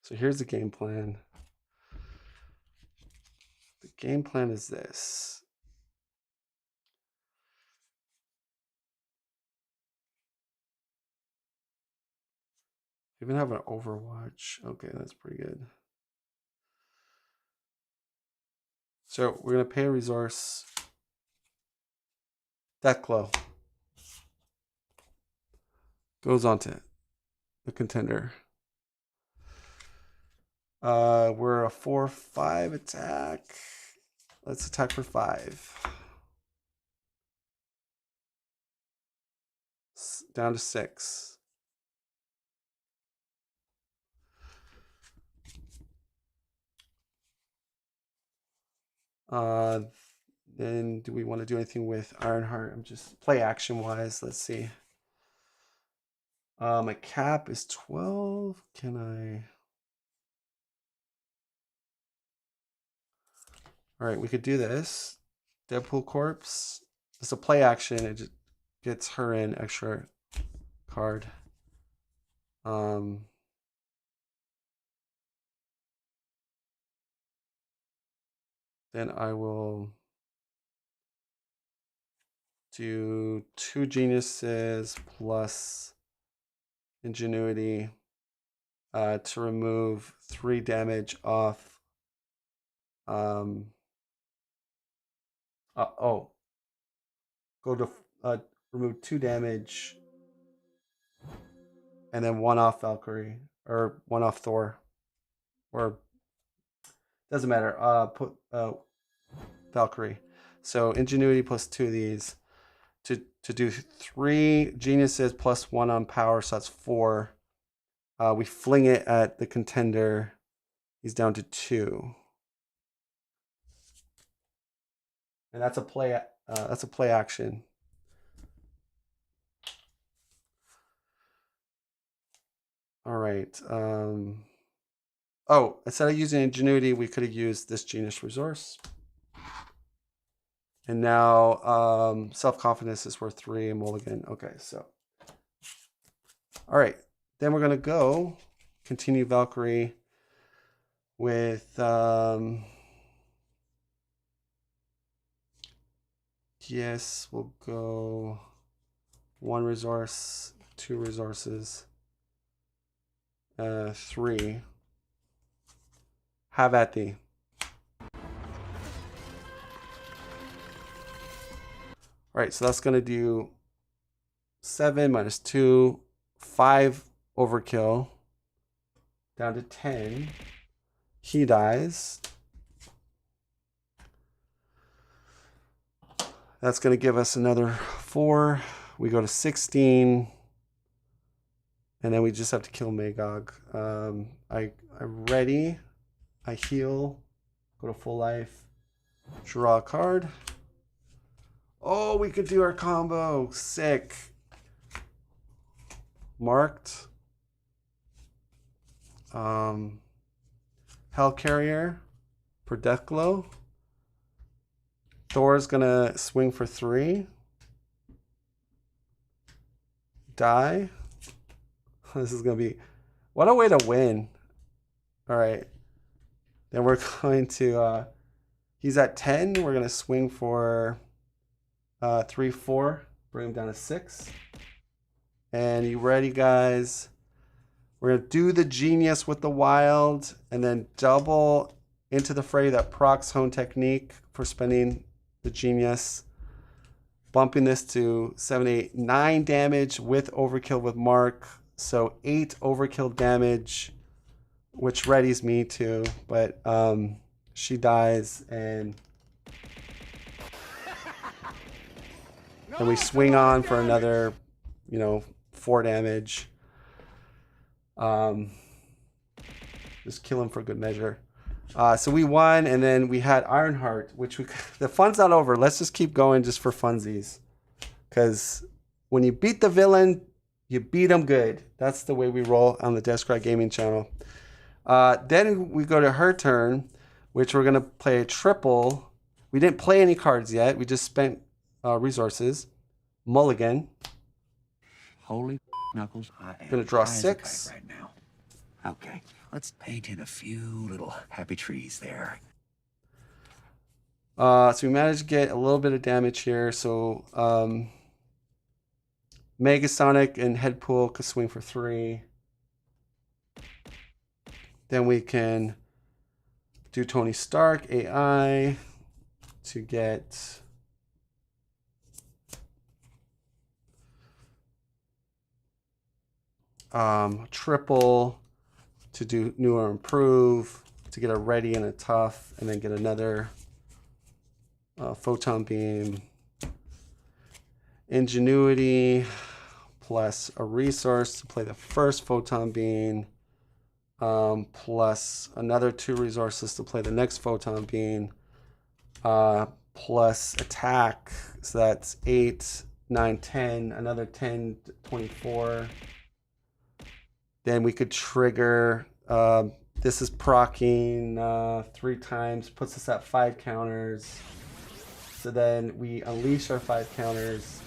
So here's the game plan. The game plan is this. Even have an Overwatch. Okay, that's pretty good. So we're going to pay a resource. Deathglow. Goes on to the contender. We're a 4/5 attack. Let's attack for 5. Down to 6. Then do we want to do anything with Ironheart? I'm just play action wise. Let's see. My cap is 12. Can I? All right, we could do this. Deadpool Corpse. It's a play action. It just gets her in extra card. Then I will do 2 geniuses plus ingenuity to remove 3 damage off. Go to remove 2 damage and then 1 off Valkyrie or 1 off Thor, or doesn't matter. Put Valkyrie. So ingenuity plus 2 of these to do 3 geniuses plus 1 on power, so that's 4. We fling it at the contender. He's down to 2, and that's a play. That's a play action. All right. Oh, instead of using ingenuity, we could have used this genius resource. And now self-confidence is worth 3 and mulligan. Okay, so. All right. Then we're going to go continue Valkyrie with yes, we'll go 1 resource, 2 resources, 3. Have at thee. All right, so that's going to do 7 minus 2, 5 overkill, down to 10. He dies. That's going to give us another 4. We go to 16. And then we just have to kill Magog. I'm ready. I heal. Go to full life. Draw a card. Oh, we could do our combo. Sick. Marked. Hell Carrier for Death Glow. Thor's gonna swing for 3. Die. This is gonna be, what a way to win. All right. Then we're going to, he's at 10. We're gonna swing for 3, 4. Bring him down to 6. And you ready, guys? We're gonna do the genius with the wild and then double into the fray that procs hone technique for spending the genius. Bumping this to 7, 8, 9 damage with overkill with Mark. So 8 overkill damage, which readies me too, but she dies and we swing on for another, 4 damage. Just kill him for good measure. So we won, and then we had Ironheart, which the fun's not over. Let's just keep going just for funsies, because when you beat the villain, you beat them good. That's the way we roll on the Descry Gaming channel. Then we go to her turn, which we're going to play a triple. We didn't play any cards yet. We just spent resources. Mulligan. Holy knuckles, I am Gonna draw high as a 6. kite right now. Okay, let's paint in a few little happy trees there. So we managed to get a little bit of damage here. So Megasonic and Headpool could swing for 3. Then we can do Tony Stark, AI, to get triple to do new or improve, to get a ready and a tough, and then get another photon beam. Ingenuity plus a resource to play the first photon beam, plus another 2 resources to play the next photon beam, plus attack, so that's 8, 9, 10, another 10, 24. Then we could trigger, this is proccing 3 times, puts us at 5 counters. So then we unleash our 5 counters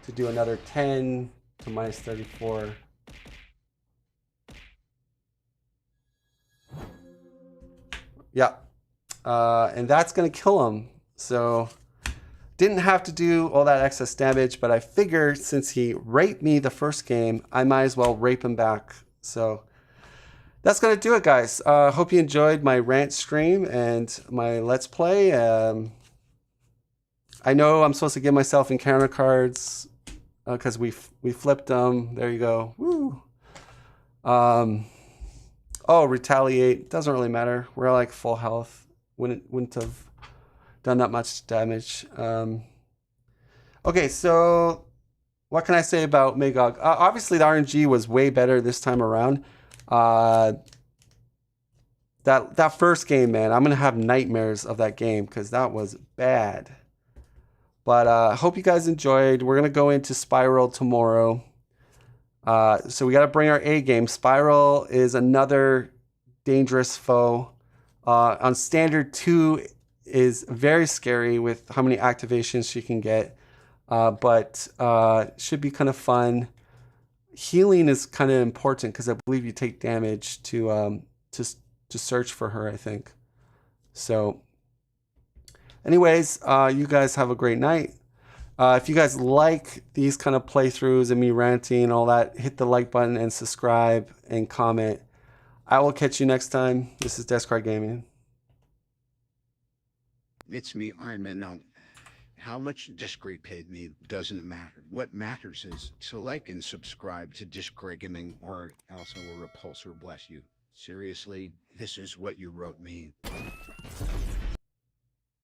to do another 10 to minus 34. Yeah. And that's going to kill him. So didn't have to do all that excess damage, but I figured since he raped me the first game, I might as well rape him back. So that's going to do it, guys. Hope you enjoyed my rant stream and my Let's Play. I know I'm supposed to give myself encounter cards because we flipped them. There you go. Woo. Oh, retaliate. Doesn't really matter. We're like full health. Wouldn't have done that much damage. Okay, so what can I say about Magog? Obviously, the RNG was way better this time around. That first game, man, I'm gonna have nightmares of that game because that was bad. But I hope you guys enjoyed. We're gonna go into Spiral tomorrow. So we gotta bring our A game. Spiral is another dangerous foe. On standard 2 is very scary with how many activations she can get. But should be kind of fun. Healing is kind of important because I believe you take damage to search for her, I think. So anyways, you guys have a great night. If you guys like these kind of playthroughs and me ranting and all that, hit the like button and subscribe and comment. I will catch you next time. This is Descry Gaming. It's me, Iron Man. Now, how much Discray paid me doesn't matter. What matters is to like and subscribe to Discray Gaming, or else I will repulsor bless you. Seriously, this is what you wrote me.